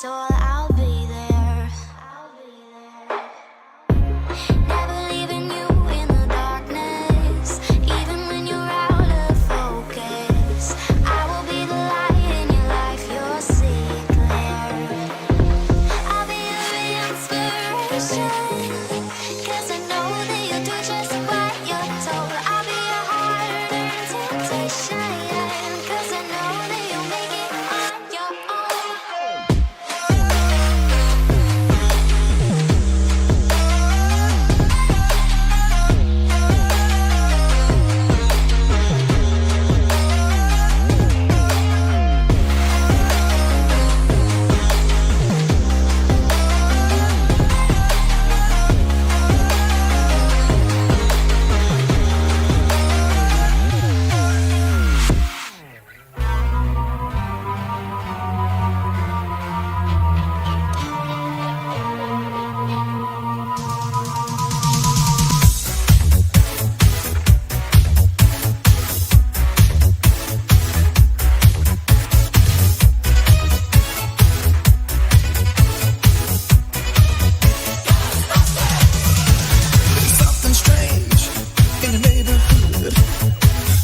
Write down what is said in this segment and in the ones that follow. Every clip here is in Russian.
so I'll be there. Never leaving you in the darkness, even when you're out of focus. I will be the light in your life, you'll see it clear. I'll be your inspiration, 'cause I know that you'll do just what you're told. I'll be your harder temptation, 'cause I know that you'll make it on your own. Something strange in the neighborhood.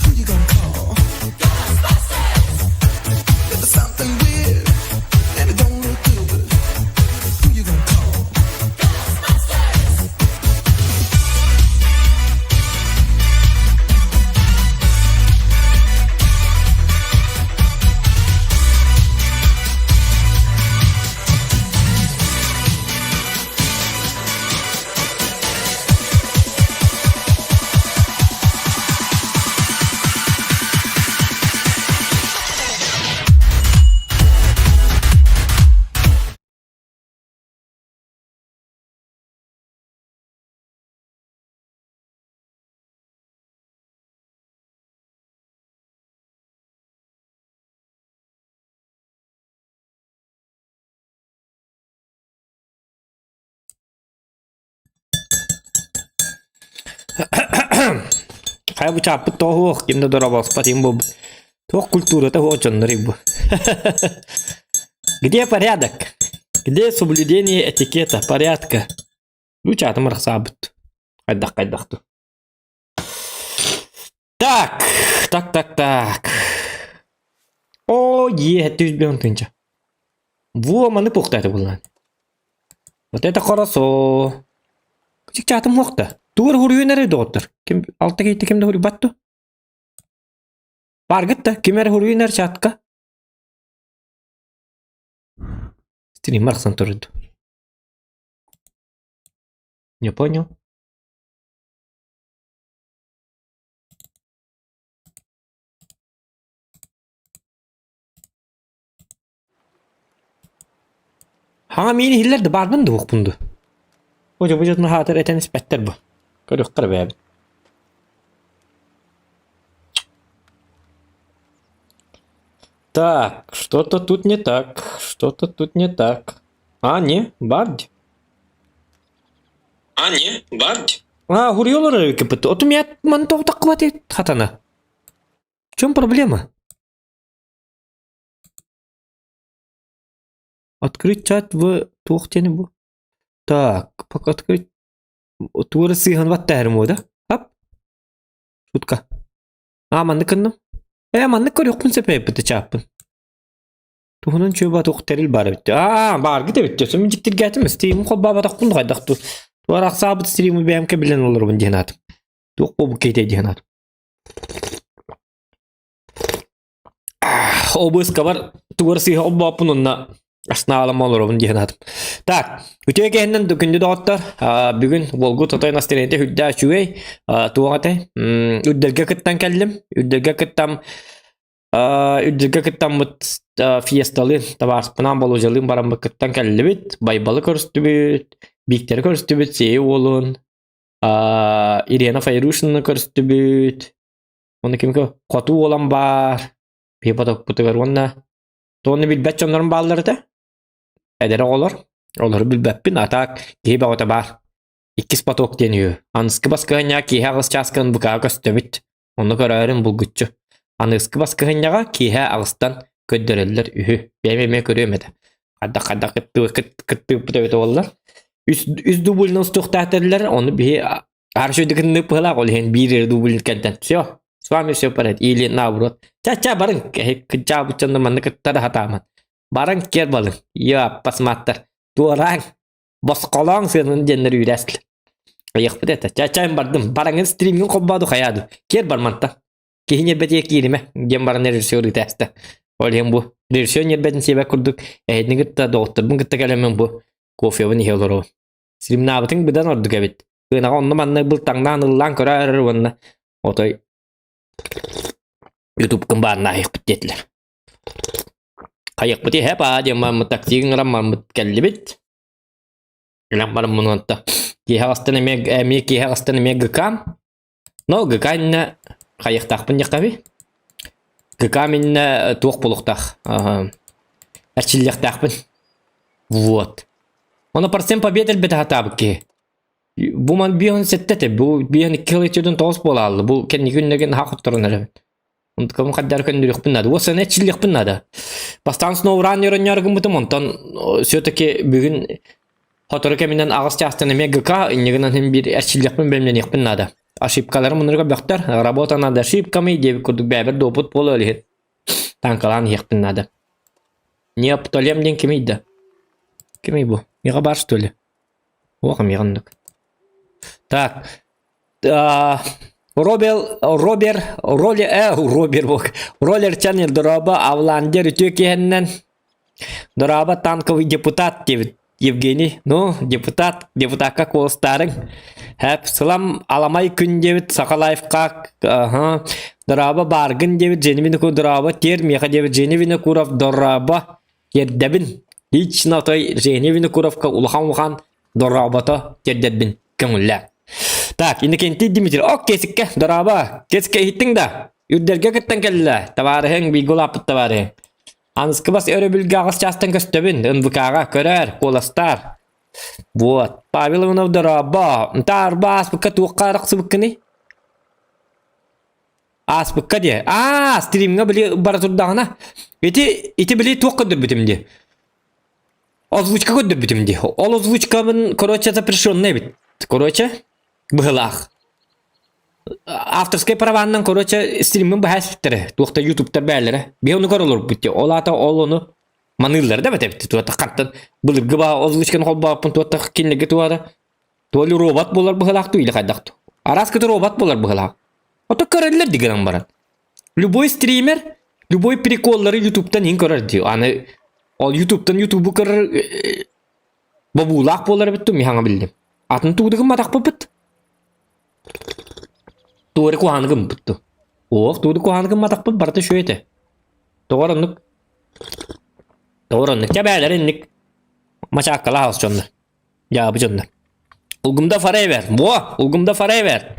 Who you gonna call? If there's something weird and it don't look good, who you gonna call? Хай бу чаппы тоох кинде дорабас патим бу. Тоох культура это очень рыбу. Где порядок? Где соблюдение этикета, порядка? Лучатым рахсабыт. Кайдах ту. Так. О, ты избьён тынча. Во, маны пухта это было. Вот это хорошо. Кычык чатым хоқта. Тур хурюнары доктор. Ким алта кейти кимде хури батту? Баргытта кимер хурюнар чатка. Стрим марксан турду. Не понял. Ха мени хиллерди барбын да оқпунду. Hoca vücudunu hatır eten ispetler bu. Körük kırı be. Так, что-то тут не так. Что-то тут не так. А, не, Барди. Гурьёлары кипит. От у меня мантов так хватит хатана. В чем проблема? Открыть чат в тухтене бу. Так, пока открыть. Тура сыган ваттарму, да? Ап. Шутка. Манны кынным. Манны көр yok mun sepep bite çapın. Tuhunun çöba toqteril bar bitti. Bar gide bitti. Sen jiktir gatim Steam ko baba taqun qaydaqtu. Tuara sabit stream BMK bilen olur bun jenat. Tuq bu kete jenat. Obus kabar tuara si obba pununna Asnalam olurum diyenat. Tak, ütüye kendinden dökündü doktor. Bugün Volgu Totoy Nastiren'de hüdda şüvey. Tuğate. Üddelge kıttan keldim. Üddelge kıttan mut fiestalı. Tabar pınan bolujalım baran kıttan keldi bit. Baybalı körüstü bit. Bikleri körüstü bit. Seyi olun. Irena Fayruş'unu körüstü bit. Onu kim ki? Kotu olan bar. Bir patok putu ver onna. Tonu bilbet onların bağları da. Edere olur. Olur bilbepin atak. Gibe ota bar. İkis patok deniyor. Anıskı baskıhanya ki ağız çaskın buka köstübit. Onu görürüm bulgutçu. Anıskı baskıhanya ki ağızdan köddürürler ühü. Benim görüyorum ede. Kadda kıttı pıtı oldular. Üst dublunu ustuqtatırlar, onu bir arşödükünü pıhlaq ol, hen bir dublunu kentten. Все. С вами все в порядке. Или наоборот. Ча барың, кыча бучанды манны кыттары хатаман. Барың кер балың. Я посматтар. Туараң. Босқолаң сенің жендер үйрәсіл. Аяқпыд это. Чачайым бардым. Бараңын стримген қоббаду қаяду. Кер бармантан. Кейін ербет ек еліме. Ген барың режиссер үтәсті. Ол ен бұ. Режиссер ербетін себе күрдік. Әйдіні кытта доғыттырбын кытта кәлемен бұ. Кофебін ие олар ол. Стримін абытың бұдан ордық әбет. Ынаға онны манны бұл таңнан ыллан көрәр онны. Отой. YouTube kembarna ayık bittiler. Kayık bitti hep adı mamut taksiğin ramamut kellibit. Ilang maram munonta. Kiha astana meg kiha astana meg kam. No gakainna kayık takpın yakabi. Gakaminna tuğ puluqtaq. Erçillik takpın. Вот. Ona parsen победил бит хатабы ки. Bu man bir an settete bu bir an kilitçiden toz bolalı bu kendi günlerden hakkıttırın evet. Ontkam kadar kendiriq bunnadı. O sene çillik bunnadı. Bastan snovran yarın butum ondan все-таки bugün hatırı keminden ağız çastığını megaka inegenen hem bir erçillik bilmem bunnadı. Aşipkalarım bunları baktar. Работа надо ошибками diye kurduk beraber doput bol öyle. Tankalan yık bunnadı. Ne aptalem den kimiydi? Kimi bu? Yaga bar что ли? Oğam yığındık. Так. Роллер чанел дораба авландер тюкеннен. Дораба танковый депутат Евгений. Ну, депутатка колстарың. Хәп сылам аламай күн дебит Сақалаевқа. Дораба баргын дебит Женевина ку дораба тер меха дебит Женевина куров дораба ердебин. Hiç натой Женевина куровка улахан дорабата ердебин. Көңілләр. Так, indi kenti Dimitri. Ok, kesikke, doraba. Kesikke hittin da. Yurderge kıttan kelle. Tavarıhın bir gol apıt tavarıhın. Anıskı bas öyle bilgi ağız çastan köstebin. Önbükağa körer, kolastar. Вот. Павел Иванов дораба. Тарба аспыкка туққарық сыбыккыны. Аспыкка де. Стримге біле бара тұрдағына. Ити біле туққыдыр бітімде. Озвучка көдір бітімде. Ол озвучкамын, короче, запрещенный бит. Короче, быһылах. Авторская праваннан, короче, стримин бәһәс биттері. Туақта YouTube'тар бәлері. Бе оны көрілер бітті. Олата ол оны манылар да бәтәбітті. Туақта қаттан бұлырғы ба озвучкан қол бақпын. Туақта кенлігі туады. Туалы робот болар быһылақты үйлі қайдақты. Араскыты робот болар быһылақ. Ота көрілер дегенен баран. Любой стример, любой приколлары YouTube'тан ең көрір дейі. Аны ол YouTube'тан YouTube'у көрір бабулақ болар бітті. Мехаңа білдім. Атын туğdığım madak bıbıt. Tuğrı kuhanıgım bıttı. Oğuk tuğrı kuhanıgım madak bıbıt barıda şöyle. Doğranlık. Çabeler inlik. Maçakkala havuz çonlar. Ya bu çonlar. Ulgumda farayı ver. Ulgumda farayı ver.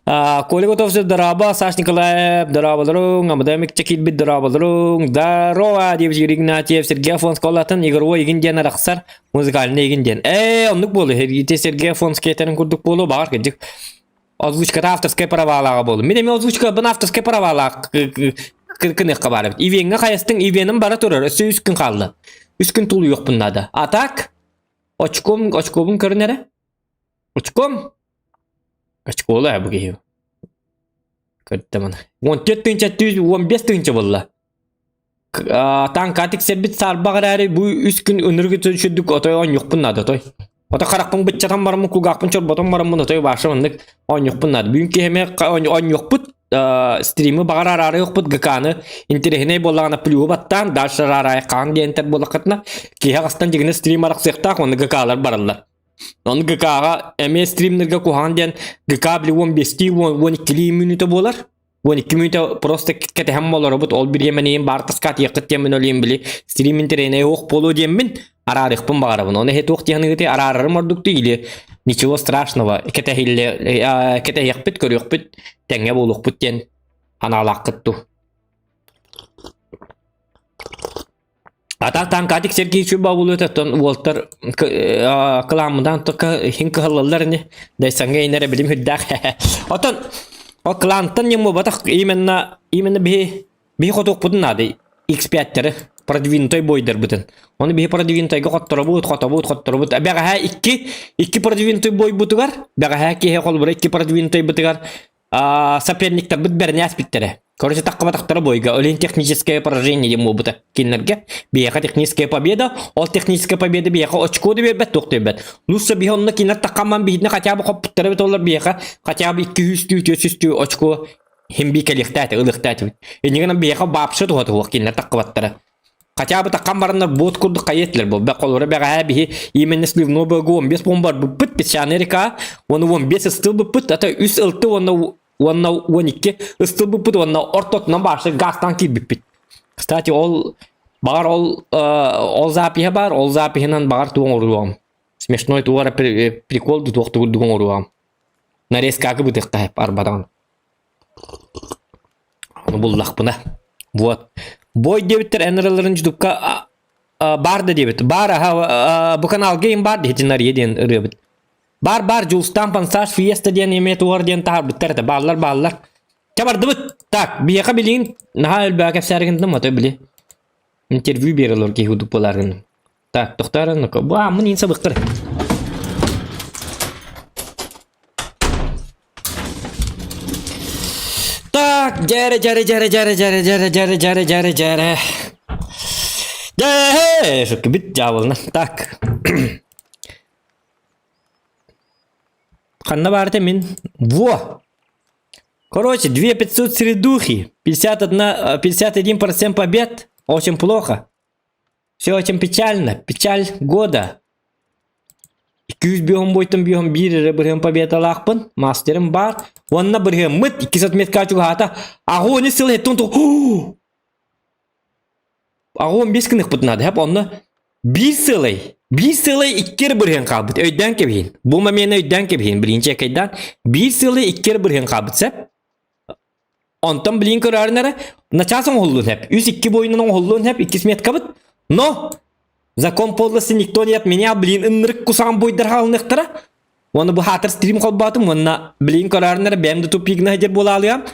Коллеготовцы дораба, Саш Николаев, дорабаларың, Амадамик Чекил бит дорабаларың, Дарова, Девчик Игнатьев, Сергей Афонский олатын, игровой егінден арақсар, музыкальный егінден. Онлық болу, Ергете Сергей Афонский етерін күрдік болу, бағар кәдік. Озвучкада авторская правалаға болу. Мен озвучка бұн авторская правалаға кінеққа барып. Ивенге қаястың, Ивенім бара тұрыр, үсі 3 күн қалды. 3 күн тұлы yok бұнлады. Атак, очком көрінері? Очком? Kaçkoğlu ya bu geyiyor. Kırdı bana. 14 tınca 15 tınca valla. Tankatik sebit sarba kararı bu 3 gün önürgü tüşürdük otoy on yok bunlar otoy. Ota karakpın bıçatan var mı kugakpın çorbaton var mı otoy başlamandık on yok bunlar. Bugünkü hemen on yok but stream'i bağır ararı yok but gıkanı interehine bolağına pülüğü battan daşlar araya kan diye enter bolakatına ki hakastan jigine stream arak sektak onu gıkalar barallar. Onu gıkağa eme streamlerge kuhan diyen gıkağa bile 15-12 minute bolar. 12 minute prosta kete hem bolar but ol bir yemeneyin bartas kat yakıt yemen olayım bile stream interene yok bolu diyemin ararık pun bağırabın. Onu het okti yanı gıtı ararırım orduk değil. Ничего страшного. Kete hille kete yakpit körüyok bit tenge boluk bit diyen analak kıttu. Atak tankatik Sergey Çubalı ötetten Walter klanından toka hinki halallar ne deysanga inere bilim hüddak. Otan o klantan yemu batak imenna bir kotuk budun adı X5'leri продвинутой бойдар бутын. Оны бие продвинутойга хотторобут. Бяга ха iki продвинутой бой бутугар. Бяга ха ки холбура iki продвинутой бутугар. Соперниктер бит бернәс биттере. Короче, таққабатақтары бойга. Олен техническое поражение дему бута. Киннерге. Бияха техническая победа. Ол техническая победа бияха очко деп бет тоқ деп бет. Лучше бия онны кинер таққаман бейдіне хотя бы хоп биттере бит олар бияха. Хотя бы 200-300 очко хембике лихтати, ылыхтати. Енегенен бияха бапшы туғаты кинер таққабаттары. Хотя бы таққам барынар бот курды қайетлер бұл. Бәқ олары бәға бихи именно сливно бөгі 15 бомбар бұппыт пешанерика. Оны 15 ыстыл бұппыт. Ата үс ылты оны 12 ыстыл бұппыт. Оны ортотынан баршы гастан кит бұппыт. Кстати, ол бағар ол запиха бар. Ол запихынан бағар туған ұруам. Смешной туғара прикол тұқты күрдіген ұруам. Нарезкаға бұтықта хеп арбадан. Оны бұл лақпына. Вот. Бой дебиттер энерлерин жудупка барды дебит. Бар bu kanal game бар дегенер еден рыбыт. Бар жулстан пансаж фиеста ден емет уарден тар биттерде баллар. Чабарды бит. Так, бияка билин наха элбак эфсәргендә мата били. Интервью берелер ки худупларын. Так, тохтарын ко. Ба, мин сабыктыр. Так, жаре. Шутка бит жабылна. Так. Ханна барте мин. Во. Короче, 2500 средухи, 51% побед. Очень плохо. Все очень печально. Печаль года. 200 бігім бойтым бігім бірі біргім победа лақпын. Мастерім бар. Онна біргім мүт 200 метка чуға ата. Ағуыны сылы еттің тұқ. Ағуын 5 күнік бұтынады. Хәп онна 1 сылы 2 біргім қабыт. Өйден кебейін. Бұл мамені өйден кебейін. Бірінші әкейден 1 сылы 2 біргім қабыт сәп. Онтан білейін көрәрінәрі. Начасын олуын хәп. 102 бойынан олуын хәп. 2 метка бұт. Но... Закон подлости никто не отменял, блин, инрык кусам будет дырхалных тара. Оны bu хатыр стрим колбатым, оны, блин, көрәрінер, бәмді тупигна хедер бола алыям.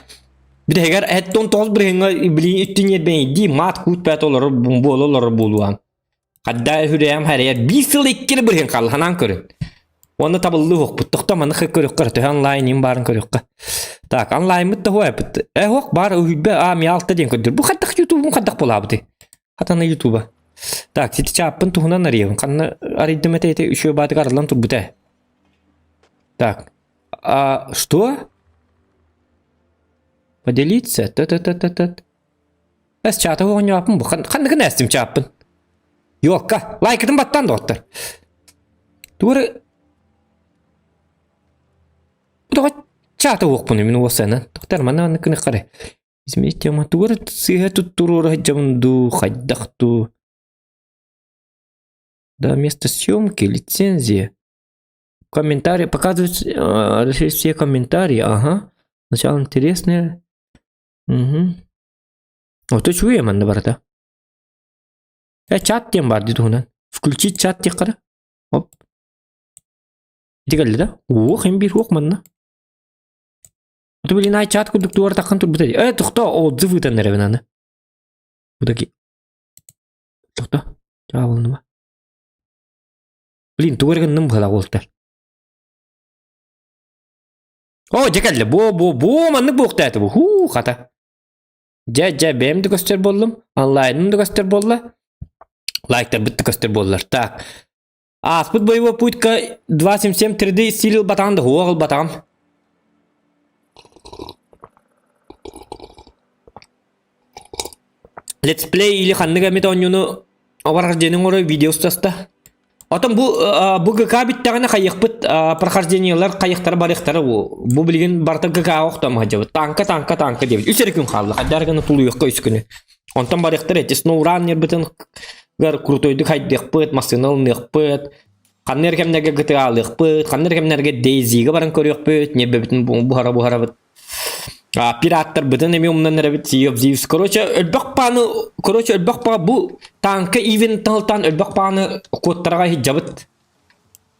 Bir eğer etton toz bir hengi, блин, üttünyet ben yedi, mat kut pət olur, bol olur buluam. Hatta hüreyem her yer, bir sıl ikkili bir hengi kallı, hanan körün. Onu tabıllı hoq, buttukta manı xı körük kırtı, online'im barın körük. Tak, online mıttı hoa yapıttı. Hoq, bar, hübbe, miyaltta den kördür. Bu xaddaq YouTube'un xaddaq bola abdi. Hatana YouTube'a. Так, сити чаппын туһунан арыйым. Канна арыйдым эте үшө баты карылан турбута. Так. Что? Поделиться? Та-та-та-та-та. Эс чата оғын япын бұ. Қанды кін әстім чаппын? Йоққа. Лайкытын баттан доқтыр. Туғыры... Бұдыға чата оқпын емін осыны. Доқтар, мана аны кіні қары. Измет тема туғыры сыға тұттыру жамынду, қайдақту. Да, место съемки, лицензия. Комментарии. Показывать решить все комментарии. Ага. Сначала интересное. Угу. Вот то чуем, Анна Барта. Чат тем бар, дедуна. Включить чат текара. Оп. Дегали, да? Ох, им бир ох, манна. Вот, блин, ай чат кудук туар такан тут бутади. Тухто, отзывы тан неревнаны. Вот такие. Тухто. Чавылныма. Блин, тугыргын ным бала олтар. О, жекелді, бу, манны буқта әті бу. Қата. Жа, бәмді көстер болдым. Онлайнымды көстер болла. Лайктар бітті көстер боллар. Так. Аспыт боевой путька 277 3D стилил батанды. Оғыл батан. Летсплей или ханныга метонюну оваржденің оры видео ұстаста. Отом bu GK биттәгенә кайык прохождениелар кайыктар барыктары бу билген барта GK октам хаҗабы танка дип. Үсәр күн халлы хәдәргәне тулуйык көйс көне. Онтан барыктар әтес ноураннер битен гар крутойды хайдык пыт машинал ныкпыт. Ханнер кемнәргә GTA алык ханнер кемнәргә Daisy-га баран көрөк пыт, не битен бу хара бит. Пираттар битен эме умнан рәбит зиев. Короче, өлбәк па бу танка ивенттан өлбәк паны кодтарга хиҗабыт.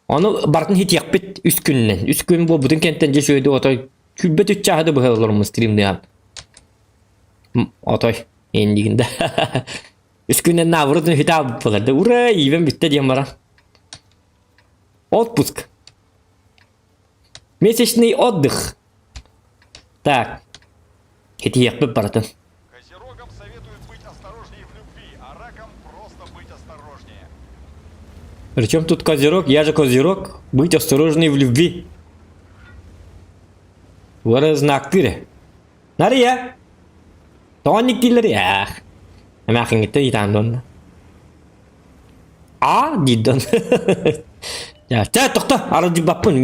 Аны бартын хит якпет үс күннән. Үс күн бу бүтән кенттән җәшөйдө отой. Күбәт үчәһәдә бу хәлләрне стримдә. Отой, эндигендә. Üskünden navrudun hitap bulardı. Ura even bitti diyem bana. Отпуск. Месячный отдых. Так. Это я братан. Козерогам советуют быть осторожнее в любви, а ракам просто быть осторожнее. Причем тут козерог? Я же козерог. Быть осторожней в любви. Вара знак тире. Нария. Тоник дилер ya. Ama akhirnya itu ditandon. Didon. Ya, to'xta, arada bappın.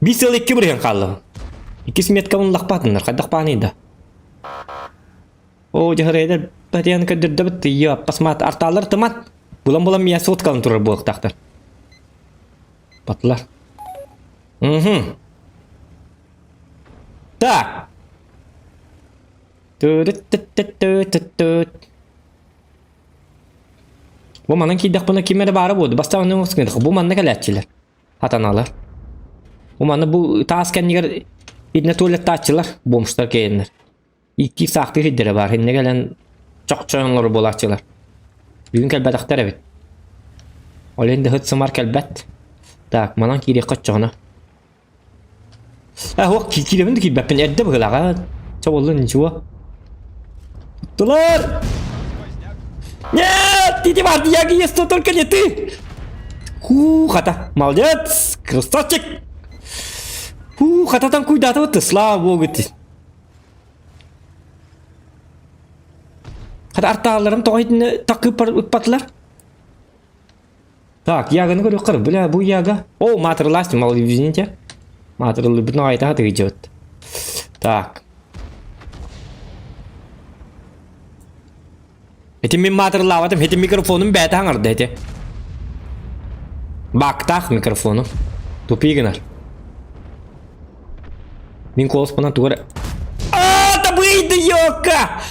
Bir sıl iki bir kaldı. İkisi metkamın lakpatınlar, kadaq panıydı. O jahrayda badiyan kadirde bitti. Ya, pasmat artalar temat. Bulan miyası ot kalın turur bu taktır. Batlar. Tak. Tut. Bu manın ki bana kimere bara boldu. Basta onun olsun. Bu manna kalatçılar. Hatanalar. Bu manna bu tasken niger idne tuvalet açılar. Bomuşlar keyenler. İki sahtı hiddere var. Hinne gelen çok çoğunları bolakçılar. Bugün kelbet aktar evet. Olen de hıtsımar kelbet. Tak manan ki kaç çoğuna. O kilemin de ki bepen edde bıgılağa. Çabolun çuva. Tular! Нет, ты не важно, я есть, но только не ты. Хата, молодец, красавчик. Хата там куда-то вот ты, слава богу ты. Hadi artalarım toyunu takıp patlar. Так, яганы говорю, бля, bu яга. О, материаласти, мало извините. Материал бно это идет. Так. Heti min materlavadım, heti mikrofonum bete hangardı heti. Baktak mikrofonu. Tupi gınar. Min kolos bana tuğra. Tabıydı yoka!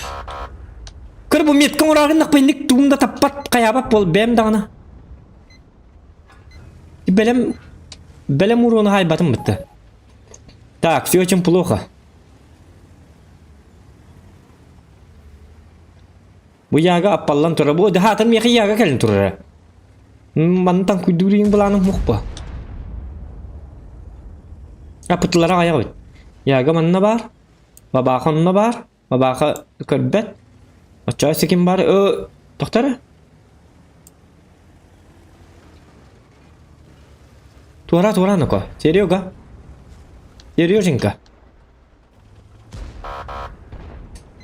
Kır bu metkan orağın pendik tuğumda tappat kayabak bol bem dağına. Belem urunu haybatım bitti. Так, все очень плохо. Bu yaga appallan tura. Bu dehatan miyaki yaga kalin tura. Mantang kuduring belanang mukba. Apıtlara ayağı bit. Yaga manna bar. Babaka manna bar. Babaka körbet. Açay sekin bar. Doktara. Tura nako. Serio ga? Serio jinka.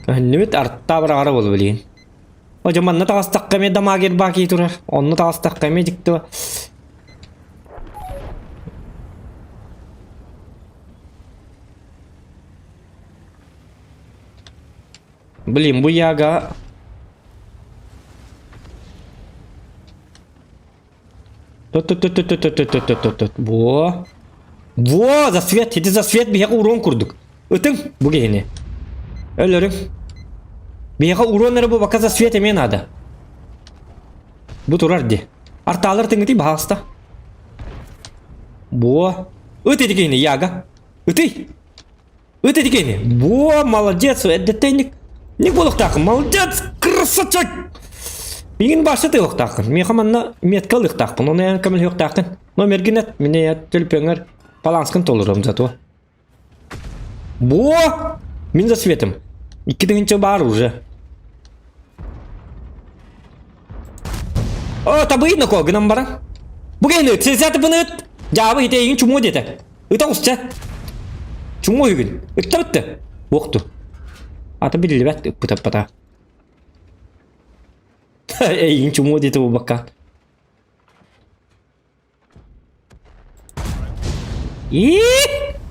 Kahannimit artta bir ara bolu bilin. O zaman ne takas takkame damagir baki turar. Onu takas takkame dikti. Bilin bu yaga. Tut. Bu za svet. Hedi za svet bir yaka uron kurduk. Ötün bu geyini. Ölürüm. Bir yaka uronları bu bakaza svet emeyen ada. Bu turar di. Artalar tıngıtı bahasta. Bu. Öte dikeyini yaga. Öte dikeyini. Bu молодец. Edeteynik. Ne boluk takım. Молодец. Красавчик. Bugün başta da yok takın. Meha manna metkal yok takın. Onu yan kamil yok takın. Nomer ginet. Mine ya tülpönger. Balanskın tolurum zato. Bu. Min za svetim. İki dınca var уже. O tabi idna ko gınam baran. Bugün öt. Sezatı bunu öt. Cevabı hiteyin çumu dete. Öt ağusça. Çumu hügün. Öt tabitti. Boktu. Ata bilili bet. Pıta. Eyin çumu dete bu bakkan.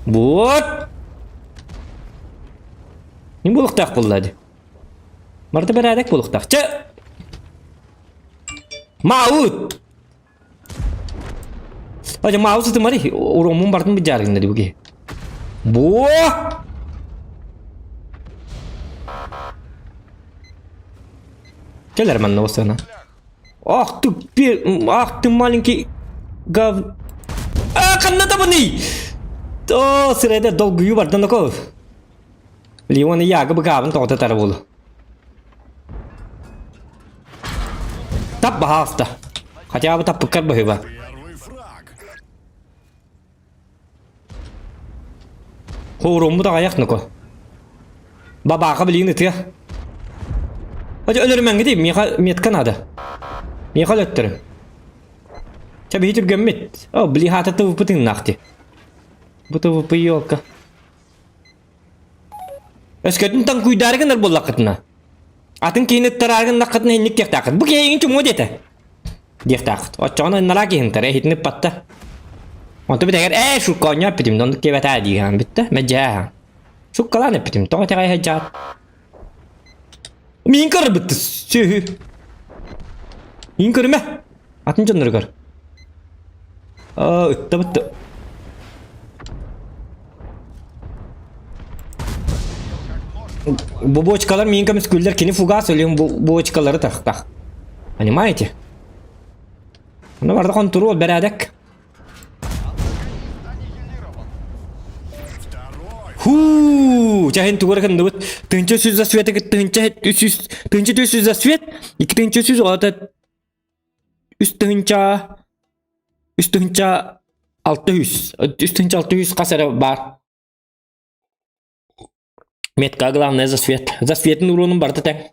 Вот. Не булық тақ болады. Марты бір әдік булық тақ. Маут! Aja mau sih temari urung mumpartin bijarin tadi begitu. Buah. Keler mana sana? Ты маленький гав. Kanna da bani. To sırada dolguyu vardı nako. Liwanı yaga bagavan to tatar bolu. Тап пожалуйста. Хотя бы тап пыкар быгыба. Первый фраг. Хоруму да аяк нуко. Бабаға білейін үтіге. Hadi ölürüm ben gideyim. Metkan adı. Mekal öttürüm. Tabi hiç gömmet. O bili hata tavıpıtın nakti. Bu tavıpı yok. Eskiden tan kuydarıgınlar bu lakıtına. Atın keyini tarargın lakıtına hinlik dek takıt. Bu keyin çum o dete. Dek takıt. O çoğuna nalaki hintara hitini patta. Onto bir teker şu konya yapıdım. Donduk kevet adi gan bitti. Meccaha. Şu kalan yapıdım. Toğa tekay heccat. Min kar bitti. Söhü. Min kırma. Atın canları kar. Ötte bitti. Bu бочкалар min kam sküller kini fuga söylüyorum bu бочкалары tak. Понимаете? Onu vardı kontrol beredek. Huu, cahin tuğra kan dövüt. Tınca süz za svet, tınca süz za svet. İki tınca süz o da üst tınca 600. Üst tınca 600 kasara var. Metka главное за свет. За светin uğrunun barda ten.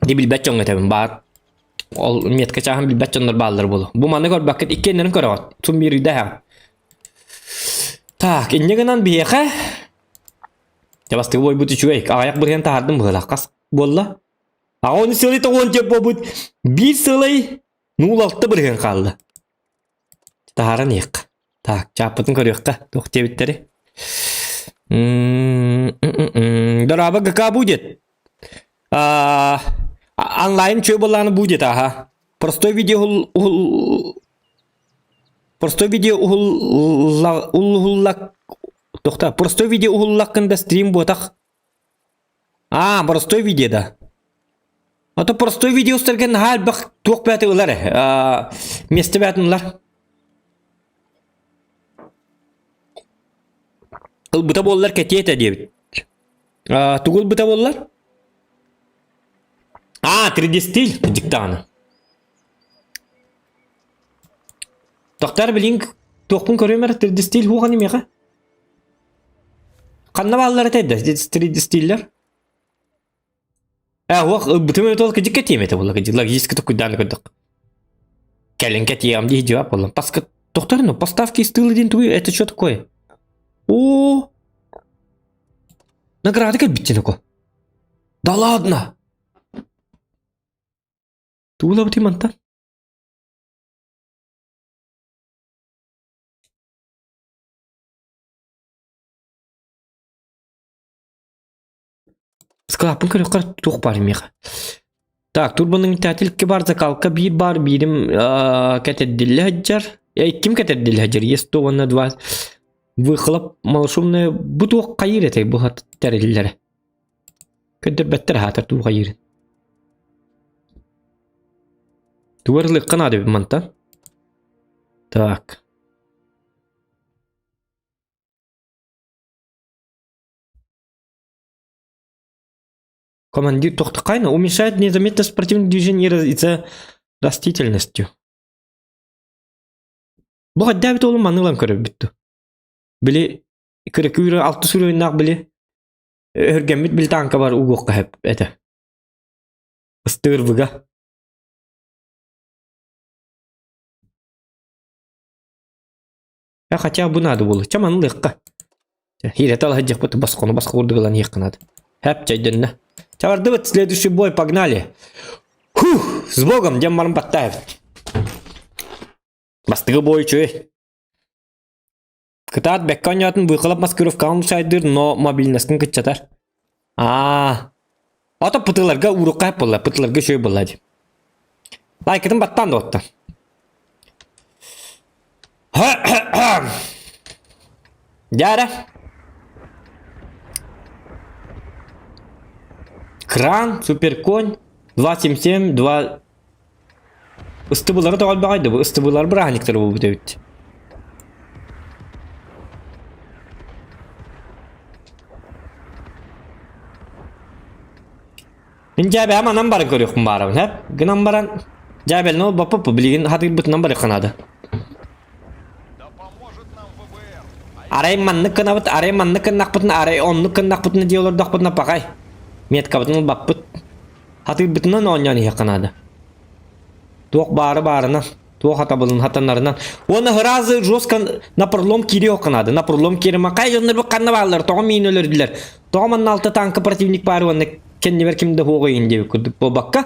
Di bilbet jonga tebin bar. Ol metka çahan bilbet jonlar ballar bolu. Bu manı gör bakit iki enlerin karavat. Tüm bir daha. Tak, ince ganan bir yaka. Ya bastı boy butu çuğay. Ayak bırgen tahardım bıla. Kas bolla. Onu söyle de onca bobut. Bir sılay. Nul altta bırgen kaldı. Taharan yak. Tak, çapatın körüyor ka. Dokte bitleri. Дорога какая будет? Онлайн что было будет, ага. Простой видео Тохта, простой видео уллакканда стрим ботах. Простой видео да. А то простой видео стерген хал бак тук бәте улар. Месте бәтенлар. Buta bollar ketiyete diye. Tugul buta bollar. 3D stil diktanı. Doktor bilin tokpun körümer 3D stil hu ganim ya. Kanna ballar tedde 3D stiller. Hu buta metol kecik ketiyemete bolla kecik logistика tukkudan koyduk. Kelin ketiyem diye cevap ollan. Paska doktor no поставки стил один туй это что такое? О! Награды как битинку. Да ладно. Тула бути манта. Склапын көрөккөр тук бар меха. Так, турбанын тәтиликке бар закалка bir бар birim кетеддилли хаджар. Ким кетеддилли хаджар? Есть то на 2. Выхлоп малшумная бутук кайрете bu hat terillere. Ködür better hatar tu kayır. Tuvarlı kanadı bir manta. Так. Командир Тохтакайна уменьшает незаметность спортивных движений из-за растительностью. Bu hadda bit oğlum anılan körüp bitti. Bili kırıkıyla altı sürüyünden bili örgenmit bil tanka var uğukka hep ete. Istığır vıga. Ya kaça bu nadı bolu. Çamanı lıqqa. Hiret al hacjak bıtı baskonu baskı urduğulan yıqqınadı. Hep çaydınna. Çavardı bıt следующий бой погнали. Фух, с Богом, дем марм Баттаев. Бастығы бой чөй. Кытаат бәккан ятын бұйқылап маскировкаын шайдыр, но мобильнескен кытчатар. Ата пытыларға урыққа әп болла, пытыларға шөй боллади. Лайкетін баттан да отта. Дяра. Кран, суперконь, 277, 2... Ыстыбылары да албағайды, бұл ыстыбылар бір ағниктері бұл бұд өйтті. Мен жабе аманан бары көрөкмүн барабын, hep. Гынан баран жабелин ол баппы билген хатыр бутунан бары канады. Да поможет нам ВБР. Арай манны кынабыт, арай манны кыннакпытын, арай онны кыннакпытын диолор докпытына пакай. Меткабытын баппыт. Хатыр бутунан оньян ihe канады. Туок бары-барынан, туок хатабылын хатанарынан. Оны хыразы жестко на пролом кири оканады. На пролом кири макай жондар бу каннабаллар, тоғы мейін өлөрділер. Тоғы манны алты танкы противник бары, оны кеннебер кимді хоғайын деп күрдік бұл баққа.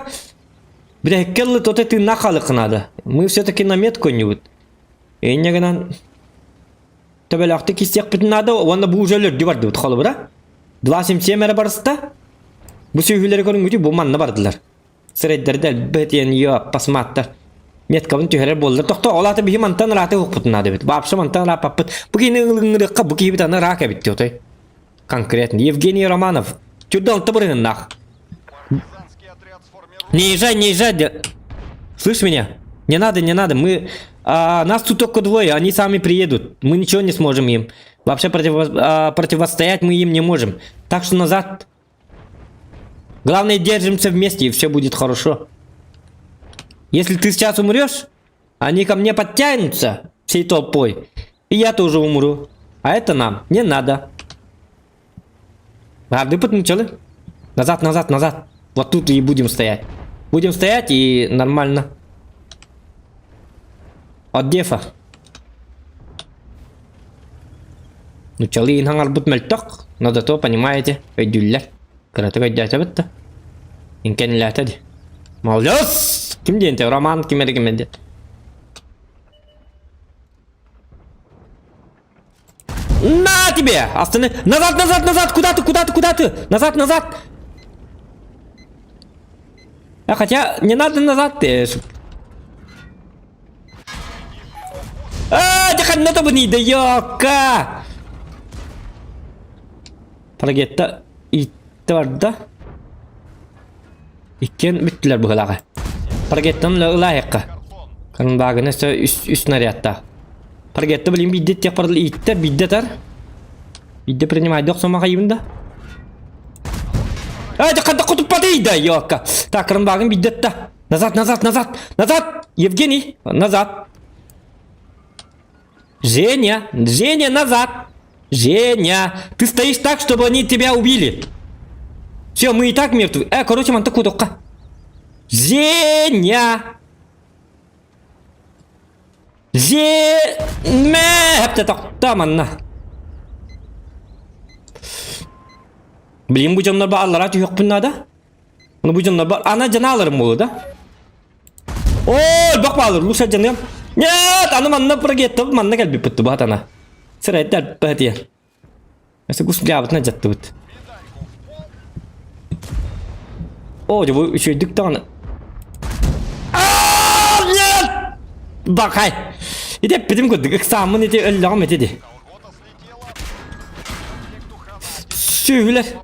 Бір әккелі тоты тынна қалы қынады. Мы все-таки на метку не бұд. Енегінен төбел ақты кестек бітінады, оны бұл жөлерді барды бұд қалы бұра. 277 әрі барысты. Бұл сөйгілері көрін өте бұл манны бардылар. Сырайдарды бәтен еуап пасматтар. Меткабын түйерер болдыр. Тоқта олаты бігі мантан раты оқ бұтынады бет. Бапшы мантан рап баппыт. Бұл кейіні ұлыңырыққа бұл кейі бітаны рака бітті отой. Конкретно. Евгений Романов. Тюрдал табырын нах. Партизанский отряд сформирует. Не езжай, не езжай. Слышь меня? Не надо, не надо. Мы... нас тут только двое, они сами приедут. Мы ничего не сможем им. Вообще противостоять мы им не можем. Так что назад. Главное, держимся вместе, и все будет хорошо. Если ты сейчас умрешь, они ко мне подтянутся всей толпой. И я тоже умру. А это нам не надо. Гарды потнучали? Назад, назад, назад. Вот тут и будем стоять. Будем стоять и нормально. От дефа. Ну чали инхангар бут мельток. Но зато понимаете, эдюллер. Каратыга дядя бітті. Инкен ләтеді. Молодец! Кім дейінті? Роман кемеді кемеді. На тебе! Останы! Назад, назад, назад! Куда ты, куда ты, куда ты? Назад, назад! Хотя не надо назад. Диханна табы нейді, йока! Парагетта итті бар да. Иккен бүттілер бұғылаға. Парагеттан ұлайыққа. Қарындағын өсі үст нарядта. Парагетта білейін бидде тек бардыл иттер, бидде тар. Бидде принимайды оқсамаға ебінде. Диханна құтып падейді, йока! Так, қарындағын бидде та. Назад, назад, назад, назад! Евгений, назад! Женя, Женя, назад! Женя, ты стоишь так, чтобы они тебя убили. Все, мы и так мертвы. Короче, man такую только. Женя! Hep de manna. Bileyim bu canlar bağırlar yok bunlarda. Bunu bu canlar bağır. Ana canı alırım bunu da. Bak bağırır. Luşa canım. Нет, она манна прогетта, манна гал биппетті бұғат ана. Сірі әттер бәді ер. Мәсі күсім жабытына жатты бұд. Жабы үшөйдік тағаны. Нет! Бақай! Етеп бітім көдік, ұқсамын ете өлліғым етеді. Сөйлер.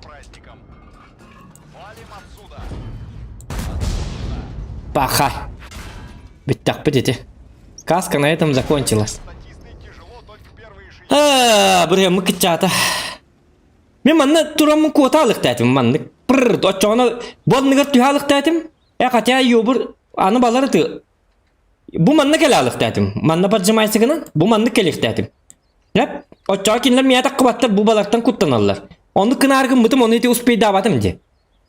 Бақай. Біттақ біт ете. Сказка на этом закончилась. Бұрға мұқыт жата. Мен манна тұрамын көталық тәтім, манны. Пырр, отчағына болнығыр түйалық тәтім. Қатя еубір аны балары ты. Бұл манны келалық тәтім. Манна бар жымайсығынан, бұл манны келік тәтім. Отчаға кенлер мияда қыбаттар бұл балардан күттан алылар. Оны кынарғын мұтым, оны ете успейді абатым де.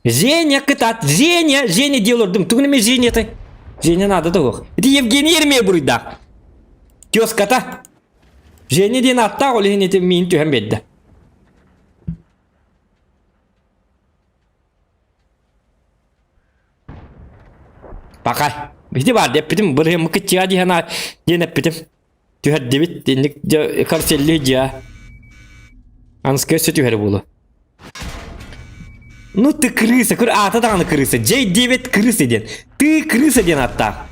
Женя кытат, Женя делырдым. Түгініме Женя ты. Женя надо того. Это Евгений Ермей бурда. Тёска-то. Женя ден атта оле это мин тюхем бедда. Пока. Видите, бар, деп битим бұры мұқытчыға дейхана денеп битим. Тюхер дебит, денлік карселі жа. Анскер сөй тюхер болу. Ну ты крыса, атадағаны крыса. J9 крыса ден. Ты крыса ден атта.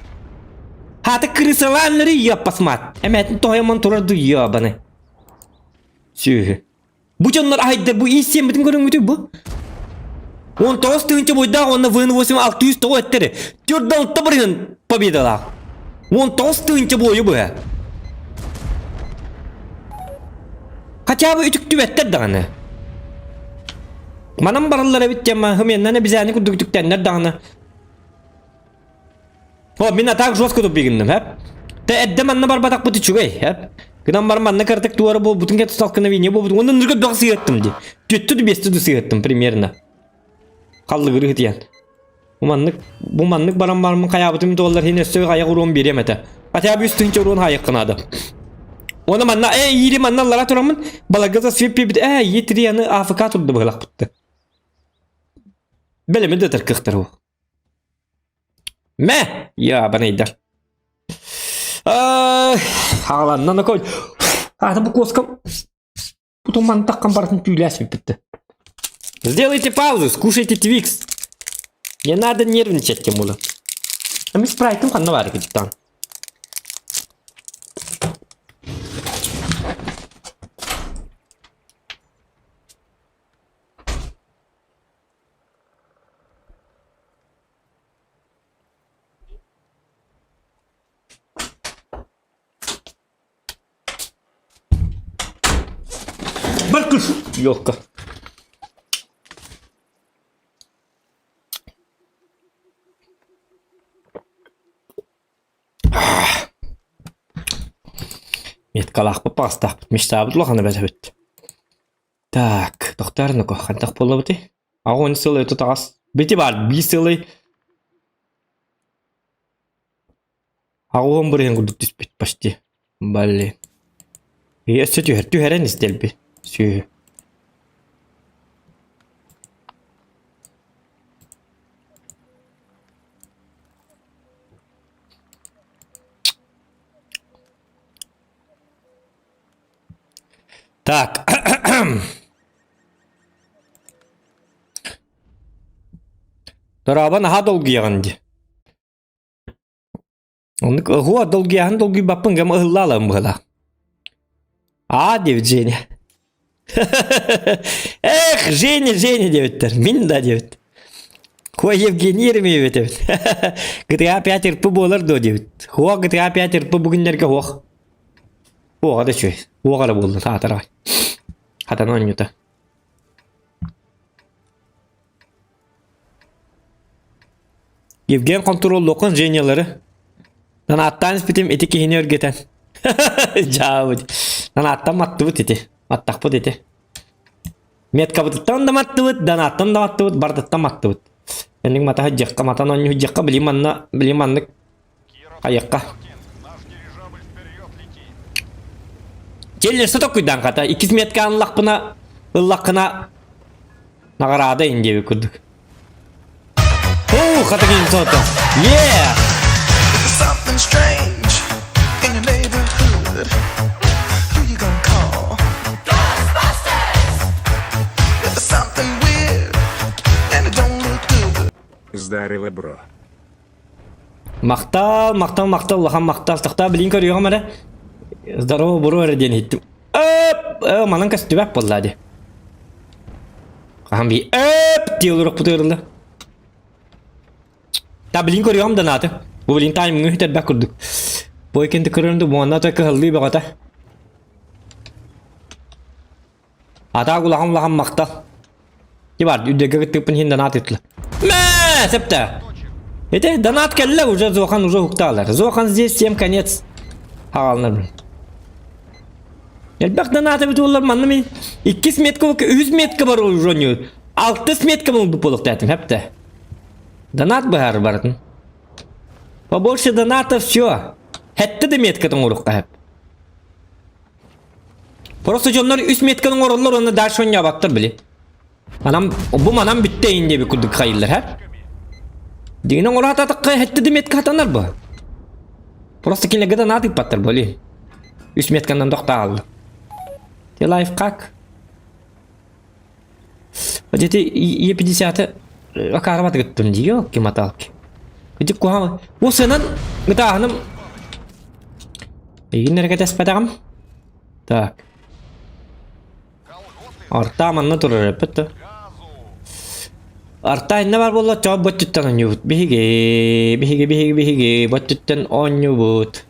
Ты крысаланлары еп пасмат. Әмәтін тоғайман тұрарды ебаны. Сүйі. Бұ жонлар айдар, бұ исен бітін көрің өте бұ. 19 түйінші бойда оны вын 8600 тоғы өттері. Түрдал табырын победала. 19 түйінші бойы бұ. Хотя бы үтік түбәттер дағаны. Manam barallara bitti ama hımyandan bizani kuduktuktanlar dağına. Ho, min atak жестко добигинdim hep. Te eddem anna bar batak butu çugay hep. Gıdan bar manna kartak duvara bu bütün ket salkına vini bu bütün ondan nırgı doğası yettim di. Tüttü de besti de sıyırttım примерно. Kallı gırı hitiyen. Bu manlık baran var mı kayabıtım dolar hine söy kaya kuruğum biremete. Hatta bir üstün çoruğun hayık kınadı. Ona manna yiri manna lara turamın balagaza svipi bit yetiri yanı afika turdu bağlak bitti. Belemi de tırkıktır o. Me ya bana idar. Haalandan da koy. Bu коскам. Потом man takkan баратын тюлясь битти. Сделайте паузу, скушайте Твикс. Не надо нервничать, Тимула. А мы спрайтом ханна var gıcıktan. Bakış. Yok. Меткалах попастах. Мечта бутлахана бәзәбет. Так, доктор, ну-ка, хантах болла бути. Ағын сылы тұтағас. Беті бар, бі сылы. Ағын бұрын күрді түспет пашти. Бәлі. Өсі түйерен істел бі. Сүйі. Так. Дораба наха долги яганди. Он гуа долги яхан долги бапын гам ыллала мгала. Деп Женя. Эх, Женя деветтер. Мин да девет. Кой Евгений Ермеев девет. GTA 5 РП болар до девет. Хуа GTA 5 РП бүгүнлерге хуак. Хуа да чөй. Хуа да болду татарай. Хатан онюта. Евген контроллокун Женялары. Нана аттан спитим эти кихини өргетен. Жабыд. Нана аттан маттыбыт эти. Маттакпыт эти. Метка бытыттан да маттыбыт, дана аттан да маттыбыт, бардыттан маттыбыт. Эндик мата хаджакка, матан оню хаджакка, билиманнык каякка. Наш дирижабль вперед летит. Челлер соток куйдан ката, 2 метка анлакпына, ыллаккына нагарада индеби курдук. Хата келин сота. There's something strange in your neighborhood. Who you gonna call? Ghostbusters! There's something weird and it don't look good. Здарова, бро. Мактал, лахан мактал, тахта билин көрüyor ama da. Здорово, бро, ерден иттим. Манан кастыбак боллади. Кахам би диyorlar putırlı. Ta bilin görüyorum da natı. Bu bilin timing'i hiç etbek kurduk. Bu ikinci kırırında bu anda tek hızlı bir kata. Ata kulağım maktal. Kibar, üdege gittik hin danat etli. Ма, septa. Это донат келле уже Зохан уже хукталар. Зохан здесь всем конец. Хагалнар. Elbak donatı bit ollar manna men 2 metka 100 metka бар уже. 6 metka bu poluk dedim hep de. Донат бар бардын. Побольше донатов все. Хетте де меткадан урукка хеп. Просто жоннор 3 меткадан ороллор оны дальше ойна баттыр били. Bu manam bitti indi bir kurduk hayırlar hep. Dinin orada atakka hette de metka hatanar bu. Просто кинеге донат ипаттыр боли. 3 меткадан докта алды. Те лайфхак. Вот эти Е50 акарабат гыттын диё кематалки. Где куа? О сенен гытаным. Игинерге теспедагам. Так. Артаманны турар эпетте. Арта инне бар болла чап боттуттан онюбут. Биһиге боттуттан онюбут.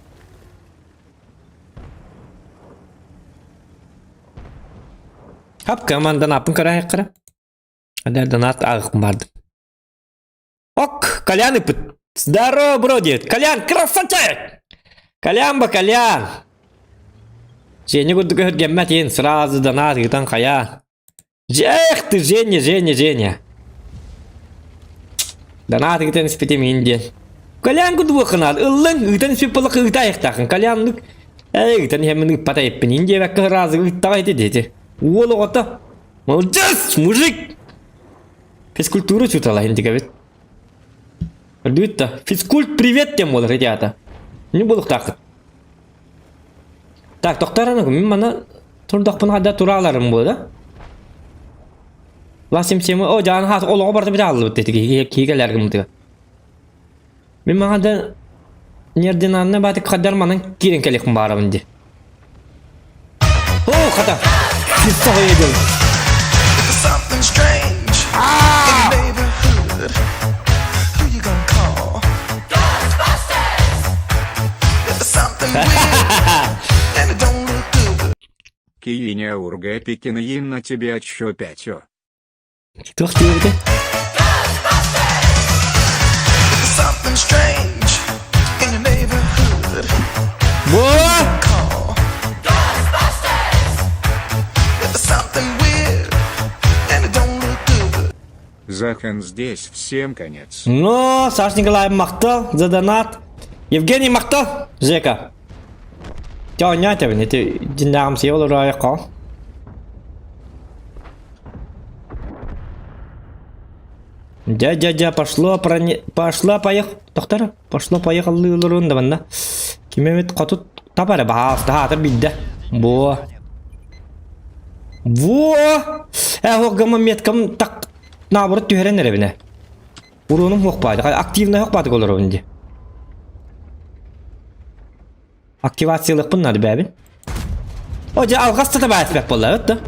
Хап командан апын карай кара. Kadar donat ağıqım vardı. Ok, Кальян ипыт. Здорово, бро, дед. Кальян, красавчик! Кальян ба, Кальян! Женя гудды көргенмет ен, сразу донат гытан кая. Эх ты, Женя, Женя, Женя. Донат гытан спитем инден. Кальян гуд вахынат, ыллын, гытан спит пылық гыта ехтақын. Кальянлык, гытан хемін гыппата еппен, инде вәккі разы гыттаға еті деді. Уолы ғота. Молодец, мужик! Физкультуру чутала, индига бет. Ребята, физкульт, привет тем, мол, ребята. Не буду так. Так, тоқтараны, мен мана тұрдақпын қада тұраларым бұл, да? Ласым семі, о, жағын хас, олығы барды біде алды бұд, деді, кейгелергі мұдыға. Мен мағада нерден анына бәтік қадар манын керен кәлекім барабын де. О, қата! Физса қойы едім. There's something strange in your neighborhood. Who you gonna call? Ghostbusters! There's something weird and it don't look good. Кииня урга пекин на тебе отщо пятё. Тоқты еді. There's something strange in your neighborhood. Бұ! Call Ghostbusters! There's something weird and it don't look good. Захан здесь, всем конец. Ну, Саш Николаев мақтал за донат. Евгений мақтал, Жека. Чао, нятя, не ты динам съел райко. Дядя, пошло, пошла, поехал. Доктор, пошло, поехал, лырын да банда. Кимемет қатут тапары бағасты хатыр бидді. Во. Оғымы меткім так набыры түйерен әребіне. Уруным хоқпайды. Активна хоқпады қолыр өбінде. Активациялық бұннады бәбін. О, жа алғасты да бәйіспек болды, өтті.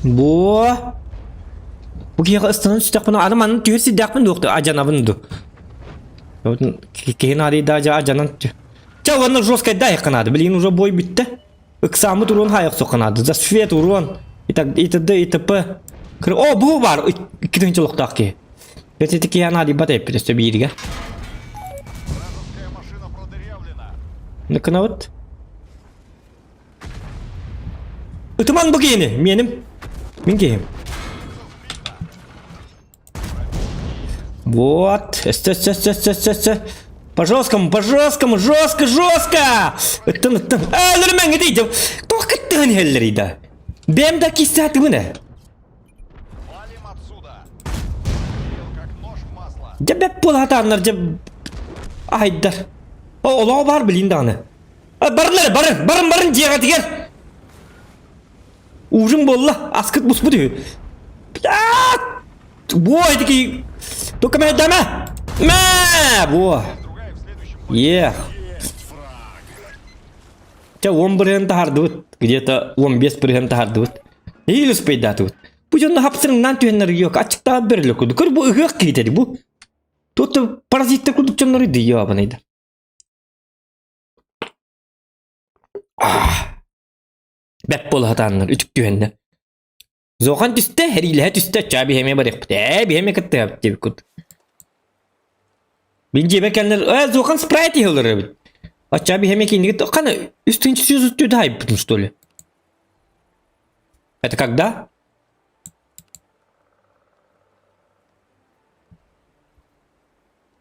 Bu kiyaka ıstanın sütək bunu adam anın tüyürsi dәқпін доқты ажанабын ду. Кейін ады даже ажанан тü. Ча оны жесткой дайық қанады. Блин, уже бой бітті. Иксамыт урон хайық соқанады. За свет урон. И т.д. и т.п. О, бұл бар. Икідінші лұқтақ ке. Өте кейін ады бата еппіресті бейірге. Вражеская машина продырявлена. Ныкына вот. Ütüman bu giyini. Мен кейім. Вот. По-жесткому, жестко. Өлірмен дейді. Тоқыттығын хеллерейді. Бәмді кесәті бұны. Валим отсюда. Бил как нож в масло. Жабәп бол атарынар жаб... Айдар. Олау бар білейін дағыны. Барын жеға тігер. Ужин болла. Аскыт бұс бұды. Бой, такие... Только меня дома! Во! Другая в следующем Ех! Ча 11% тахардывыт. Где-то 15% тахардывыт. Или успейдатывыт. Пусть он нахапсырын нан түйеннер yok. Açıkta берілі күді. Көр bu ығық кейтеді bu. Тут паразиттер күдік жонлары дейі абанайды. Бәп бол хатанлар. Үтік түйеннер. Зоған түсті, әриліғе түсті, чаби хеме барық бұд. Бі кітті әбіт деп күд. Бен жебе кәлінер, зоған спрайт ехілдір әбіт. Чаби хеме кейінді кетті, қаны үстінші сөз үтті айып бұдым, что ли? Это когда?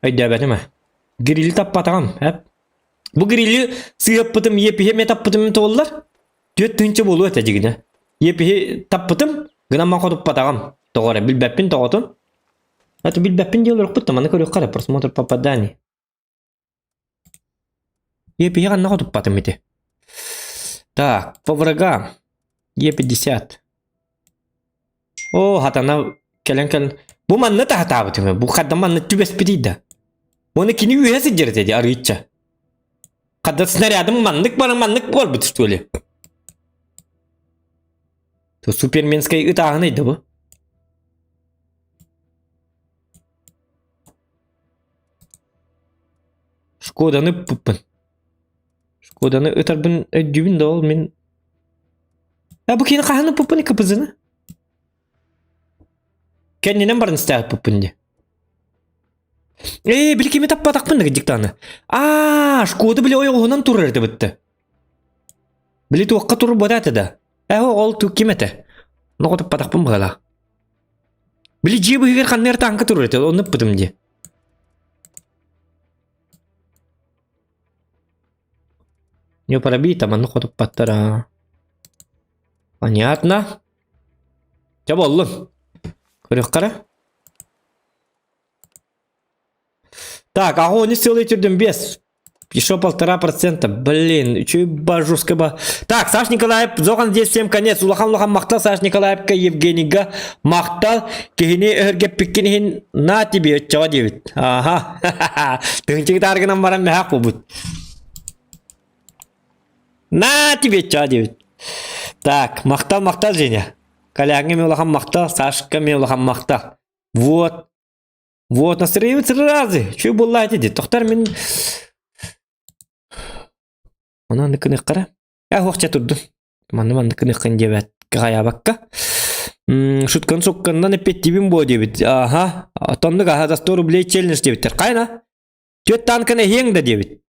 Айда бәтіме. Грилі таппатағам, әп. Бұл грилі сығып бұдым, епі хеме таппыдым тоғылар. Төт түнче болу әті жігіне. Епі таппытым, гынаман қотып батағам. Тоғыры, білбәппін тоғытын. Это білбәппін дейл ұрық бұттым, аны көрек қары, просмотр попадание. Епі еғанна қотып батым еті. Так, по врагам. Е50. О, хатана кәлін. Бұл манны та хата бұтымы, бұл қадда манны түбәс бітейді. Оны кені үйесі жердеді, арғытша. Қадда снарядым маннык бол бұты что ли? То суперменская ытағын еді бұл. Шкоданы пұппын. Kodanı ötarbın ödübün de ol men. Ya bu kene kahanı pupuni kapızını. Kendinen barın istəyət pupuni. Bir kimi tappa takpın da gidiktanı. Şkoda bile oyağından turur erdi bitti. Bili tuğakka turur boda etə da. Ol tuğ kim etə. Noqa tappa takpın bağla. Bili jibu higer kanner tankı turur etə. Onu pıdım diye. Не пробито, но ходу паттара. Понятно. Че болду? Көрөк кара. Так, огонь силы түрдүн 5. Еще 1,5%. Блин, чё жестко ба. Так, Саш Николаев, зоған здесь всем конец. Улахан мақтал Саш Николаевка Евгенийга мақтал. Кехине өргеп пиккенин на тебе чава девит. Ага. Тыңчык таргынан барам мехак болбут. На тебе ча девит. Так, мақтал, Женя. Коллега улахан мақтал, Сашка улахан мақтал. Вот, настроение сразу. Чё было эти? Тохтар мен... Она ныкынык кара. Хоқча турду. Маны ныкынык дебет. Гая бакка. Шуткан соккандан эпеттибин бо дебит. Ага. Атонды гаха 100 рублей челлендж дебиттер. Кайна? Тёт танканы хеңді дебит.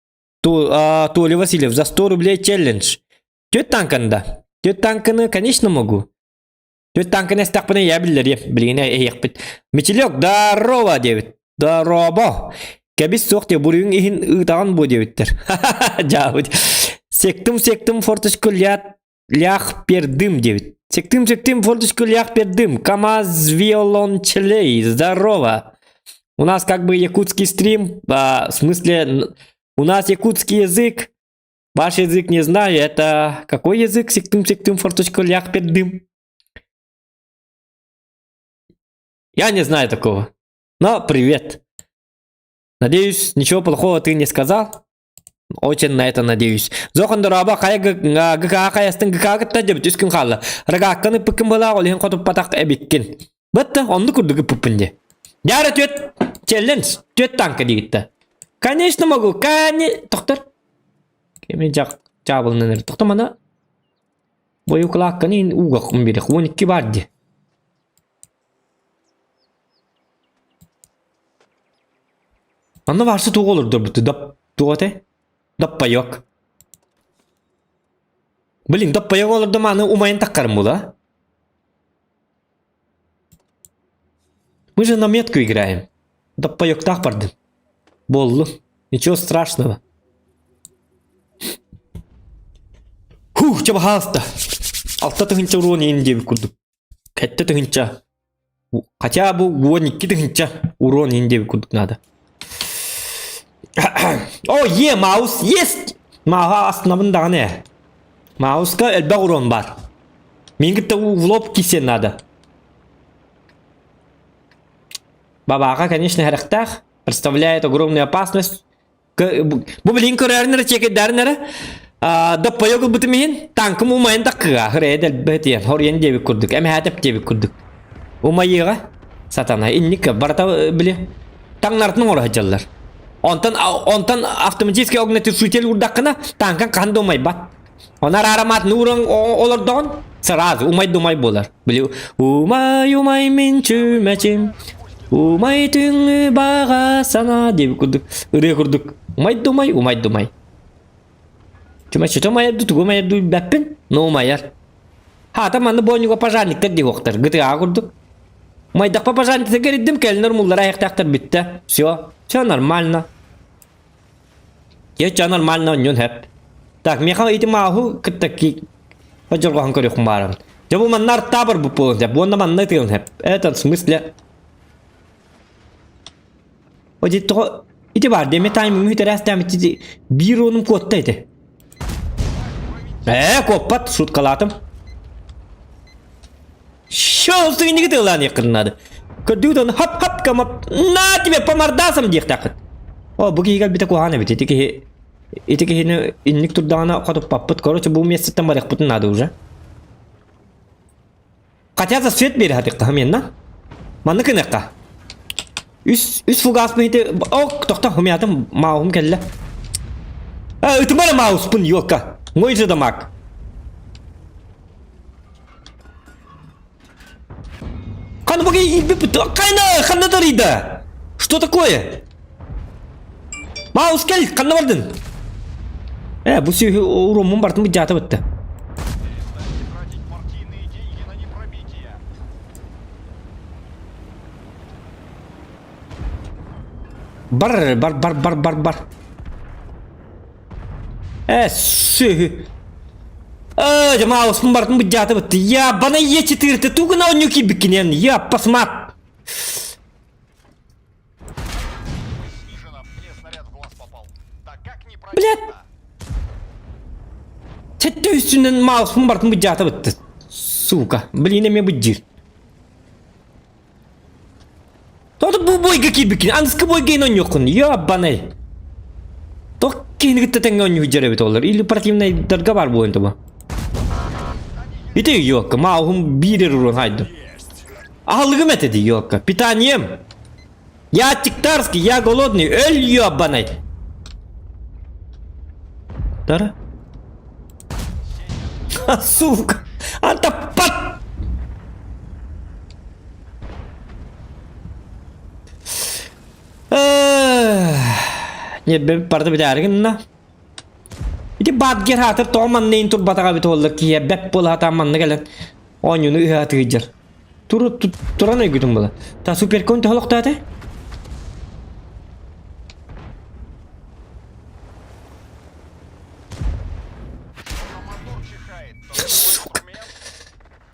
Толя Васильев за 100 рублей челлендж. Тёт танканда. Тёт танканы, конечно, могу. Тёт танканы стакпаны я билер. Блин, ехпит. Мичелек, здорово дебит. Здорово. Кәбис соқты бүрігін ехін ұйтаған бо дебиттер. Жауыд. Сектім форточку лях пердым дебит. Сектім форточку лях пердым. КамАЗ виолончелей. Здорово. У нас как бы якутский стрим. В смысле, у нас якутский язык. Ваш язык не знаю. Это какой язык? Сектім форточку лях пердым. Я не знаю такого. Но привет. Надеюсь, ничего плохого ты не сказал. Очень на это надеюсь. Зохан дораба каястын гакагытта деп түскін қалы. Рагакканы пыкын бала олен қотып патақ әбеккен. Бітті, онды күрдігі пүпінде. Яры төт челлендж, төт танка дегітті. Конечно могу, Тоқтар. Кеме жабылынан әрі. Тоқтамана. Бой ұқылаққаны ең ұға құм берек. 12 барды. Анда varsa tuğ olurdur bu tuğate. Dappa yok. Блин, dappa yok olurdu mani umayın takarım bu da. Мы же на метку играем. Dappa yok так пардым. Болду. Ничего страшного. Фух, чаба хаста. Алта тыгынча урон енде күрдүк. Кәтте тыгынча. Хотя bu 12 тыгынча урон енде күрдүк надо. О, маус есть! Маус основында не. Мауска элбе урон бар. Менгітті в лоб кисен надо. Бабаға, конечно, характах представляет огромную опасность. Бұл білін көрерінері, чекедерінері. Да поёгыл бұтымейін, танкым умайын тақыға. Хырайдел бәтен, хорен дебі күрдік. Әмі әтіп дебі күрдік. Умайыға, сатана, иннік барата біле. Таңнартының оры хачалар. Онтан автоматический огнетушитель урдақына танкан қанды умай бат. Онар ароматын урын олардан сразу умай болар. Біле, умай мен чүмәчем. Умай түңі баға сана деп күрдік. Үре күрдік. Умай думай. Чүмәчі томай әдді түгімай әдді бәппін, но умайар. Таманды бойнуға пожарниктер де оқтар. GTA күрдік. Умайдақпа пожарниктер кереддім, кәлінер мұллар аяқтақтар бітті. Все нормально. Все нормально, он хэп. Так, меха эти маху каттаки. Поджорга хан корю хумарам. Жабу маннар табар бу полон, жабу он манна ты он хэп. Это в смысле. Оди то эти бар, деме тайм мы теряс там эти биронум котта эти. Копат шуткалатым. Шо, ты не гидел лан якын надо. Көрдүдөн хап камап на тебе по мордасам дихтакыт. О, буги гал бите кухана бите итеки хине инник турдана катып паппыт. Короче, бу месяцтен барак бутун надо уже. Хотя за свет бери хатыкта хаменна. Манны кыныкка. Үс фугас бите. О, токта хумятым маахум келле. Это мара маус пын ёлка. Мой же дамаг. Қан бага игби пыты. Кайна, ханна дарида. Что такое? Маус кел, ханна бардын. Bu sürü uğrumun bartın bir jatı bitti. Перестаньте тратить партийные деньги на непробитие. Bar. Sürü. Маус bartın bir jatı bitti. Ya bana Е4, ты тугна он нюки бикинен. Я посмат. Снижено. Мне снаряд в глаз попал. Так как не Блядь. пробито? Çette üstünden mouse'un bartın bir jatı bitti. Suka. Bilin mi bu jir. Toda bu boyga ki bikin. Anıskı boyga inon yokun. Ya bana. Tok kini gitti tenga on yuhujere bit olur. İli partiyimne darga var bu oyunda bu. İte yok. Mouse'un bir urun haydi. Ahlıgım etedi yok. Питанием. Я тиктарский, я голодный. Öl ёбаный. Дара? Сука! Антапат! Не, ben parda bir dergin na. İti bat ger hatır toman neyin tur bataga bit olur ki ya bek bol hata manna gelen. Onyunu ihatı gıcır. Turan öygüdüm bula. Ta super konti holok taate? Мотор чихает. Сука.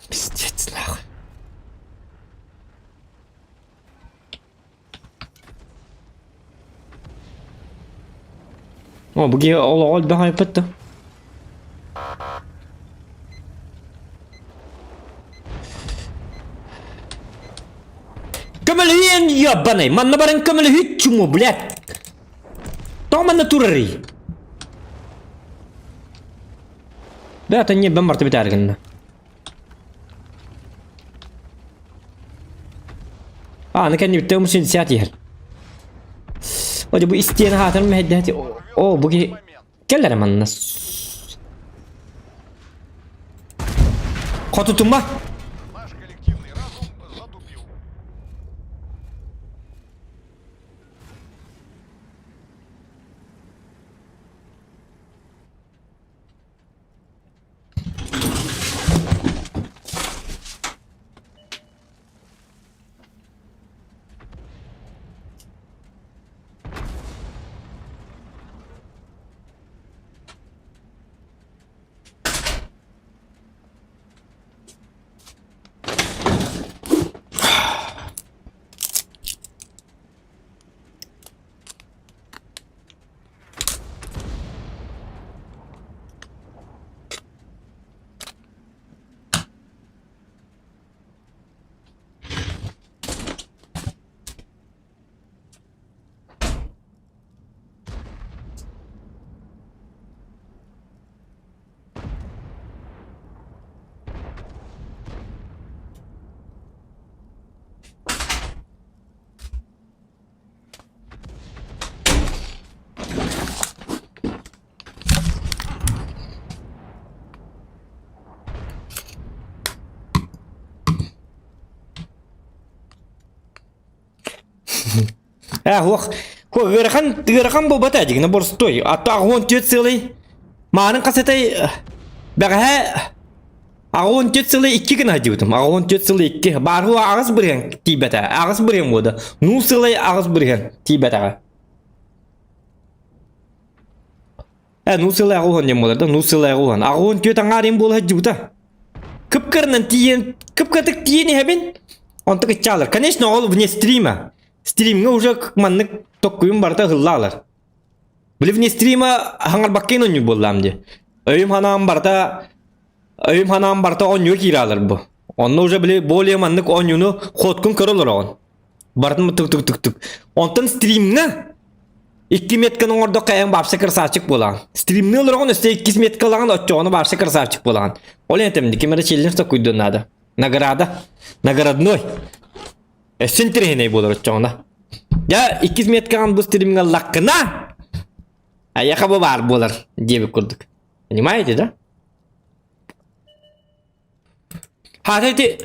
Пиздец нахуй. О, bu giye ol ben haypattı. Kömeliyen ya bana. Manna barın kömeli hiç çumu blek. Toman turari. Да, не ben martı biter gönne. Ne kendi bitti musun siyati her. Hadi bu isteyen hatırım mehdiyati. O bu ki kellere manna. Kotutumba. Наш коллективный разум затупил. Гырхан бұл бата дегені борстой. Атты ағуын тет сылай. Мағының қасетай бәғі ағуын тет сылай 2 гін хади өтім. Ағуын тет сылай 2. Барғы ағыз бірген тейбәті. Ағыз бірген боды. Ну сылай ағыз бірген тейбәті. Ну сылай ағуын дем болады. Ну сылай ағуын. Ағуын тет аңарен бол хади өті. Кіпкірінен тиен, кіпкіртік тиені хәбен. Он так чалар. Конечно, ол вне стрима. Стримге уже маннык токкуйум барта хыллалар. Били вне стрима хаңар баккен оню боллам де. Өйüm ханам барта оню киралар бу. Онны уже били более маннык онюну хоткун көрөлөр он. Бартын тук. Онтан стримне 2 метканын орда каян бапсы кырсачык болан. Стримне олоргон өсте 2 меткалаган отчону бапсы кырсачык болан. Ол ентемди кемере челлендж токуйдун нада. Наградной. Сентреней болар отчону. Ya 2 metkan bu streaming laqına. Ayakkabı var bular diye kurduk. Понимаете, да? Hadi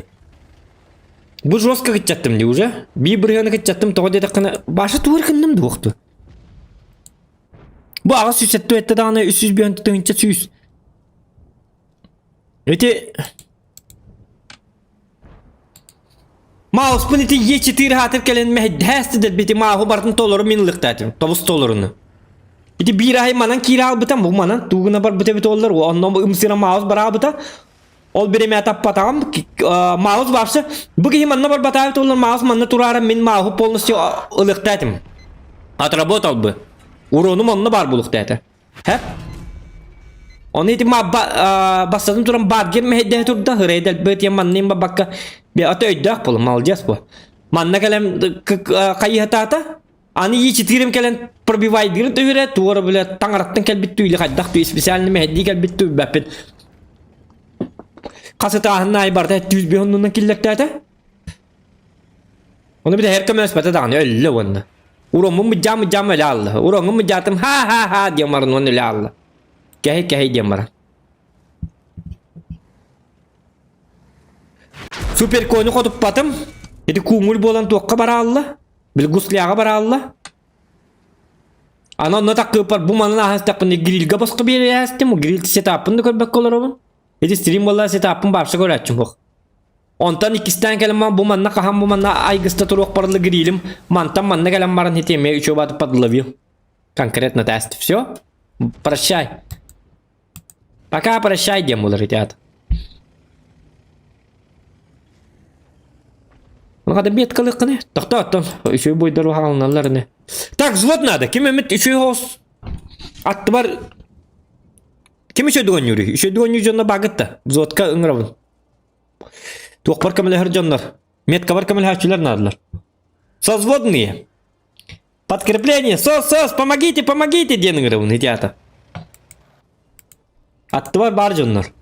bu жестко gidecektim diye уже. Bir yana gidecektim. Toğa dedik kana başı tuğur kındım da yoktu. Bu ağız süsettu etti de ana 300 bir yöntü tığınca süs. Öte Mouse bunu iti ye hatır kelen mehdeste de biti mahu bartın toluru minlik tatim. Tobus tolurunu. İti bir ay manan kira bıtam bu manan. Tuğuna bar bıta bıta olur. Ondan bu ımsira mouse bara bıta. Ol bir meta patam mouse varsa bu ki manna bar bıta bıta olur mouse manna turara min mahu polnası ılık tatim. Отработал бы. Урonu manna bar buluk tatim. Hep. Onu iti ma basadım turan bargem mehdeste turda hırayda bıt ya mannim bakka. Bir atı öddak bulum alacağız bu. Manna kalem kayı hatata. Ani iyi çitirim kelen pробивай bir tüyre tuğra bile tangarattan kel bit tüyle kaddak tüy spesialini mehdi kel bit tüy bapet. Kasıta ahın ay barda 100 bir onunla killekte. Onu bir de her kamera spata da öyle onda. Uromun mu cam öyle Allah. Uromun mu jatım ha diye marın onu öyle Allah. Kehe diye marın. Süper konu kodup batım. Edi kumul bolan tuğka bara Allah. Bil gusliyaga bara Allah. Ana ona takıpar bu manana hastapını grillga baskı bir yere hastem o grill setup'ını koymak olur onun. Edi stream vallahi setup'ın başka gol açım bak. Ondan ikisinden gelen bu manna kaham bu manna aygısta turuk paralı grillim. Mantan manna gelen maran hiteme 3 obat подловил. Конкретно тест. Все. Прощай. Пока прощай, демулы, ребята. Ну, надо меткалык не. Так. Еще будет дорога алыналар не. Так, взвод надо. Ким эмет еще хос. Атты бар. Ким еще дуан юри? Еще дуан юри жонна багытта. Взводка ыңравын. Туқпар камелер жоннар. Метка бар камелер хачилар надылар. Созводные. Подкрепление. Сос, помогите, ден ыңравын, ребята. Атты бар жоннар.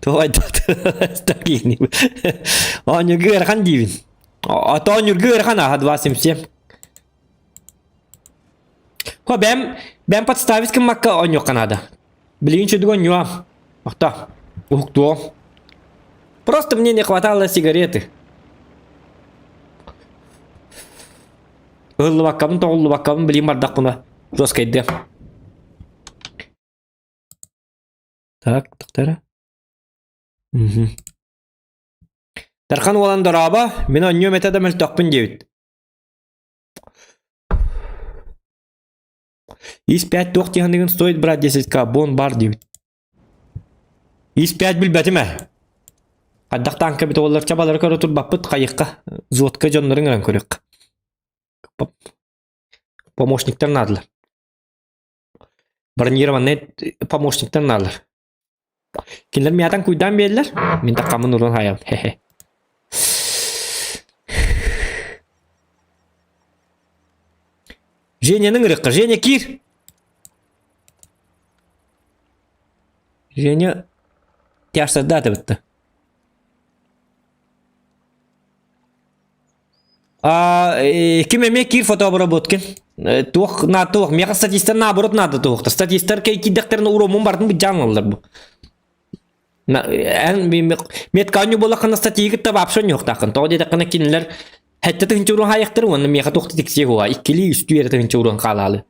Thôi tak ini. On nyugur kan divin. Atau nyugur kan had 27. Ho ben подставить макка он Канада. Блин, что другое нюа. Ах да. Ух, кто? Просто мне не хватало сигареты. Уллубаккам, блин, бардак буна. Жестко иди. Так, доктора. Тархан olan дораба, мен оннё метода мөлтөкпүн дебит. Из 5 тоқ дегендеген стоит брать 10к, бон бар дебит. Из 5 билбетиме. Каддак танка бит олар чабалар көрө турбаппыт кайыкка, зводка жоннорун гана көрөк. Помощниктер надылар. Бронированный помощниктер надылар. Kimler miyatan kuydan belirler? Min takamın ulan hayal. Hehe. Женя'nın ırıkkı. Женя kir. Женя тяжсада da bitti. Kim emek kir fotoğrafı Тух на тух. Мне статистер наоборот надо тух. Статистер кей кидектерин уромун бардын bir жаңылдар bu. Метканю болакана статистика да вообще yok takın. Тоди такына кинлер хәтта тынчы урын хаяктыр, оны меха тохты тиксе хуа. Иккили үстү ер тынчы урын калалы.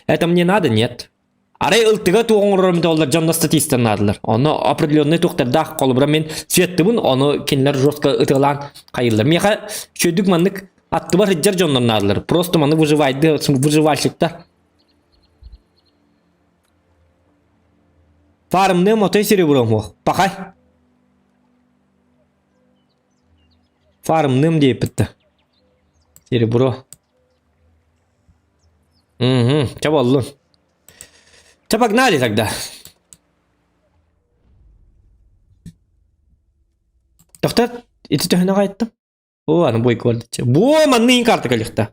Это мне надо, нет. Арай ылтыга тугонрым доллар жанна статистер надылар. Оны определенный тухтарда колбура мен светтибин, оны кинлер жостка ытылан кайылдар. Меха чөдүк мандык атты бар хиджар жоннор надылар. Просто маны выживайды, выживальщиктар. Farmne motoy серебром о. Пахай. Farmным deyip bitti. Серебро. Чабаллы. Погнали тогда. Доктор, эти төхіне қайттым. О, аны бой көрді. Бу, манның карты калықты.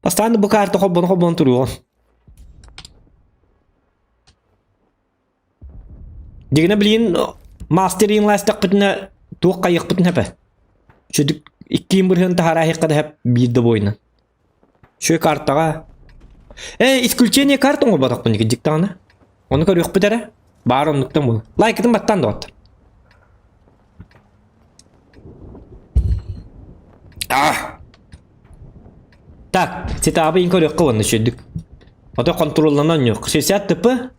Постоянно bu kartı hobban turuyor. Дигене билин мастер инластак битне тук кайык битне хепе. Чөдүк 2-1 тахара хеккада хеп бирде бойна. Шö картага. Исключение карта ngo badак буники диктаны. Onu көрөк битере. Бар онуктан бул. Лайктын баттан да отыр. Так, цитабы инкорёк кылынды шөдүк. Ото контролланан yok. 60 ТП.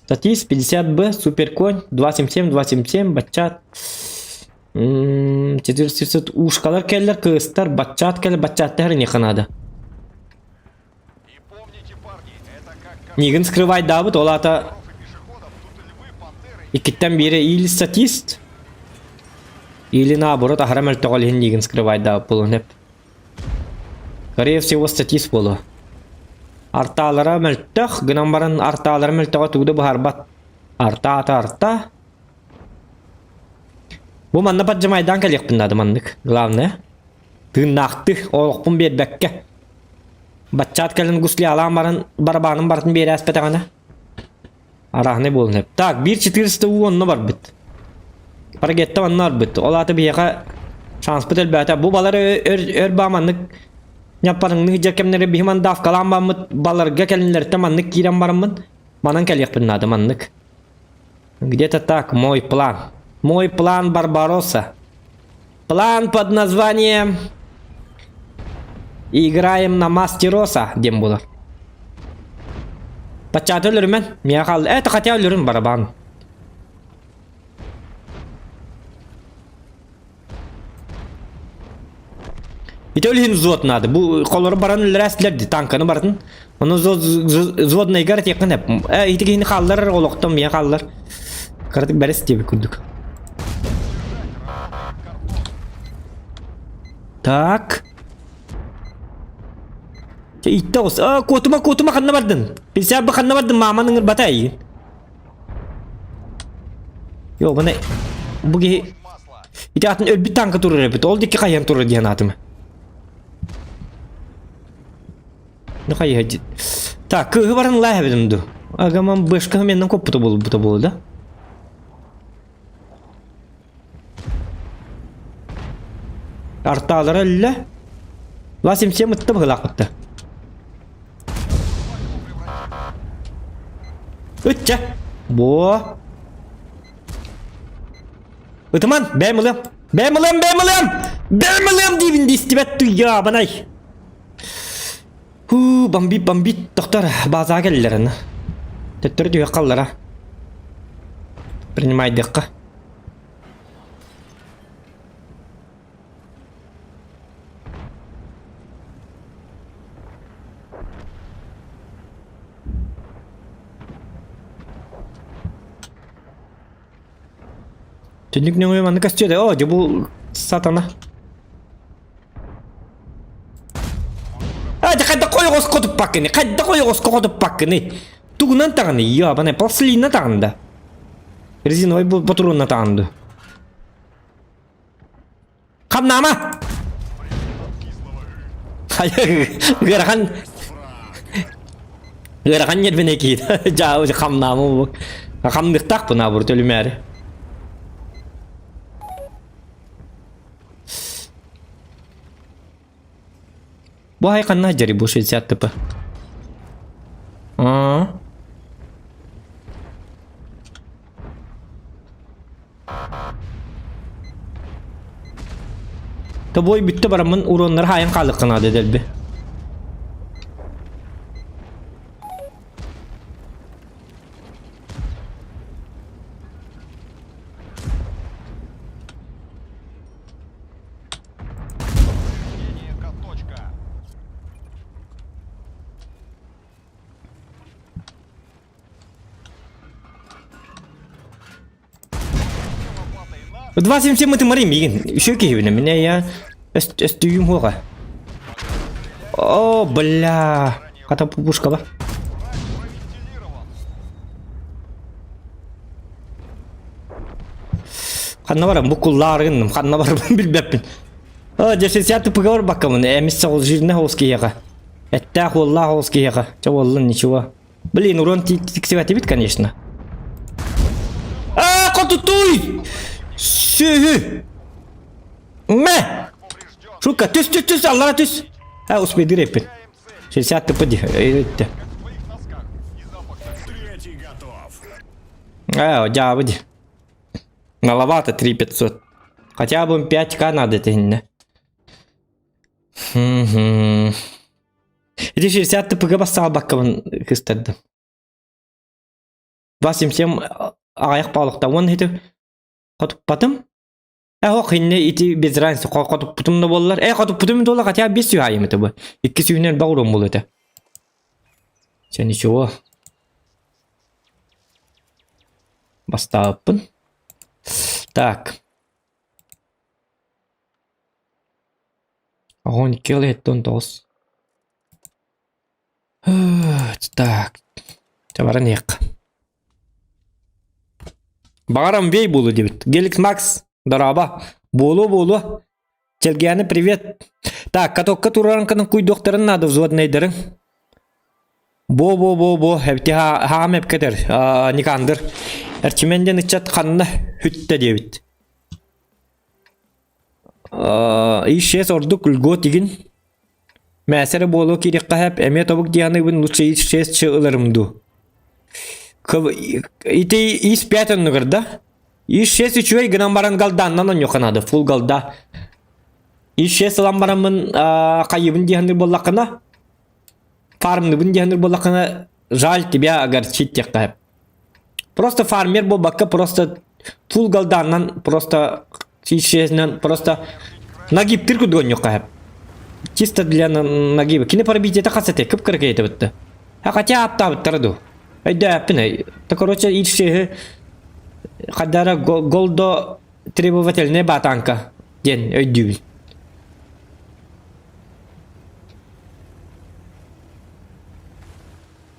Статис 50Б, суперконь, 277, батчат. 400 ушкалар келлер, кыстар, батчат келлер, батчаттар не канада. И помните, парни, это как Нигін скрывай дабыт, ол ата коров и пешеходов, тут львы, пантеры. иккиттен бері или статист, или наоборот, ахрам әлтоғал хен нигін скрывай дабыт болын хеп. Скорее всего, статист болу. Арталара мөлттөх, гынан барын арталара мөлттөға туғды бұхарбат. Арта. Бу манна паджамайдан кәлек піндады мандык. Главное. Тыннақты, олықпын бербәкке. Батчат кәлін гусли алан барын барабанын бартын бері әспетағана. Арахны болын хеп. Так, 1-400 уонны бар біт. Парагетті онны бар біт. Ол аты бейеға шанс біт әлбәті. Бу балар өр баманнык Япарыңны жакемнери бихман дав каламбамыт баларга келинлерте маннык кирен барымын. Манан келек пиннады маннык. Где-то так, мой план. Мой план Барбаросса. План под названием «Играем на мастероса» дем булар. Пачаты өлірмен, мен қалды. Это хотя өлірін барабан. Ите өліхін взвод надо. Бұл қолары баран өлірәстілерді, танканы бардың. Оны взводына егар текін әп. Ите кейіні қалдар, олықтым, мен қалдар. Қырдық бәрі істебі күндік. Так. Итті осы. Котыма қанна бардың. Пенсиябы қанна бардың, маманың ұрбата әйін. Йо, бұны... Бұғы... Ите атын өлбі танка тұрыр әпіт. Ол декі қайын тұрыр дейін атымы. Ну хай хай. Так, кығы барын лай әбедімді. Агаман бөшкі меннен көп бұта болды, да? Арталары әлі. 277 мұтты бұғылақ бұтты. Үтчі. Бо. Үтіман, бәймілім. Бәймілім дейбін дейстібәтті я, банай. Бомбит, доктор, база келлерін. Төттірі дүйе қаллара. Принимай дыққа. Түндік не ойманды кәстеді. О, де бұл сатана. Қайда қойғыз қотып баққыны. Туғынан тағыны, я, бана пластилинна тағында. Резиновай патронна тағынды. Қамнама! Ғырахан нервене кейді. Жауы қамнамы бұл. Қамдықтақ бұна бұр төлім әрі. Bu haykanna jari bu 60 ТП. Тобой битті барамын уронлары хайын қалыққынады дәлбі. В 277 мы тымарим, еще киевина, меня я стюем хора. О, бля, ката пупушка ба. Ханна барам, букулларым, ханна барам, билбеппин. О, 60 поговор бакамын, эмисса ол жирне хоскияга. Это холла хоскияга. Чаваллы ничего. Блин, урон тиксевати бит, конечно. туй! Сюхü! Мэ! Шука, түс, Аллара түс! А, успей дыреппен. 60 тпди, өйретті. в твоих носках. И запах Третий готов. Джабыди. Маловато 3500. Хотя бы 5к надо тенне. Эти 60 тпг бассал баккабын кыстырдым. 87 аяқ балықта. Оны хетіп қотып батым. Хинне ити без разницы қотып бұтым да болылар. Қотып бұтым да болылар. Хотя 5 сүй айым еті бұл. 2 сүйінен бағырым бол еті. Sen ничего. Бастаппын. Так. Огонь келет он тос. Так. Табаран ек. Барам бей болу дебит. Геликс Макс. Дараба. Болу. Челгяны привет. Так, катокка туранканың куй докторын надо взводнайдырың. Бо. Хепти хам хепкетер. Никандыр. Эрчименден ичат қанына хүтті дебит. Ишес ордук үлгө тигин. Мәсәрі болу керекқа хәп әме тобук дияны бін лучше ишес чығылырымду. Ити ис 5 өнігірді. Ишес үчуэй гынан баран галданнан он йоқанады. Фул галда. Ишес алан барамын қайыбын дияны болақына. Фармны бін дияны болақына жаль тебя агар читтек хәп. Просто фармер бол бакка просто фул галданнан просто ишесінен просто нагибтір күдгөн йоқа хәп. Чисто для нагиба. Кine пробить это хасете, кып кырка это бітті. Хотя апта біттірді. Айда аппіне. Так, короче, ишшегі қадара голдо требовательный батанка. Ден, өйдюбіл.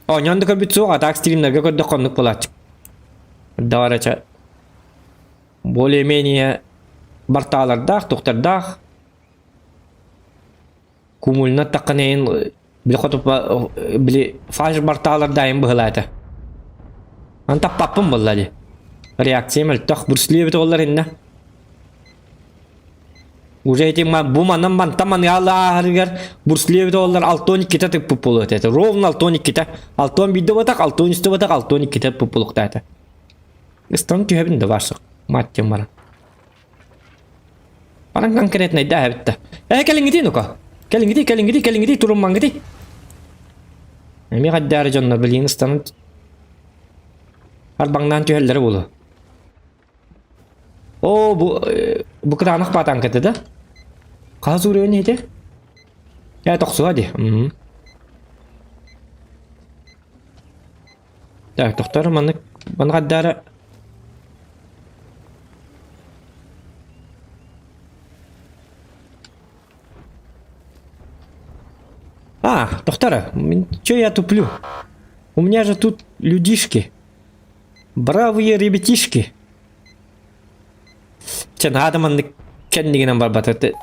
О, нянды көрбіт соға, так стримлерге көрді қонлық болачық. Даварача. Более-менее барталардақ, тоқтардақ. Кумулна тақынайын білі қотып білі фаж барталардайын бұғылайды. Антақ паппым болады. Реакциям әлттақ бүрслі өбіті олар енне. Уже етем бұл манан бантаман ялағыргер бүрслі өбіті олар 6-12 кета тіп бұппылы өтеді. Ровно 6-12 кета. 6-10 биді батақ, 6-10 үсті батақ, 6-12 кета бұппылықтайды. Истан түйебінде барсық. Маттем бара. Баран конкретно айда әбітті. Кәліңгіді нүка? Кәліңгіді, тұрыммаңгіді. Әме қаддары жонлар білейін ұстанын арбаңнан түйелдері болу. О, бұл қытанық батан кәді да? Қаз ұры өне еді? Тоқсуға де. Так, тоқтары маны қаддары. Доктора, чё я туплю? У меня же тут людишки. Бравые ребятишки. Чен адаман кендигенен барбатырды.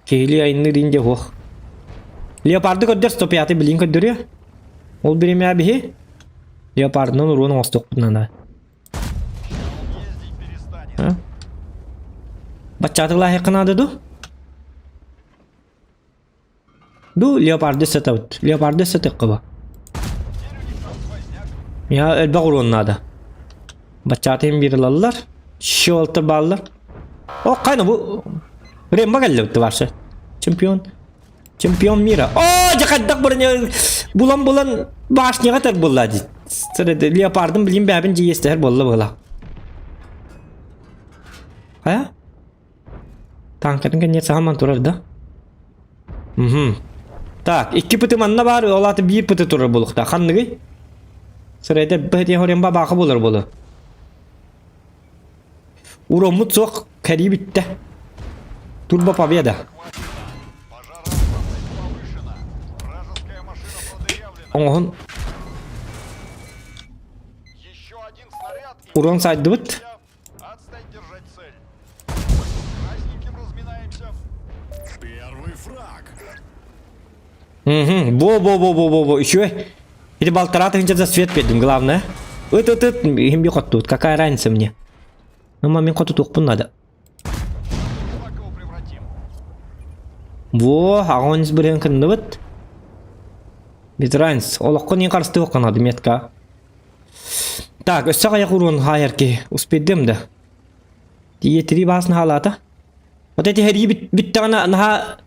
Кейли айны ринде хох. Леопарды көддер стопияты билин көддөрү. Ол биреме абихи. Леопардын уруну остокпунана. ездить перестанет. Бачатыла хекынады ду? Ду леопарды сетавыт. Леопарды сетек кыба. Я элбе курууннада. Бачатыйын бирилалар. Шолтыр баллар. О, кайны бу Ремба келдибитти барсы. Чемпион мира. О, жакаддак бирне булан башняга так буллади. Сырды леопардын билин бабин жиестер болла була. Ая? Танкатын кенне сагаман турар да. Так, 2 пыты манна бар, олаты 1 пыты турар булукта. Ханныгы? Сырайда бәте хоремба бақы болар болу. Уромут соқ кәри бітті. Турбо победа. Пожароопасность повышена. Вражеская машина продырявлена. Оңғын Еще один снаряд и урон сайды бұт. отстань держать цель. Красненьким разминаемся. Первый фраг. Бо. Еще эти болтара ты за свет педим, главное. Им бьет тут. Какая разница мне? Ama men kotu toqpun nada. Как его превратим? Во, агонис бірен кінді бұд. Бетранс, олаққын ең қарысты оққан метка. Так, өссі қаяқ ұрын хайырки, успеддім да. Диетiri басын халата. Вот эти хери биттағана наха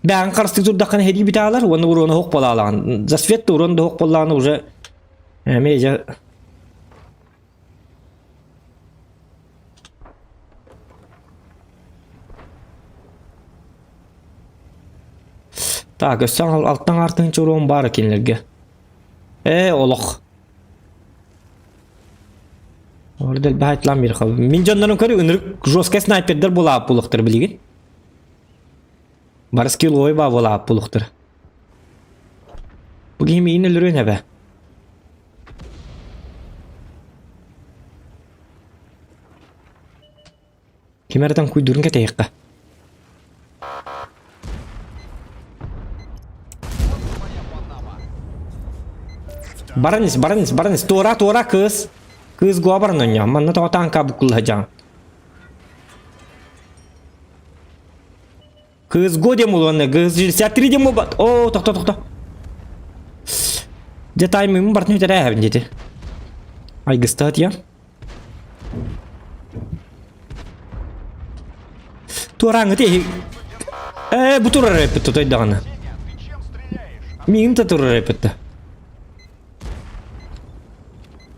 бәғін қарысты тұрдаққан хери биталар, оны ұрыны хоқ болалаған. За светті ұрынды хоқ болалағаны уже межа. Так, өссіған алттан артын чұруын бар екенлерге. Олық. Orada bir haytlan bir xab. Min jondan körü ünürük joska sniperder bolap buluqtır bilgin. Bar skill oy ba bolap buluqtır. Bu gemi inelür ne be? Kemerden kuydurun ke teyqqa. Barınız. Tora kız. Kız gua barınanya. Manna tahu tangka bukul hajang. Kız go demu lan. Kız jilsatri demu bat. Oh, tok. Detay mı bartını tere havin jeti. Ay gıstat ya. Tora ngati. Bu tora repet toy dağına. Сеня, ты чем стреляешь? Miyim ta tora repet.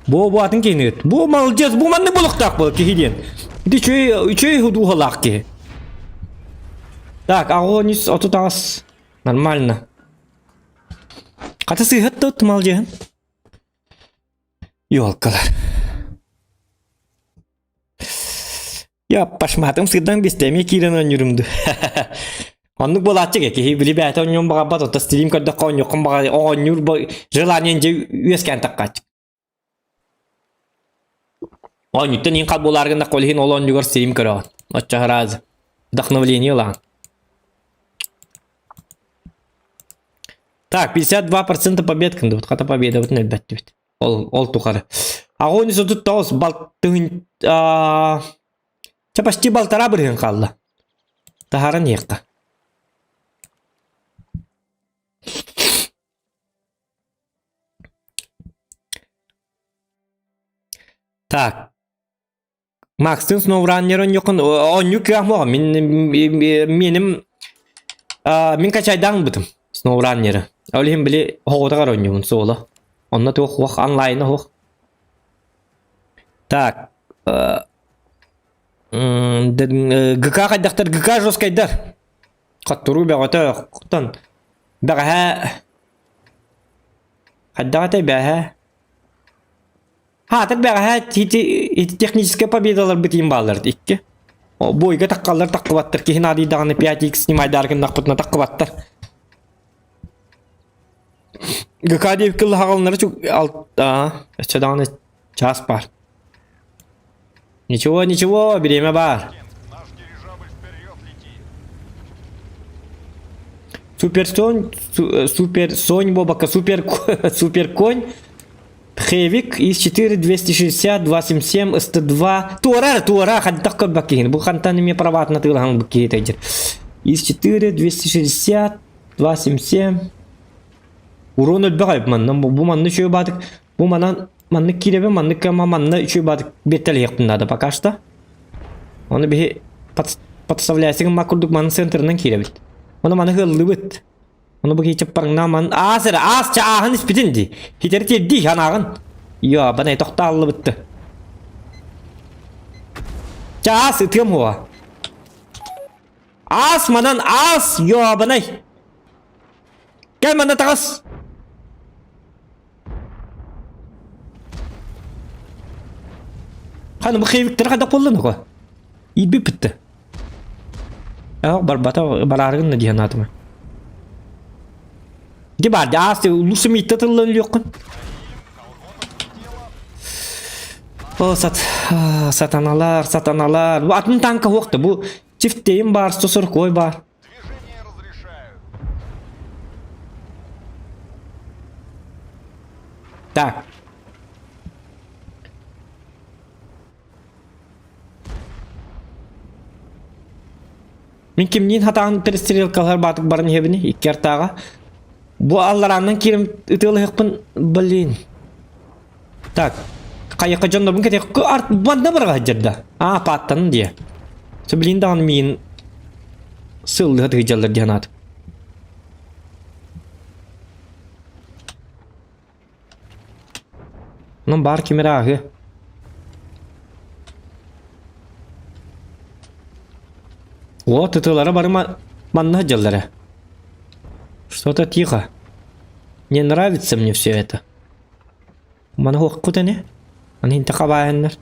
Bu atın ki bu malcız bu man ne buluk tak bu ki hidin. Di çöy hudu halak ki. Так, агонис отутас. Нормально. Ката сыйхат тут малжы. Ёлкалар. Я пашматым сыдан бестеме кирен önürümdü. Оннук болатчы ки били бәт оньон бага бат та стрим кадда коньо ком бага оньюр бо желаниенже үескән таккач. Оньюттан ин кал боларгында колхин олон югар стрим көрө. Ача раз. Вдохновление лан. Так, 52% побед кынды. Вот ката победа вот нельбәт бит. Ол тухары. Агонис тут тоос балтын почти балтара бирген калды. Тахарын якта. Так. Макстың сноураннерон йокын онюк яхмо меним мен качайдан бутым сноураннеры. Олим били хоғытағар онюмын солы. Онна тоқ хоқ онлайны хоқ. Так. ГК қайдақтар ГК жоскайдар. Қаттыру бәғата құқтан. Бәғаға. Қайдағатай бәғаға. Хатыр бәғаға техническая победалар бітейін балырды икке. Бойға таққалар таққыбаттыр. Кейін адидағаны 5x снимайдарғын нақпытына таққыбаттыр. ГК деп кіл хағалынары чүк өстедағаны час бар. Ничего, время бар. Наш дирижабль вперед летит. Супер Сонь Бобака, супер конь. Хевик из 4 260 277 СТ2. Туара хаддакка бакин. Бу хантаны мне прават на тылган баки тайдер. Из 4 260 277. Урон өлбәгайып маннан бу манны чөй бадык. Бу манан манны киребе манны кама манны чөй бадык беттел яктында пока что. Оны бе подставляйсың макурдук манны центрынан киребит. Оны маны хыллы бит. Оны bu geçip parına man az çağın ispitindi. Hiter teddi hanağın. Ya bana toxtallı bitti. Çağ sıtım huwa. Az manan az ya bana. Gel mana takas. Hanım xeviktir kada qollunu ko. İbi bitti. Barbata balargın ne diyanatımı. Где бар? Да, ты лусами татылын лёкын. О, сатаналар. Bu atın tankı hoqtu. Bu çifteyim бар, 140 koy бар. Движение разрешаю. Так. Min kimliğin hatağın peresтрелкалар batık barın hebini iki artağa. Bu allarandan kirim ıtılı hıkpın bilin. Tak. Kayaka jonda bun ketek art banda barga hajjarda. Pattanın diye. Sebilin dağın min sıllı hıtı hıjallar diyanat. Bunun bar kimera ahı. O tıtılara barıma manna hıjallara. Что-то тихо. Не нравится мне все это. Мана хоккута не? Аны интакабаяннар.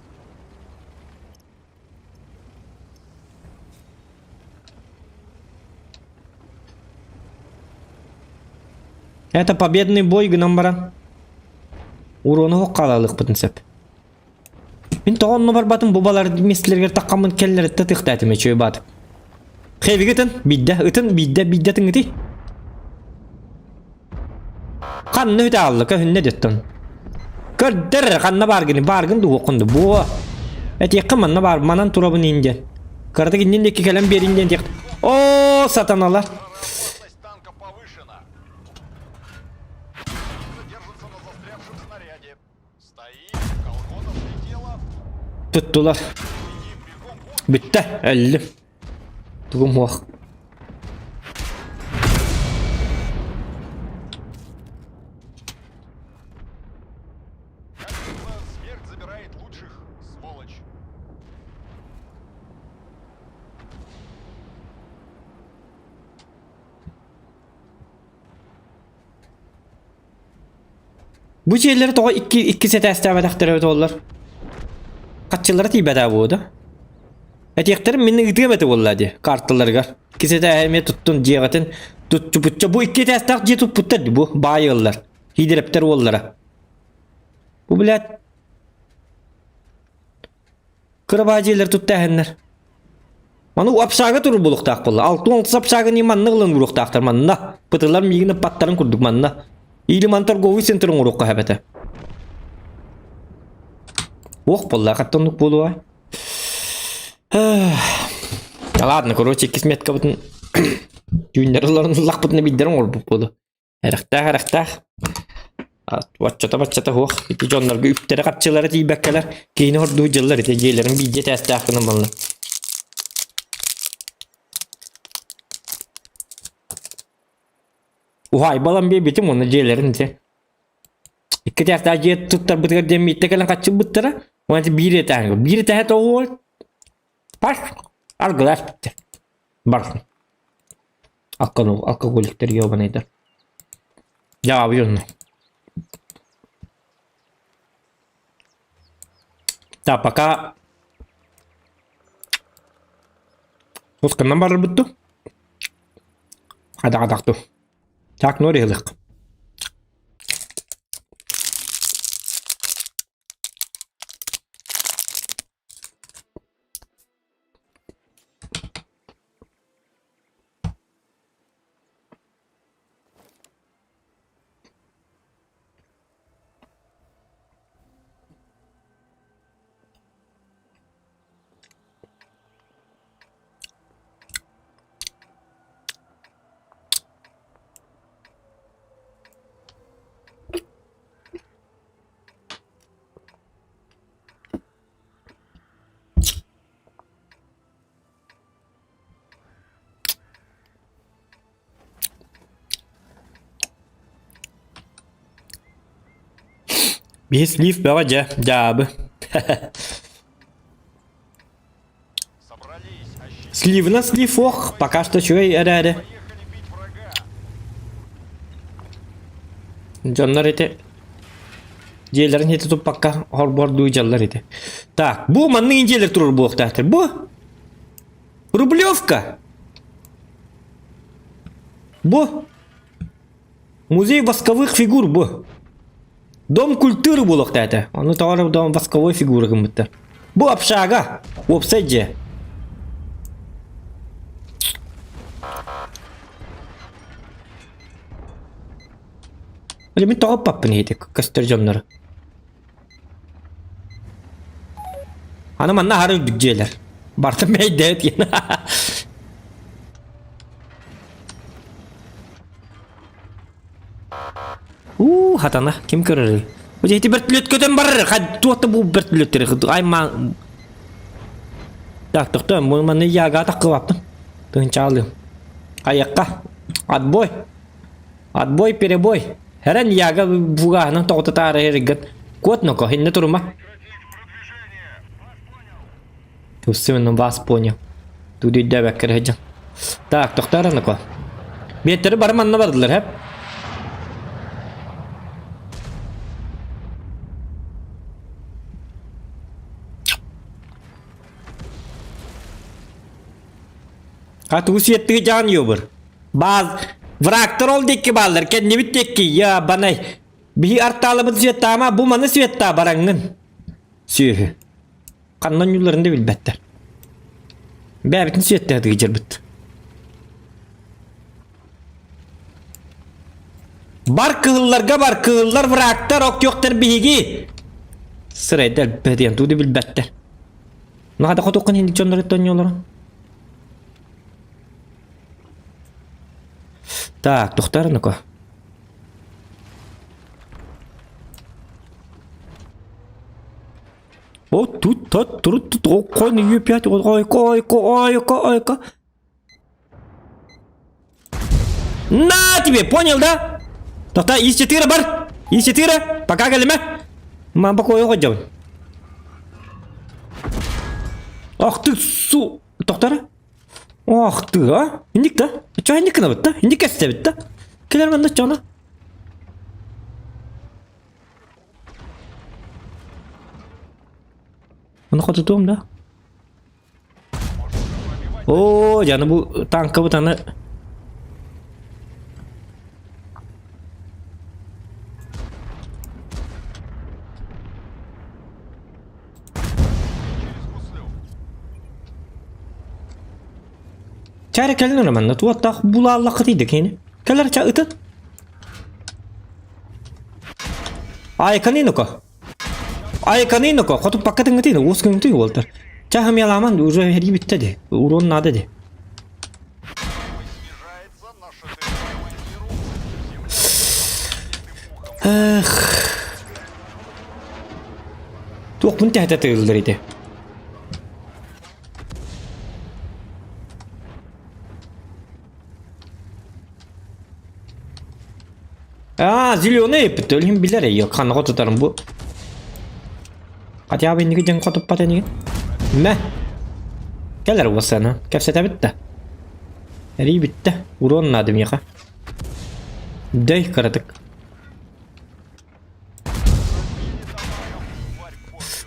Это победный бой гнамбаран. Уроны хоккалалык бытынсеп. Мен тоғонны бар батын бубалар местилерге таккамын келлеретте тыктатыме чөй батып. Хевигетін бидде тыңгыти. Kanını hüte aldık hünne dettin. Kırdır kanına bargın da okundu bu. Et yakın manına bar manan turabın ince. Karada ginden de iki kalem bir inden dik. Oo satanalar. Скорость танка повышена. Держится на застрявшем снаряде. Стоит, колхоза слетела. Tuttular. Бегим, бегом, вот Bitti. Öldüm. Tugum hoş. смерть забирает лучших, сволочь. Bu şeyleri toğa iki sete estağfet aktarıvet olurlar. Kaç yıllara tibede bu da. Eteklerim minni gıtıgıbeti olladı. Kartlılarga. İki sete ehemmiyet tuttun ciğetin. Tutçu putça. Bu iki testaq ciğet puttadı bu. Bayıllar. Hidirepter ollara. Bu bilet. Kırabacılar tuttu ehenler. Manu o apsaga turur buluk takpılla. Altı oltu sapsaga nimanını kılın buluk taktır manna. Pıtırlar miyini patların kurduk manna. İli mantar govi sentirun uruk kahabete. Ох, pulla kattonluk bulu ay. Ладно, короче, кисметка бутын. Дүйнерлерін лақпытыны биддерін ор бұл бulu. Әріқтақ. Баччата хоқ. Ити жонларға үптері қапчылары тейбәккелер. Кейіні орду жыллар ете жейлерін бидде тәсті ақының болны. Uhay balam bir bitim onu jeylerin ite. İki tefta jey tuttar bıtır dem itte kelen kaçı bıttıra. Onu bir eten. Bir eten et o. Baş. Al glass bitti. Barsın. Alkolikleri yoban eder. Ya abi yolunu. Ta paka. Uskandan barır bittu. Hadi adaktu. Tak nori hılık. Bir slif bavaca cevabı. Собрались, ощутили. Слив на слив, ох, пока что şöyle herhalde. Поехали бить врага. Canlar ete. Jeylerin ete topakka horbor duyacaklar ete. Tak, bu manlı inceler durur bu oktahtır. Bu. Рублевка. Bu. Музей восковых фигур bu. Дом культуры bu oktahtır. Onu tavara dom восковой фигуры gımıttır. Bu apşaga. Opsayce. Öyle bir tavap papını yedik. Göstereceğimleri. Hanım anne harı dükkjeler. Bartın bey deyet yine. hatana kim görür? Bu jehti bertülöt köten barır. Had tuota bu bertülötleri. Ay ma. Tak doktor bu mana yaga takı yaptın. Tın çaldım. Ayakka. Ad boy. Ad boy pere boy. Heren yaga buga nang tokta tare herget. Kuat no ko hinne turma. Все вас понял. Туди дебек кереcan. Так, doktor no ko. Beteri barmanna bardılar hep. Katusiyetli can yobur. Baz vraktör ol dekki ballar. Kendi bit dekki ya bana. Bir artalımız siyetta ama bu mana siyetta barangın. Siyeh. Kandan yollarında bilbetler. Bəbitin siyetta hadi gecir bit. Bar kığıllar vraktör ok yoktur bihigi. Sırayda elbediyen tuğdu bilbetler. Nada kotokan hindi canları tanıyorlar. Так, доктор ну-ка. О, тут, ой, не опять, ой. На тебе, понял, да? Доктор, из 4 бар, из 4, пока галиме. Мам, покой ходил. Ах ты, доктор? Ах ты, а? Инdik da. Çay indik kana bitti. Indik kesse bitti. Keler bende çana. Bunu kotutum da. Oo, canım bu tankı bu tane. Çare kelin hemen. Tuvatta bulallah kıtıydık yine. Keler çay ıtı. Aykanino ko. Kotu pakatın gıtıydı. Uskun gıtıydı Walter. Çay hem yalaman ucu heri bitti de. Uron nade de. Снижается наше дыхание. Tuğ bunu tehdit edildiriydi. Aa, zilyoner yapıp ölüm bilir ya. Kanı kotutarım bu. Hadi abi indi gidin kotup pateni. Ne? Gelir bu sana. Kefsete bitti. Eri bitti. Uron adım yaka. Dey karadık.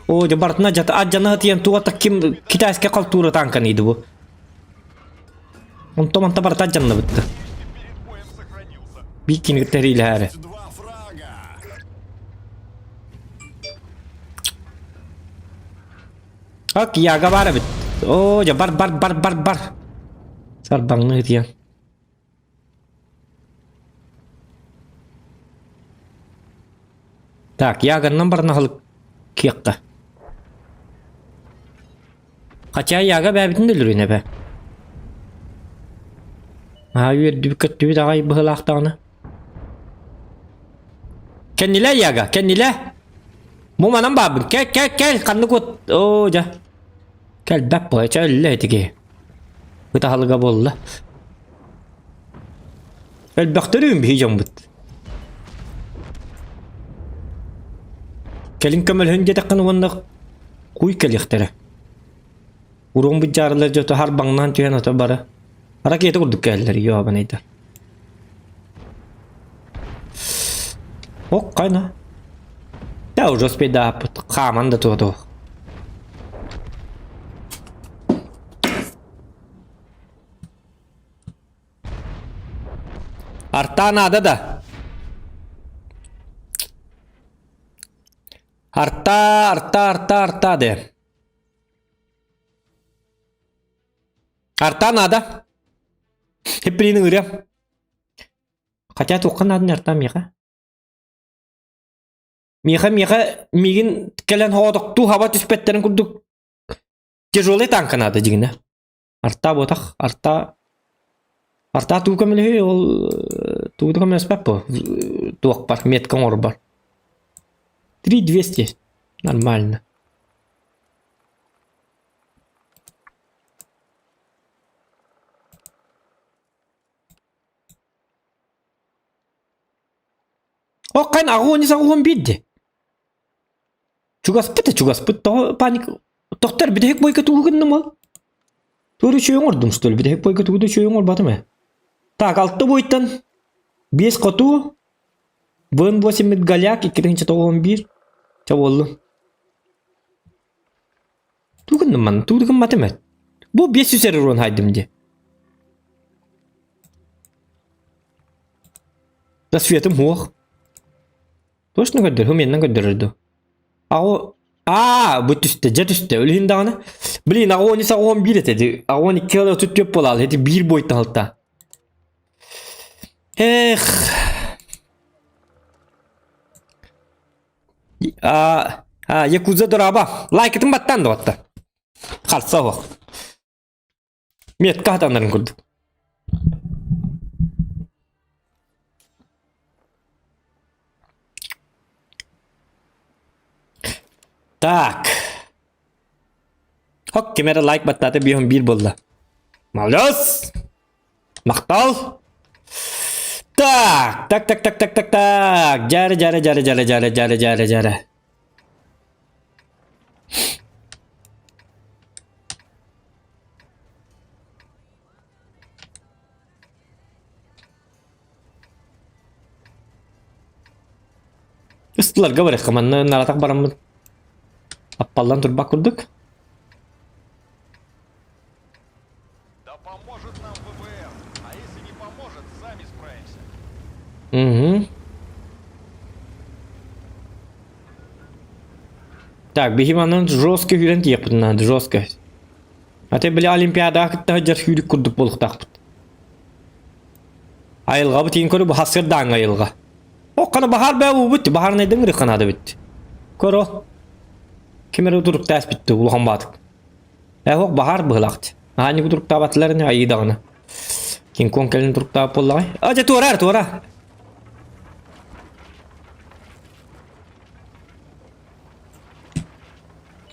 O jabartna jata ajana hatiyan tuwa takim kita eske kultura tankan idi bu. Untuk mantap barta janna bitti. Перед боем сохранился. Bikin geteriyle her. 2 фрага. Hak ya gabar bit. Oh bar. Sar bang hatiyan. Tak ya gan number nahal kiyakka. Kaça yaga bəbitin dölürüne be. Hayır dükkat dübü daha iyi bıhılaqtağını. Kendile yaga kendile. Bu manam babın kel kanlı kot. Oja. Kel bap boya çölle etiki. Bıta halıga bolla. El baktörüyüm bir hicam bıt. Kelin kamel hünce takını vandak. Kuy kel yaktara. Urun bu jarlar joto har bangnan tüyen ata bara. Haraketi kurduk kelleri yo abanaydı. Ok kayna. Ya ucuz bir daha kaman da tuğdu. Arta nada da. Arta de. Arta nada. Hep birinin ırıya. Kaça tokan adın arta miha. Miha migin kelen hodok tu hava tüspetlerin kurduk. Tecrübe tankan adı cigine. Arta botak arta tu kamil he ol Тут комес папа. Дух бар, метка ор бар. 3200. Нормально. О, кайн агони сагон бидди. Чугаспыт, то паник. Тохтар бидек бойка тугын мал. Төрү чөйөң ордум стөл бидек бойка тугды чөйөң ор батыма. Так, алты бойттан 5 коту. Бын 8 галяк, 2-11. Чаболду. Тугын ман, тугын матыма. Бу 500 рон хайдымди. Расветым хух. Точно gördür, hümenden gördürürdü. Bu üstte, jet üstte, ölüyün dağına. Bilin, ağı 12 11 etedi. Ağı 12 kere tutup bol al, hedi bir boyutta halta. Yakuza duraba. Like etin battan da hatta. Kalsa bak. Miyet kahtanların kurduk. Так. Hok kamera like battı bir bir buldu. Malus. Maktal. Tak. Jare. Istilar gabar kamanna naratak baramın. Appaldan turbak kurduk. Да поможет нам ВВР. А если не поможет, сами справимся. Угу. Так, бихиманın жестко hürenti yapıdın жестко. Hatta bile olimpiyada hakkında hacar hürük kurduk boluk takpıt. Ayılga bu tiyin körü bu hasır dağın ayılga. O kana bahar be bu bitti. Bahar neyden gırı kanadı bitti. Kör o. Kimere durup ders bitti. Uluhan batık. Hok bahar bıhlaktı. Hani durup da batılarını ayı dağına. King Kong kelin durup da pollay. Aca tuara.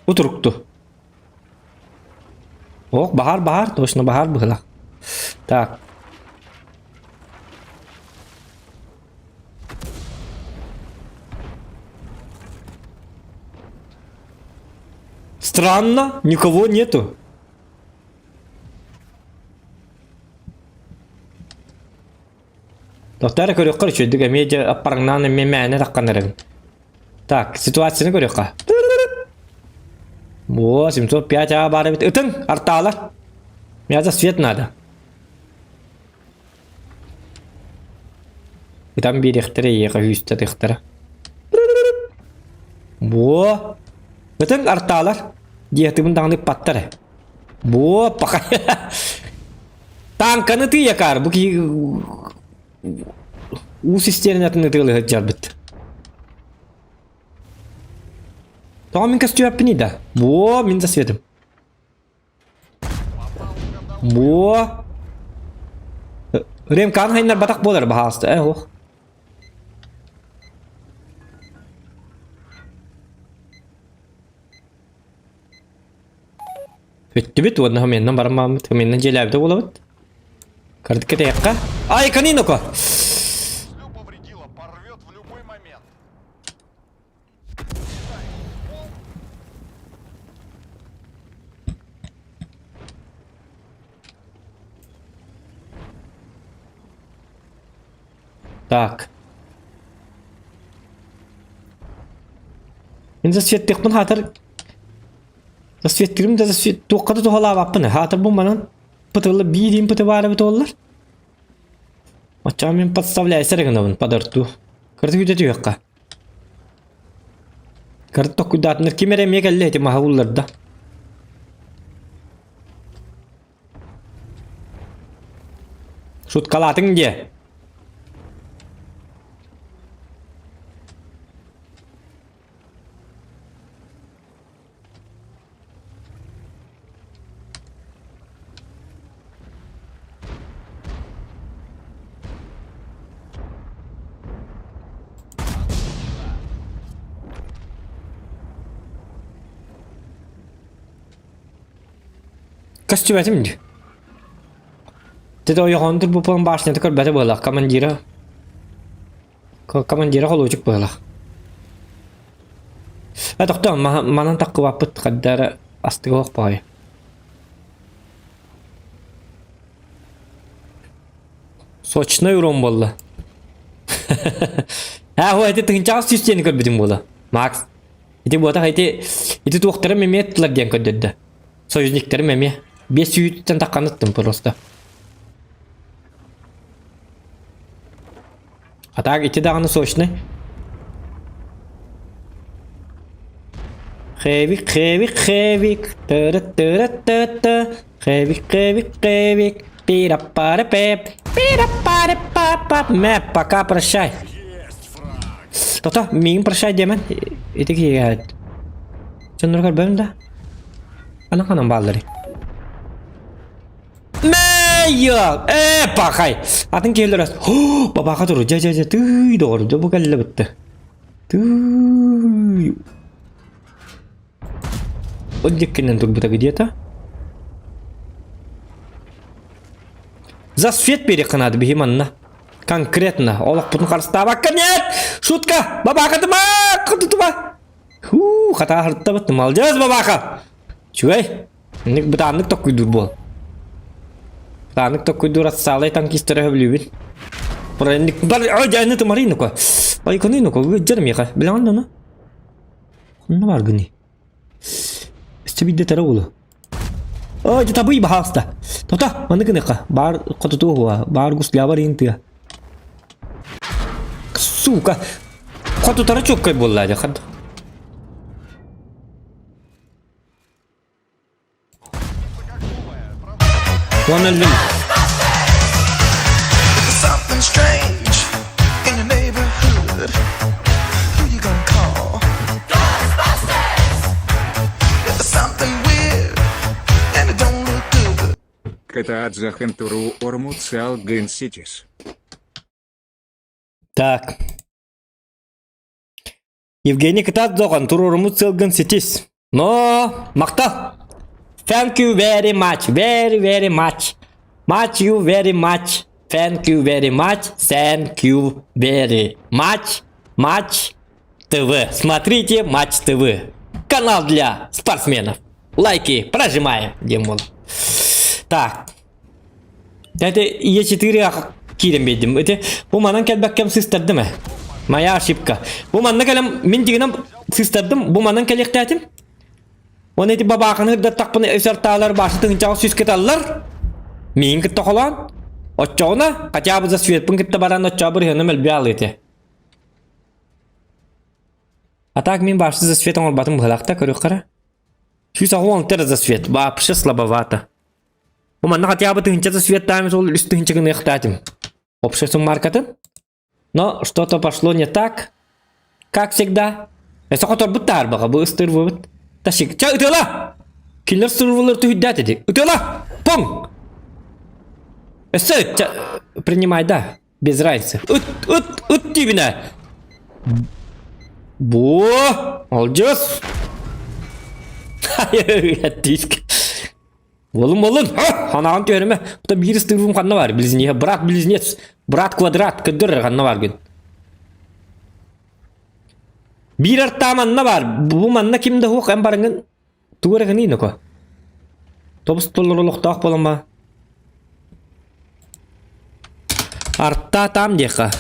Oturuktu. Hok bahar. Точно bahar bıhlak. Так. Странно, никого нету. Доктор көрөк көрчү диге медиа аппарыңнан мемени такканырын. Так, ситуацияны көрөк. Во, 705 бары бит. Итин арталар. Мне за свет надо. И там бирехтере ega hüste дехтере. Во. Итин арталар. Диетимин даңдык паттары. Во, пока. Танканы ты якар. Бу ки у систеринатын тылы жарбыт. Tamam min kastıyor yapını da. Во, min за светом. Во. Ремкан хайнар батак болар бахасты. Ох. Bitti onu hemen baramam hemen celabda olabıt. Kardık kete yakka. Ay kanino ko. Шлю повредила, порвет в любой момент. Так. Инза свет текпен хатыр. За свет тирим да за свет тоққады тоғала баппын. Хатыр бұл манан пытылы бирим пыты бары бит олар. Мача мен подставляй сәргіновын падарту. Кырды күдеті өққа. Кырды тоқ күдатыныр кемере мегәлі әті маға оларда. Шуткалатың де. Kostümetim di. Dedi o yoğundur bu pon başına tıkır bete bağlak. Komandira holocuk bağlak. Doktor, manan takı vapıt kadar astığı ok bağlı. Soçna yorum bolla. Ha o eti tınçaq süsteni körbidim bolla. Max. Iti bu ata iti tuğuqtara meme tutlar diyen köddödü. Soyuznikleri meme. 500'ten takkanıttım prosta. Atak iti dağını soçna. Xevik. Tırıt. Xevik. Пирапарапеп. Мэп, пока прощай. Тота, мин прощай демен. Ити киет. Чоннор бөлüm да. Анам балдары. Мэйо! Пахай. Атын келдер ас. Бабака туру. Жа. Тый doğru. Bu kelle bitti. Тый. Одеккенен тут быта где-то. За свет переканады бихиманна. Конкретно. Олақ бұтын қарыста баққа нет! Шутка! Бабақа тыма! Құтытыма! Қата қыртта бұтты. Малжаз бабақа! Чуай! Ник бұтанлық тоқ күйдір бол. Бұтанлық тоқ күйдір атсалай танкистері өбілуін. Бұранник... Ой, жайны тымарыйны ко. Ой, көнейні ко. Жарым еқа. Білаңын оны? Құнна бар күні. Үсті бейді тәрі олы. Ой, табый бахаста. Тота, маныкыныка. Бар котутуга, бар гуслява ринтия. Сука. Котутара чоккай боллады хад. Ваналым. Something strange in your neighborhood. Who you gonna call? Ghostbusters! There's something weird and it don't look good. Катаадза хентуру ормуцал генситис. Так. Евгений Катадзоган туруруму целган сетис. Но, макта. Thank you very much. Very much. Much you very much. Thank you very much. Thank you very much. Матч ТВ. Смотрите Матч ТВ. Канал для спортсменов. Лайки прожимаем. Демон. Так. Это Е4 кирем бедим. Это bu manan kelbekkem sistirdi mi? Maya ошибка. Bu manna kelem min diginam sistirdim. Bu manan kelektatim. Onu eti babakını hırda takpını esartalar başı tıncağı süsket alırlar. Min kitta olan. Oçağına kaçabıza süvetpın kitta baran oçağı bir hınım elbi alıydı. Atak min başı за светом он батым бхалакта көрөк кара. Şu sağ тер за свет. Вообще слабовато. Bu manna хотя бы тынча за свет там сол üst тынчыгын ехтатим. Обществом маркатын. Но что-то пошло не так, как всегда. Это хотор бутар бага bu ыстыр вывод. Ташик. Ча ütela. Killer serverlar tühiddat edik. Ütela. Пон. Эсэ принимай, да. Без разницы. Ут дибине. Бо. Алжас. Диск. Олын. Ханаган төріме. Бұта бір ыстырвым қанна бар. Білізіне. Брат білізнец. Брат квадрат. Күдір қанна бар күн. Bir artta manna var. Bu manna kimde hoq en barıngın tuğra gani noko. Topus tololuk taq bolama. Artta tam deka.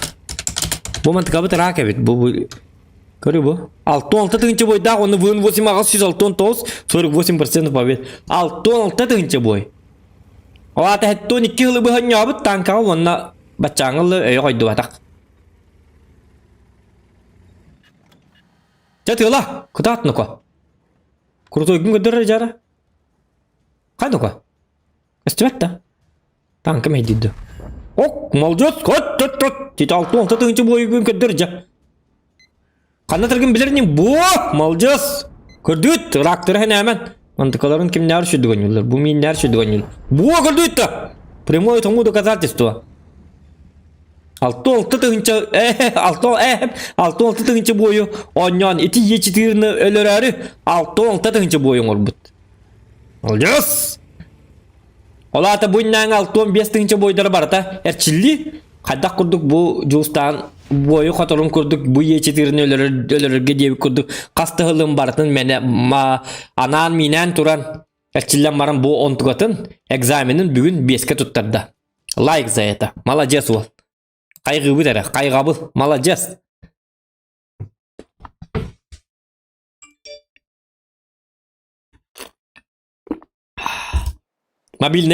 Bu mantıka tarak evet. Bu görüyor bu. 6 tığınca boy da onu vın vosim ağız 106 48% побед. 6 tığınca boy. O ata hetto 2 yılı bu hanya bu tanka ona bachanglı koydu atak. Jatıyorlar. Kutat nuko. Kurutoy gün gödürür jara. Kay nuko. Estimetta. Tanka meydiydi. Ok, malcot. Kot. Tita altı tığınca boyu gün gödürür ja. Kanatırgın bilirinin bu. Malcos. Gördüt. Raktırı hemen. Mantıkaların kimler şüdü gönüller. Bu minler şüdü gönüller. Bu gördüt. Прямое тому доказательство. Altı tığınca boyu onyan eti Ye4'ünü ölürarı 6 tığınca boyu orbut. Alacağız. Ola ata bu innan 6-15 boyları var ata. Erçilli. Kaddak kurduk bu Justan boyu katolun kurduk bu yeçetirini ölürge diye kurduk. Kastı hılım baratın mene anan minen turan. Erçillen baran bu ontukatın egzaminin bugün 5'ke tutturdu. Like zayeta. Malajes ol. Kaygı bu dere. Kaygabıl. Malajes. Mobil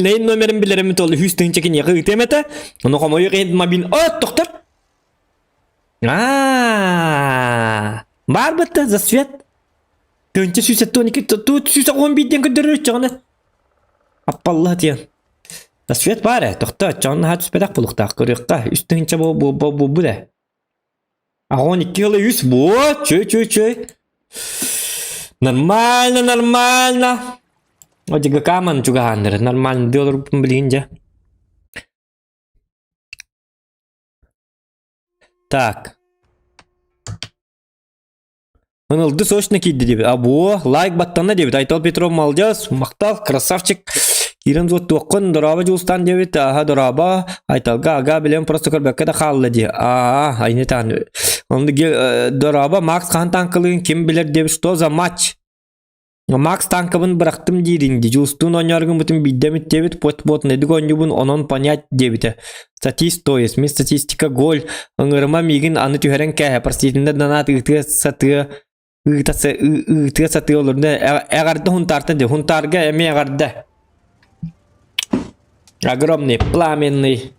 name numerim bilirim tolu Houston çekin yakı temete. Onu komoyu kayıt mobil. Oh doktor. Var batta zasvet. Tönçe süset 12 tut süset 11 den kadar çağına. Apallah diyen. Zasvet var ya doktor çağına hat spedak bulukta kırıkta. Üstün çe bu da. 12 yılı 100 bu. Çöy. Normal. O juga kaman juga hander. Normal dia olur pembeliince. Так. Анылды сочно киді деп. Або, лайк баттанна деп. Айтал Петров молодец, мақтал, красавчик. Ирен зот тоқын, дораба жулстан деп. Аха, дораба. Айталга, ага, білем просто көрбекке де қалды де. Айне таны. Онды дораба, Макс қан танкылығын кем білер деп. Что за матч? Макс танкабын бырақтым дейринди. Жулстун ойнаргын бүтін биддемит дебит. Пот недік ойнюбын онон понять дебиті. Статистоес. Мен статистика гол. Ыңырыма мигін аны түйерен кәе. Проститінде донат ытығы саты олырды. Әғарды хунтарды де. Хунтарға әме әғарды. Огромный, пламенный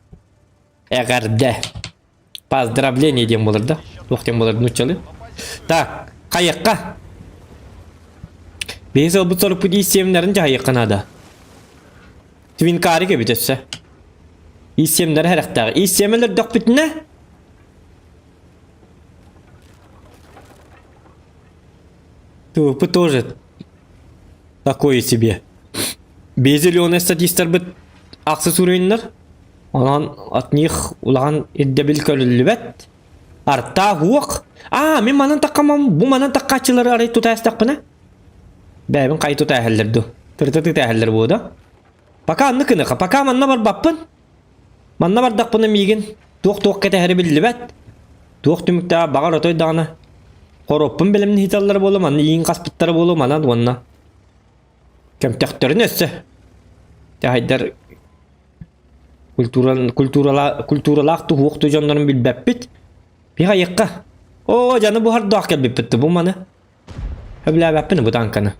әғарды. Поздравление дем болырды. Тоқтен болырды нучалы. Так, қайыққа. Бейсел bu soru pudi isimlerin cahayı kanada. Twin kari gibi tesse. İsimler her aktar. İsimler dok bitne. Тупо тоже такое себе. Безелёный статистер бит аксыз уровеньлер. Ondan от них ulan eddebil kölülübet. Arta huok. Men manan takamam. Bu manan takkaçıları arayı tutayastak bana. Bäbin kayıtı tähillerdi. Tırtı tähiller bu da. Paka anlıkını. Paka manna bar bappın. Manna bar dakpını migin. Tuğ keteheri billibet. Tuğ tümükte bağır otoy dağına. Koropun bilimini hitalları bolu manna. Yiyin kaspıtları bolu manna duanna. Kemtektörin össe. Tähidler kulturalak tuğ tuğcanların bilbeppit. Bir hayıkka. O canı bu har dağ kelbipitti bu manna. Öbla beppini bu tankana.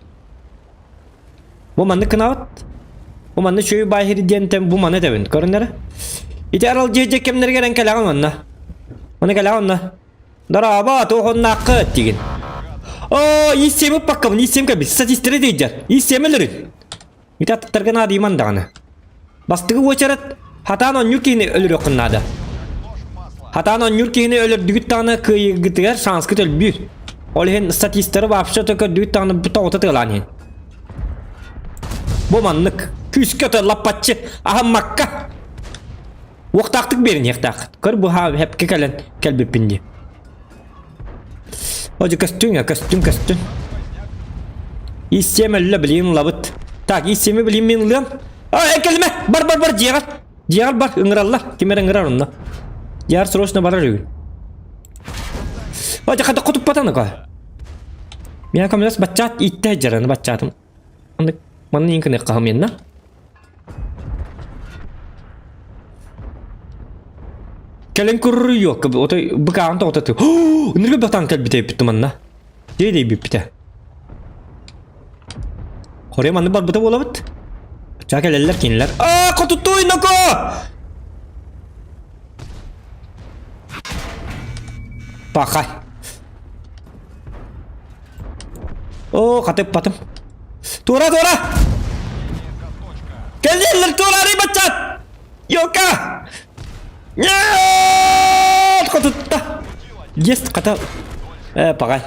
Bu manı kınavat. Bu manı şöyle bahiri diyentem bu manı devin. Körünleri. İti aral cehcek kemleri gelen kelağı manna. Manı kelağı manna. Daraba tohon nakı digin. İstemi bakkabın istem kabi. Statistleri deycer. İstemeleri. İti atatlargan adi iman dağına. Bastığı uçarat. Hatan on yurkini ölür okunnadı. Hatan on yurkini ölür düğüt tağına kıyı gıtıgar şans kütül büyür. Olihin statistleri vapşa tökür düğüt tağına bu tağıta tığılanıyın. Bu manlık. Küskatı lapatçı. Aha makka. Vaktaktık berin yaktak. Kır bu ha hep kekelen kelbepindi. Hoca kastün ya kastün. İstemi bileyim labıt. Tak istemi bileyim min lıyan. Kelime. Bar ciğer. Ciğer bar ıngırallah. Kimer ıngırar onunla. Ciğer sırosuna barar yürü. Hoca kada kutup patanı koy. Ya kameras baccat itte jaranı baccatım. Andık. Mana yang kena kahamian na? Kalian kuruyor ke oto bekaan to oto. Ini lebih tangkal bite teman na. Jadi bite. Korea mana bar betul bolabet? Cakap leller kinler. Kau tutuin aku. Pakai. Kata patem. Tora! Kalian tora ribacat! Yoka! Нет! Kata. Yes kata. Pakai.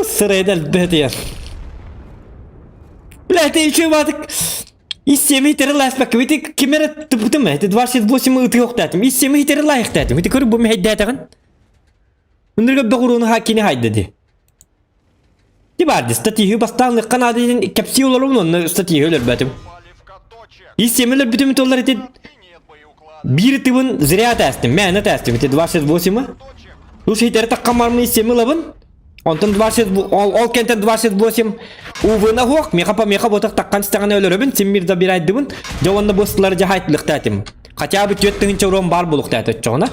Sırayla behtiyan. Блядь, еще ватык. Из 7 хитерлайх бак. Вити камера тупутым. Это 28 ытык датым. Из 7 хитерлайх датым. Вити көрүп бу мехайдатаган. Мындырга богуруну хакини хайдады. Ти барды статью бастанлык канадын капсулаларын онны статью бәтим. Попали в каточек. И семелер бүтүм толлар эти И нет боеуклада. бир тыбын зря тестим. Мәне тестим. Эти 28. Точек. Ул шейтер таккамармы семелабын. Онтон 28 ол кентен 28. Увына хок меха ботак таккан стаган өлөрөбүн. Семирда бир айдыбын. Жавонда бостылар жахайтлык тәтим. Хотя бы 4-тыгынча урон бар булук тәтет чоғына.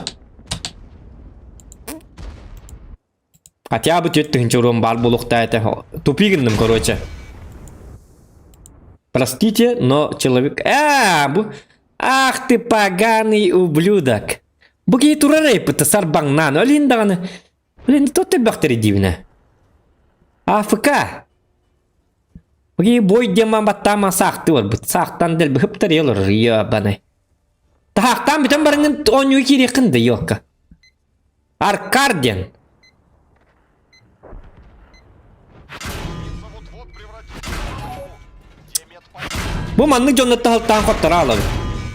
Хотя бы 4-тыгынча урон бар булук тәтет. Тупигіндім, короче. Простите, но человек... бу... Ах ты поганый ублюдок. Буги турарей пыты сарбаңнан. Олин дағаны... Олин тот ты бақтери дивіне. АФК. Буги бой деман баттама сақты бар. Бұт сақтан дәл бұхыптар елір. Ебаны. Тахақтан бүтін барыңын ойнуы керекінді йоққа. Аркарден. Вот-вот превратится в голову. Где медпакет? Бұл манның жонлатты халттан қоттара алады.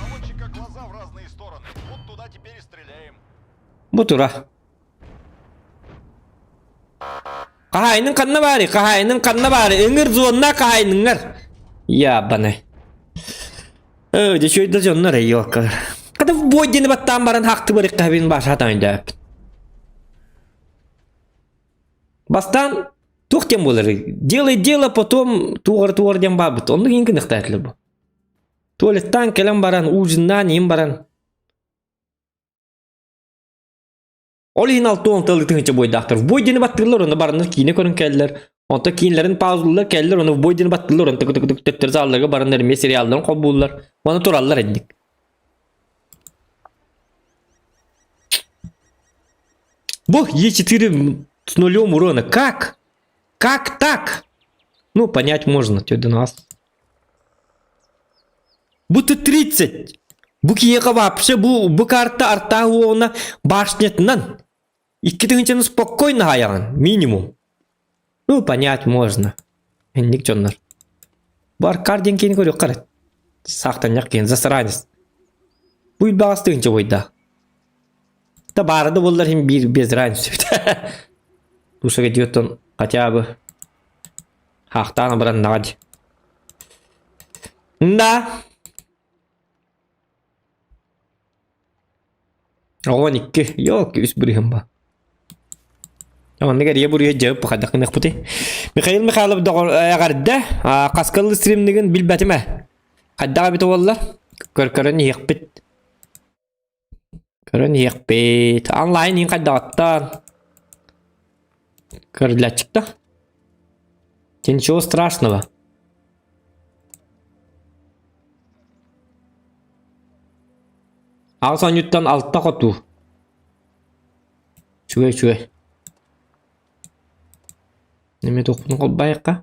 Наводчика глаза в разные стороны. Вот туда теперь и стреляем. Бұл тұра. Қағайының қанна бары. Үңір зуынна қағайныңар. Ябаны. Öyle şöyle canlar yok. Kada boy deni battan baran haktı bari kahvin başatan da. Бастан тухтем болары. Делай, потом тугар дем бабыт. Онды кийинки нықтайлы бұл. Туалеттан келем баран, ужиннан ем баран. Ол инал туон тылы тыңыча бойдақтыр. Бой дени баттырлар, онда бараныр кийіне көрін кәлілер. Онда кейінлерін паузылы кәлілер, оны бой дени баттырлар, онда түк заллығы бараныр ме сериалдарын қобулар. Оны тураллар әдік. Бог, Е4 с нулем урона. Как? Как так? Ну, понять можно. Тёды нас. Будто 30. Bu kiyeka вообще bu kartta arta ona башнетнан. İki тыгынчаны спокойно хаян. Минимум. Ну, понять можно. Никчоннар. Бар карден кейін көрек қарат. Сақтан яқ кейін засранец. Bu il bağız тыгынча бойда. Да барады болдар hem bir без разницы. Душаға диоттон хотя бы хақтаны баран нағады. Да. 12. Yok, üst buraya ba. Ama ne gariye buraya cevap bakacak ne kutu. Mikhail da garda kaskalı stream'nin bilbatime. Kadda bit wallah. Körkörün yıkbit. Körün yıkbit. Online yin kadda attan. Körla çıktı. Ничего страшного. Ağzı anyuttan altta kotu. Çüve. Neme dokunu kol bayakka.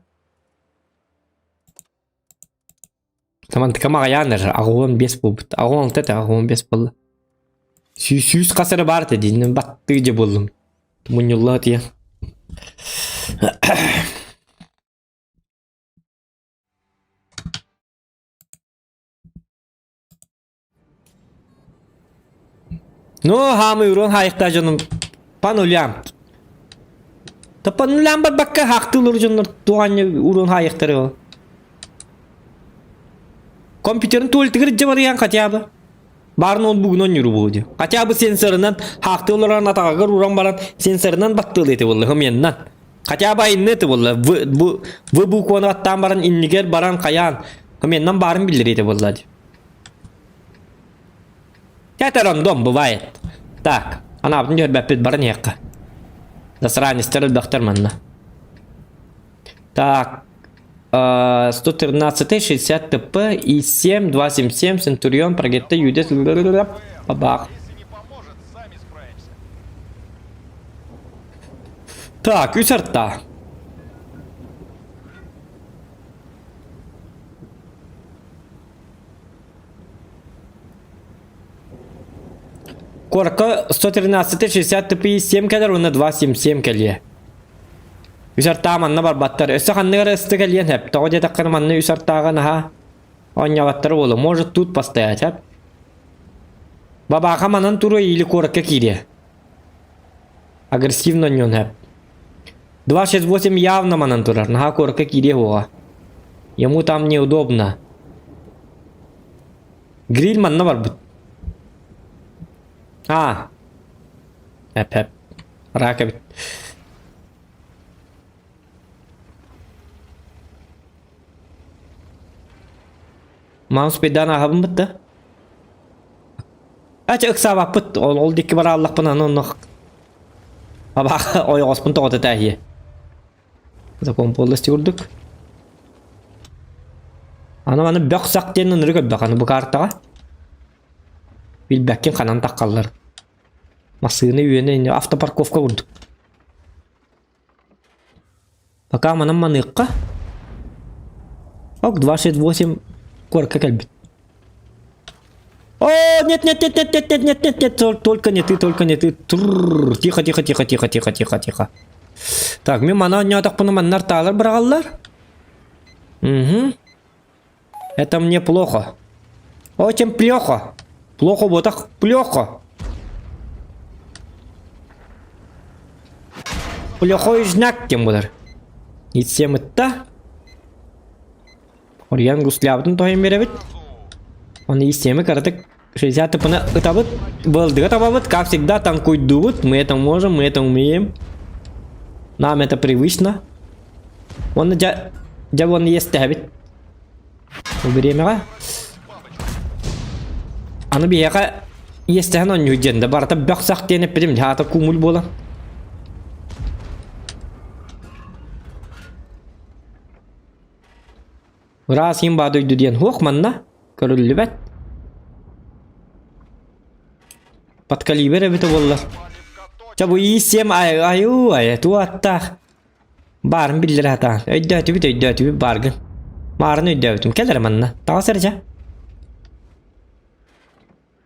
Tamam tıkama yanır. Ağuan 5 bulbut. Ağuan tete ağuan 5 buldu. Süs kasarı var dedi. Battıgıca buldum. Munyullah diye. No, hamı ürün hayıkta canım. Panulyam. Da panulyam bar bakka haktı olur canım. Doğanya ürün hayıktarı o. Kompüterin tuvaleti var yan katya. Barın ol bugün on yürü bu diyor. Katya bu sensöründen haktı olarak atağır uğran baran sensöründen battığı eti vallahi hem yandan. Katya bayın neti vallahi. Bu konu attan baran inniger baran kayan. Hem yandan barın bilir eti vallahi diyor. Это рандом бывает. Так, она обнёт бапит барнека. Засранец стерл докторманна. Так, 113 60 ТП и 7 277 Центурион прогетта юдес. Бабах. Если не поможет, сами справимся. Так, үсарта. Корка 113 60 ТП 7 келер, оны 277 келе. Үсарта манна бар баттар. Өсі қанныгар өсті келен хеп. Тоғы детаққаны манны үсартағын аға. Оня баттары болу. Может тут постоять хеп. Бабаға манан туру или корка кире. Агрессивно нён хеп. 268 явно манан турар. Наха корка кире хуа. Ему там неудобно. Гриль манна бар бит. А. Эп. Рака бит. Маус педан ахабын битті. Ача ықса бақ бит. Ол декі бар Аллах пына нұнық. Абақ ой ғоспын тоғыты тәхие. Закон полностью урдук. Аны бәқ сақтенін үргөп бақаны бұл картаға. Билбәккен қанан таққалар. Масыны үйені автопарковка урдук. Пока манам маныққа. Ок, 268 корка кәлбет. О, нет, только не ты. Тихо. Так, мен мана не атақ бұны маннар тағылар бірағалар. Угу. Это мне плохо. Очень плохо. Плохо вот так, плохо. Плохой знак тем бұлар. Етсем ұтта. Ориян ғұслябытын тойын беребет. Оны есемі кардық 60 пыны ытабыт. Былдыға табабыт, как всегда, танкуйдубыт. Мы это можем, мы это умеем. Нам это привычно. Оны жа оны естәбет. Уберемеға. Аны бияға естәген он юдженді. Барата бәқсақ деніп бідім. Жата кумул болан. Раз им бады үйді ден. Хоқ манна. Көрілі бәт. Подкалибер әбіті болылар. Чабу есем ай, туаттақ. Барын білдір атан. Өйді өтібі барғын. Марын өйді өтім. Келдер манна. Таға сәржа.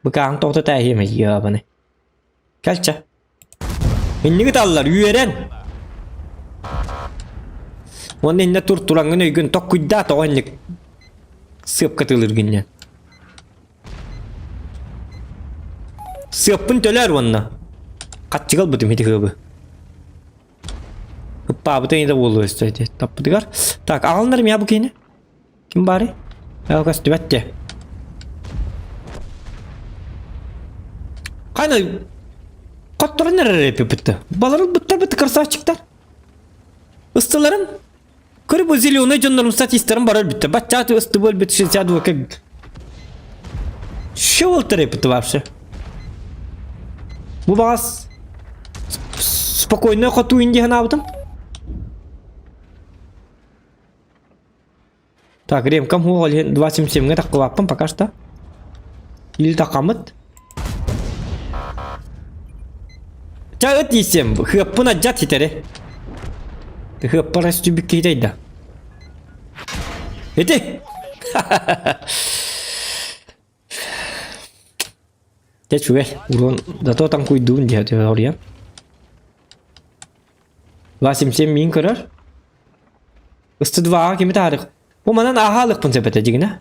Бұқағын тоқты тәйхеме. Ябаны. Келча. Үннігі талылар. Үйерен. Onun eline turturangın öygün tok kuyda toğanlık sığıp katılır günden. Sığıpın töler onunla. Kaççıgal bıdım hedi hıbı. Hıppa bıdı yine de bolu üstüydü. Tapıdıgar. Tak ağlanırım ya bu keyini. Kim bari? Ya kas dübette. Kayna katları nereye yapıyor bıttı? Baları bıttı kırsa çıktar. Istılarım. Kırı bu zilyoну canlarım statistlerim barar bitti. Бачаты ысты бол бит 62 как. Что волтер это вообще? Bu вас спокойно хоту инди ханавтым. Так, ремкам хугал 277 так кылаппын пока что. Или такамыт. Ча өт десем, хыппын аджат етере. Ты хыппы растюбик кейдейді. Эти! Chết chú ơi, urон, da to tăng cùi đun thì hầu đi á. Và xem miếng cơ đó. Üstü dva kimi tarih. Bu manan ahalık pun sepete jigina.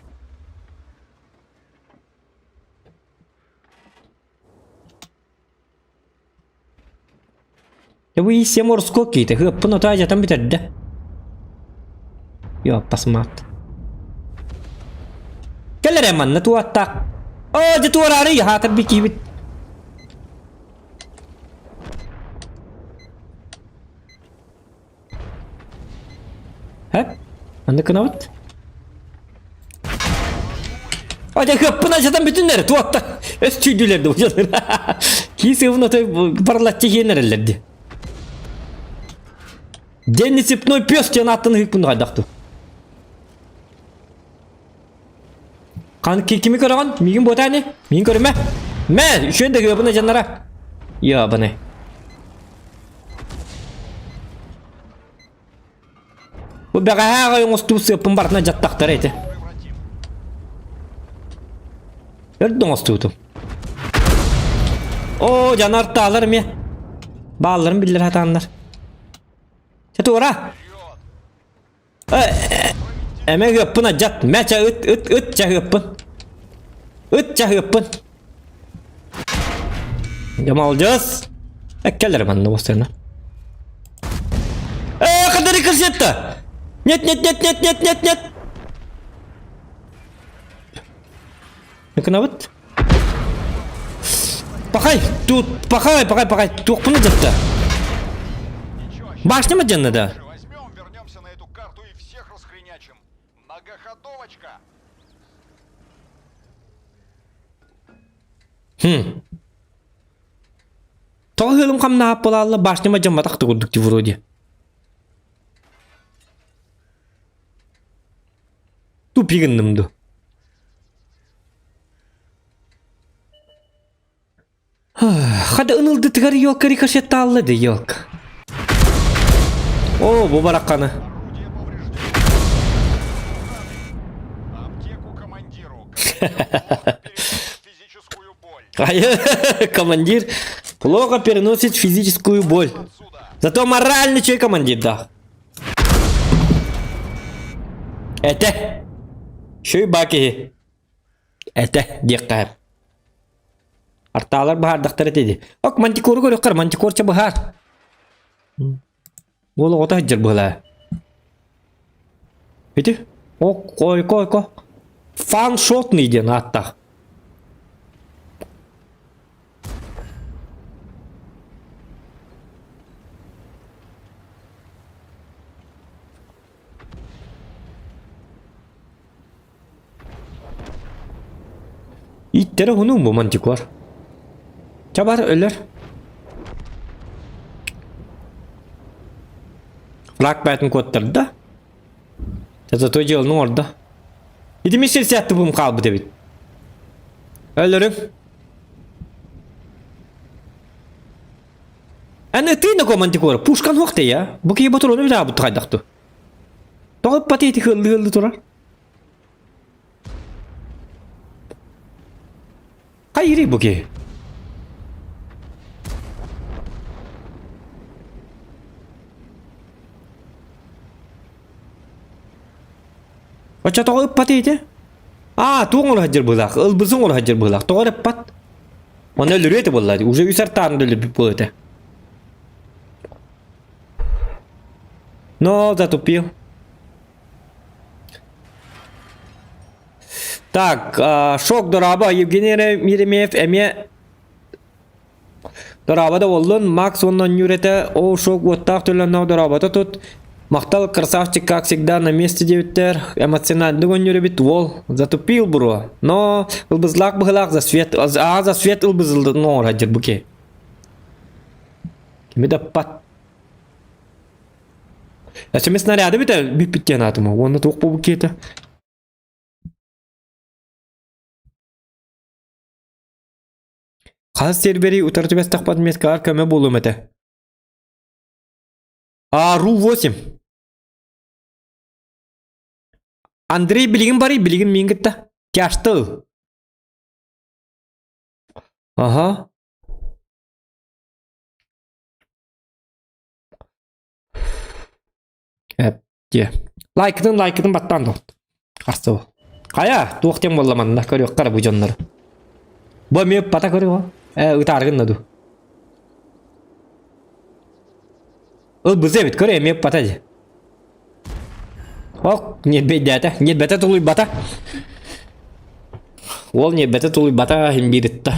Ya bu isi morsko ki te hıp pun ota jatan bitirdi. Yo pasmat. Kellere manna tu atak. Oh, jatuh orang ya, tapi kibit. Hep, anda kenapa? Oh, jangan pernah jatuh bütünler, tu atak. Estüdüler de hocam. Kisi bunu tabi parlatçı yenerlerdi. Deniz ipnoy piyos cenatını hükmünü kaydaktı. Kan kimi koran? Mingin botani? Mingin korma? Me, şu anda göbüne canlara. Ya bana. Bu bagaha yung ustusu pembarna jattak tarete. Öldün ustutu. O canar tağlarım ya. Bağlarım bilir hatanlar. Çatı ora. Eme hıppına jat. Meça ıt hıppın. It hıppın. Yama olacağız. Ekkeler bana bu sene. рикошетта! Нет, нет, нет, нет, нет, нет, нет! Ну-ка, вот. Пахай, тут, пахай. Тух пуны жатта. Ничего, Башня ма жанна да? возьмем, вернемся на эту карту и всех расхренячим. Многоходовочка. Тоғы хылым қам наап болалы башня ма жанма тақты көрдікті вроде. Тупигіндімді. Хада ынылды тігар елка рикошетта аллады елка. О, бұл бараққаны. Орудие повреждено. Аптеку командиру. Переносит физическую боль. Командир плохо переносит физическую боль. Отсюда. Зато моральный человек командир, да. Это. Шөй баки. Это дектар. Арталар бахар дактар этеди. Ок мантикор көрөккөр, мантикорча бахар. Ол ота жер бала. Эти? Ок, кой. Фан шот ниде натта. İttere hunun mu mantikor? Çabar ölür. Flak batın kodları da. Tata toycalın orada. İdi misir siyattı bum kalbı debit. Ölürüm. Anne tıyna ko mantikor. Puşkan hokte ya. Bu ki batır onu bir daha bu tıkaydaktı. Toğup pateti hıllı turar. Hayır bu ki. Ocha to'g'ib pataydi. To'g'ri hajir bo'laq. Ilbizing ol hajir bo'laq. To'g'ri pat. Mana lurete bo'ladi. Уже usartan dili bo'ladi. No, затупил. Так, шок дораба Евгений Еремеев эме дорабада болдун. Макс оннан юрете. О, шок оттак төлөннөв дорабада тут. Мақтал красавчик, как всегда, на месте девятер. Эмоциональный гоню бит вол. Затупил, бро. Но ылбызлак быхлак за свет. За свет ылбызылды. Но раджер буке. Кими да пат. Ачаме снаряды бит биттен атыма. Оны тоқ по букета. Хас сервери утарту без тахпат мескар каме болу мете. Ру-8. Андрей билигин бари, билигин мен кетті. Кяшты. Ага. Әпте. Лайкытын баттан доғды. Қарсы бол. Қая? Тоқтен боламанында көрек қара бұл жонлары. Бұл меп бата көрек о? Үтарғын наду. Бұл зәмет көре меп бата де. Ок, нет бәті тұлый бата. Ол нет бәті тұлый бата хем беретті.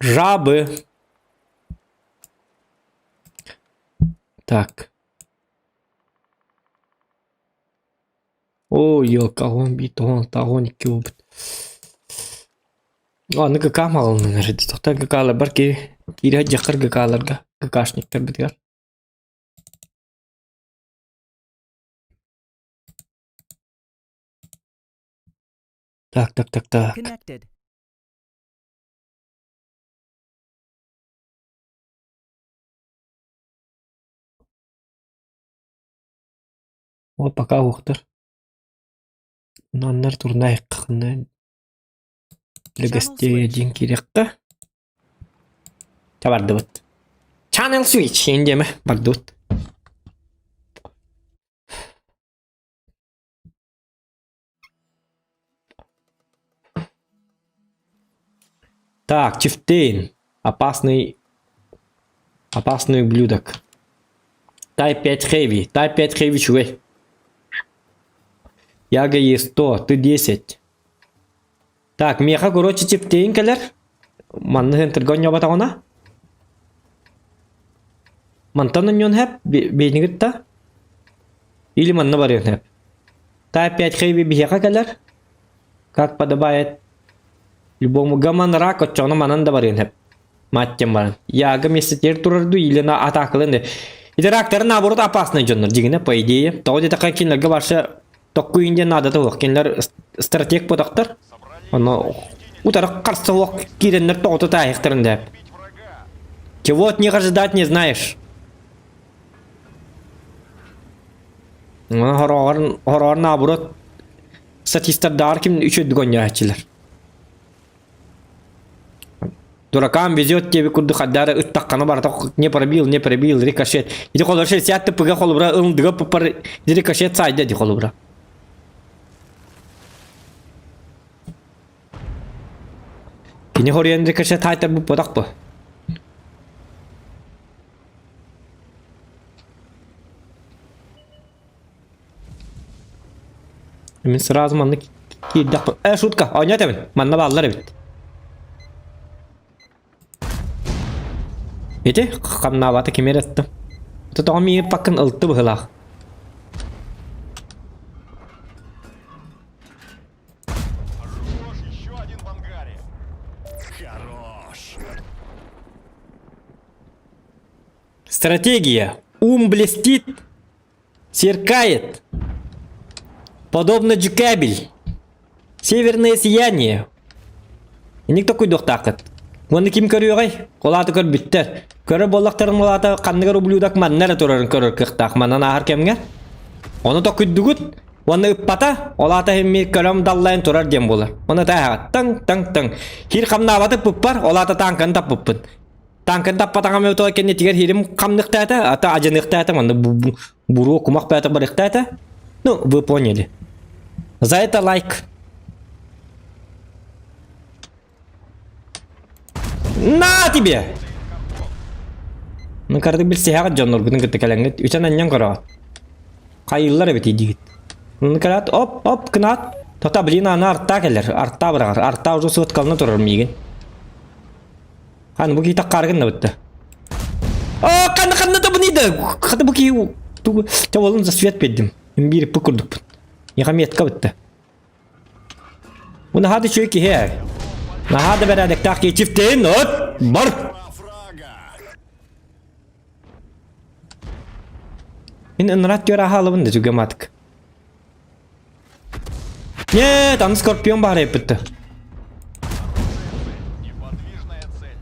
Жабы. Так. Ой, елка-он бит, он тагоник ёбит. Ну какамал нерди. Тоқтан какала бар ки кире жақыр какаларга, какашниктер битгар. Так. Connected. О, пока ухтар. Наннар турнай қықны. Легастедин кирекка. Табарды вот. Channel switch индеме барды вот. Так, Чифтейн. Опасный ублюдок. Type 5 heavy. Type 5 heavy чувей. Яга есть 100, ты 10. Так, меха, короче, Чифтейн келер. Манны хентергон ябатагона. Мантанын йон хэп, бейнигитта. Или манна бар йон хэп. Type 5 heavy бихеха келер. Как подобает любому гаман рак отчона мананда бар йон хэп. Маттем баран. Яга месетер турарду или на атакалынды. Это рактор наоборот опасный джоннер. Дигіне, по идее. Тоғыды тақа кенлерге барша тоққу инде надады оқ. Кенлер стратег подақтар. Оны утары қарсы оқ керенлер тоғыты тайықтырында. Чего от них ожидать не знаешь. Хорор наоборот статистардар кем үшөді гонячылар. Дуракам везет тебе куда хадара ыттаққаны бар не пробил, рикошет. Иди қолыр 60 пыға қолыбыра ылдыға пыпар рикошет сайды ди қолыбыра. Кені хориян рикошет айтар бұл подақ бұл. Мен сразу манны кейдақ бұл. Шутка, ойнат әмін. Манна балылар әбет. Эти камнавата кемереттім. Тут он мне пакын ылтты бұғылақ. Хорош, еще один в ангаре. Хорош. Стратегия. Ум блестит, сверкает. Подобно джекабель. Северное сияние. И никто куйдық тақыт. Оны ким көрüyor ай? Қолаты көр бүттер. Көрі боллақтарын олаты қандығыр ұблюдақ маннары тұрарын көрір қықтақ манан ағыр кемге. Оны то күддігіт. Оны үппата, олаты хемме көрім даллайын тұрар дем болыр. Оны тайға тың. Хир қамна абаты бұппар, олаты танкын тап бұппын. Танкын тап патаңа мәуті өкенне тегер хирім қамнықта әті, ата ажынықта әті, оны бұру құмақ бәті барықта әті. Ну, вы поняли. За это лайк. На тебе! Ну, карды бір сеяға жонлар күдің күтті кәләңгет. Үтен әннен қырағат. Қайыллар әбет едігет. Ну, кәрәт, оп, кынат. Тота білін аны артта кәлер. Артта бірағар. Артта ұжы сұғыт қалына тұрар мейген. Қаны бұл кейтақ қарғын да бітті. О, қаны да бұн еді. Қады бұл кей... Тәуалын за свет беддім. Мен беріп бұл күрдік бұн. Еға метка бітті. Бұны хады шөйкі хе. Нахады бәрәдік тақи чифтейін. От, бар! Мен ынрат гөр ахалыбын да жүге матық. Нет, аны скорпион бар еп бітті. Неподвижная цель.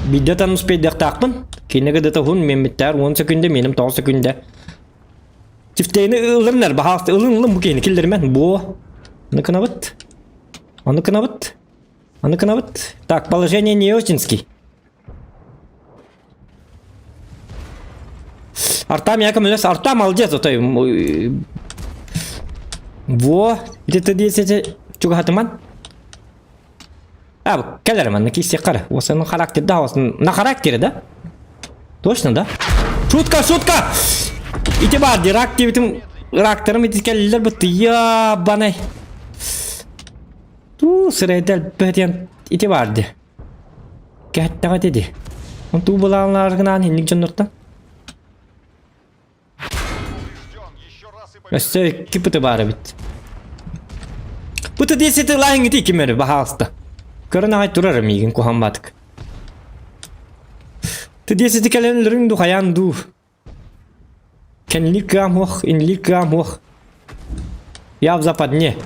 Бидет аны успейдек тақпын. Кенеге дата hun мен біттер 10 секунде, менім 9 секунде. Чифтейіні ылырнар, бағақты ылын бұл кейіні келдермен. Бұ. Аны кынабыт. Так, положение не очинский. Артам яка мөлес, артам молодец, отой. Во, где-то 10 чуга хатыман. Келерман, на кисте қары. Осының характер, да, на характере, да? Точно, да? Шутка! Ити бар, ракторым ити келілер бұтты. Я, банай. Сырайдал бәден ити барды. Кәттіға деді. Он ту бұлағыларғынан хенлік жонлықтан. Ждем, еще раз и Өсі кіпіті бары біт. Бұты десеті лайыңыты кемері бағалысты. Көрін ағай тұрарым еген кухан батық. Ты десеті кәлінлерін ду қаян ду. Кәнлік гам оқ, инлік гам оқ. Я в западне.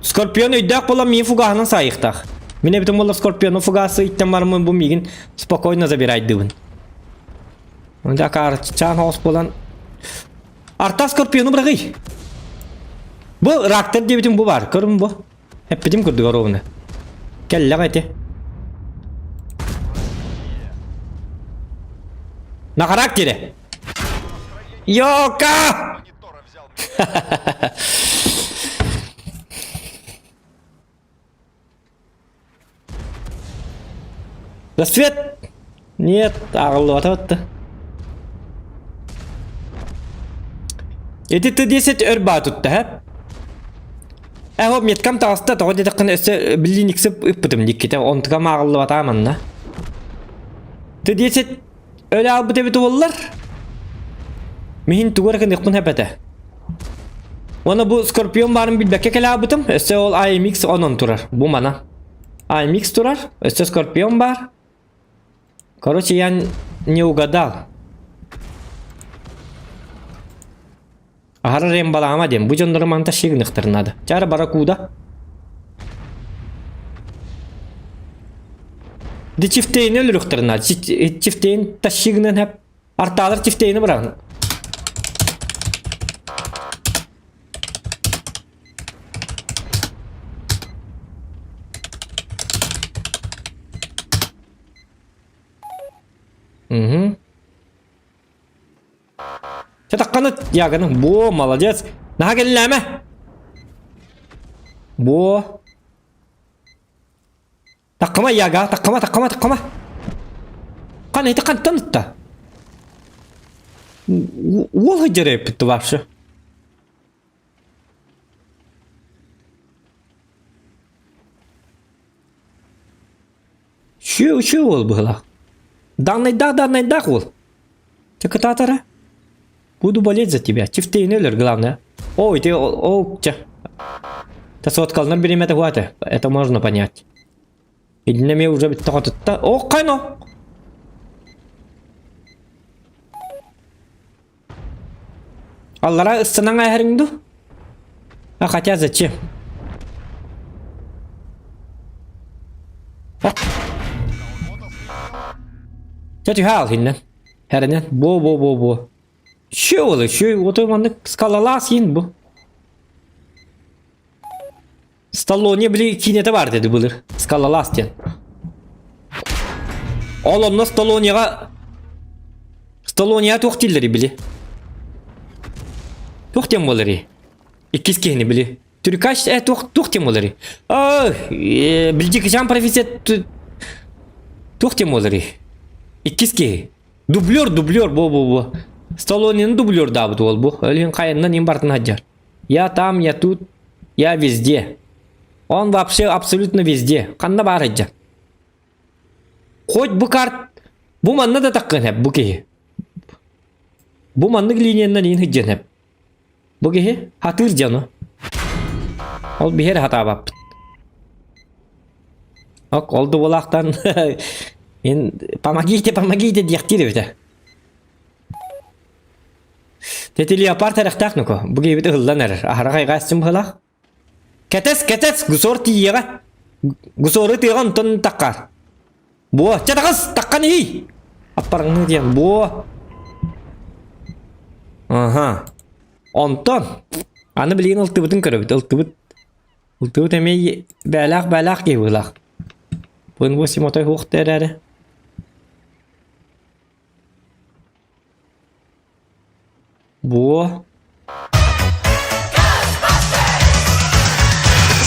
Скорпион өйдәк болам мен фугасынан сайықтақ. Мен бітім болар скорпионы фугасы иттен барымын бұл меген спокойно забирайды бұн. Онда қарчан хоос болан Arta Skorpion'u bırakıy. Bu Raktar diye bütün bu var. Görün bu. Hep bizim kırdık orovunu. Gel lan hadi. На характере. Йока! Монитора взял. Рассвет! Нет, ağırlı atattı. Эти Т-10 örba tuttu hep. Hop metkam tağısta toğu dedikkin öse bilin iksip üppütüm dikkite. Ontkam ağırlı atamanna. Т-10 öyle al bu tebeti olurlar. Mihin tuğarken yıkpın hepete. Ona bu Skorpion barın bilbekke kele abıtım. Öse ol IMX 10 turar. Bu mana. IMX turar. Öse Skorpion бар. Короче, я не угадал. Ағара рем балама дем. Бұл жондары манта шегін ықтырынады. Жары баракуда. Ді чифтейін өлір ықтырынады. Чифтейін тас шегінен хеп. Арталар чифтейіні бұрағын. Çatakkanı yağını. Bu молодец. Naha gelin leme. Bu. Takkama yaga. Takkama. Kan eti kan tanıtta. Ol hıcırı yapıttı var şu. Şu ol bu hıla. Данный ol. Чакы татара. Буду болеть за тебя. Чифтейн өлір, главное. Ой, ты... Ча. Ты соткалнар берем это хваты. Это можно понять. Идинеме уже бітті қотытта. О, қайно! Аллара ыстынан айырыңды? А хотя зачем? Ча хал хиннен. Herinen. Bu. Şu olur. Şu otomanlık skalalas yin bu. Stallone bile kinete var dedi bulur. Skalalas diyen. Oğlum Stallone'ya tohtilleri bile. Tohtem olur. İkiz kehini bile. Türkaş tohtem olur. Bilecek şan profesyet tohtem olur. İkiz kehi. Дублер, bu. Сталлоненің дублер дабыт ол бұл. Өлген қайыннан ең бартын хаджар. Я там, я тут, я везде. Он вообще абсолютно везде. Қанда бар хаджар. Хоть бұл карт. Бұл манны да таққан хәп, бұл кеге. Бұл манны линияннан ең хаджан хәп. Бұл кеге хатыр жаны. Ол бігер хата бап. Ок, олды болақтан. Помогите, дияқтирі беті. Тети леопард арахтахнуко. Буги бит хылланар. Ахарагай гастым хылах. Кетес, гусор тиега. Гусоры тыган тон таккар. Бо, чатагас таккан и. Апарыңны диен. Бо. Ага. Онтон. Аны билген ылтыбытын көрөбүт. Ылтыбыт эмей бәлак кебылак. Бун бу симотой хук дерәре. Бо.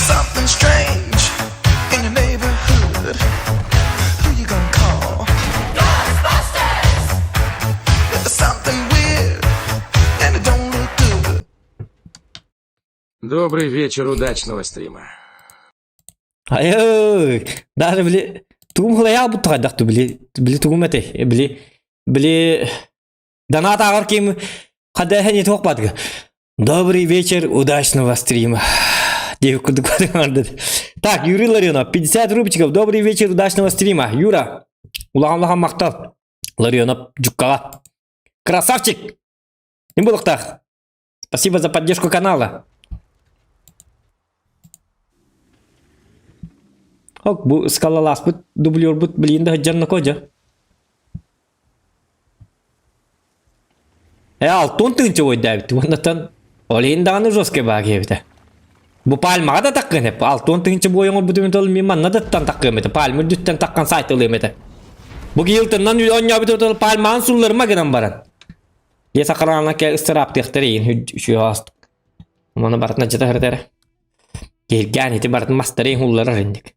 Something strange in your neighborhood. Who you gonna call? Ghostbusters! There's something weird and it don't look good. Добрый вечер, удачного стрима. Ай, даже били тугум хлая бу тагадакту били тугум эте. Били донат агар ким хадэ не токпадга. Добрый вечер, удачного стрима. Так, Юрий Ларионов, 50 рубчиков. Добрый вечер, удачного стрима. Юра, улағам мақтал. Ларионов, жуккала. Красавчик. Не было так. Спасибо за поддержку канала. Ок, bu скалалас бут, дублер бут, блин, да хаджарна кожа. Алтын тыңчы ойда бит. Оннан олейндағаны жоске багы бит. Бу пальмаға да таққан еп. Алтын тыңчы бойыңы бүтімен толы мен манна даттан таққан бит. Пальмы дүттен таққан сайт өлем бит. Бу гилтынан оння бит толы пальмаан сулларыма гынан баран. Я сақарана ке ыстырап тектірейін үші аст. Мана бартына жата хырдары. Келген еті бартын мастарейін хуллары рендік.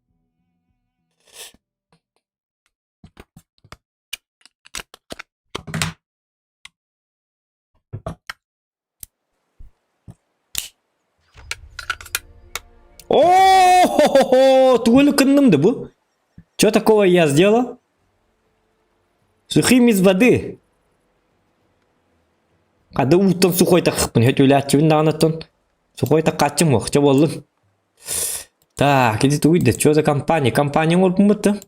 О-хо-хо-хо! Тугулю кыннымды бу. Чё такого я сделал? Сухим из воды. Кады уттан сухой тақпын. Хөт өләтчібін дағанаттан. Сухой таққатчым оқ. Чё болдым? Так, иди туйды. Чё за компания? Компания олып мұтты?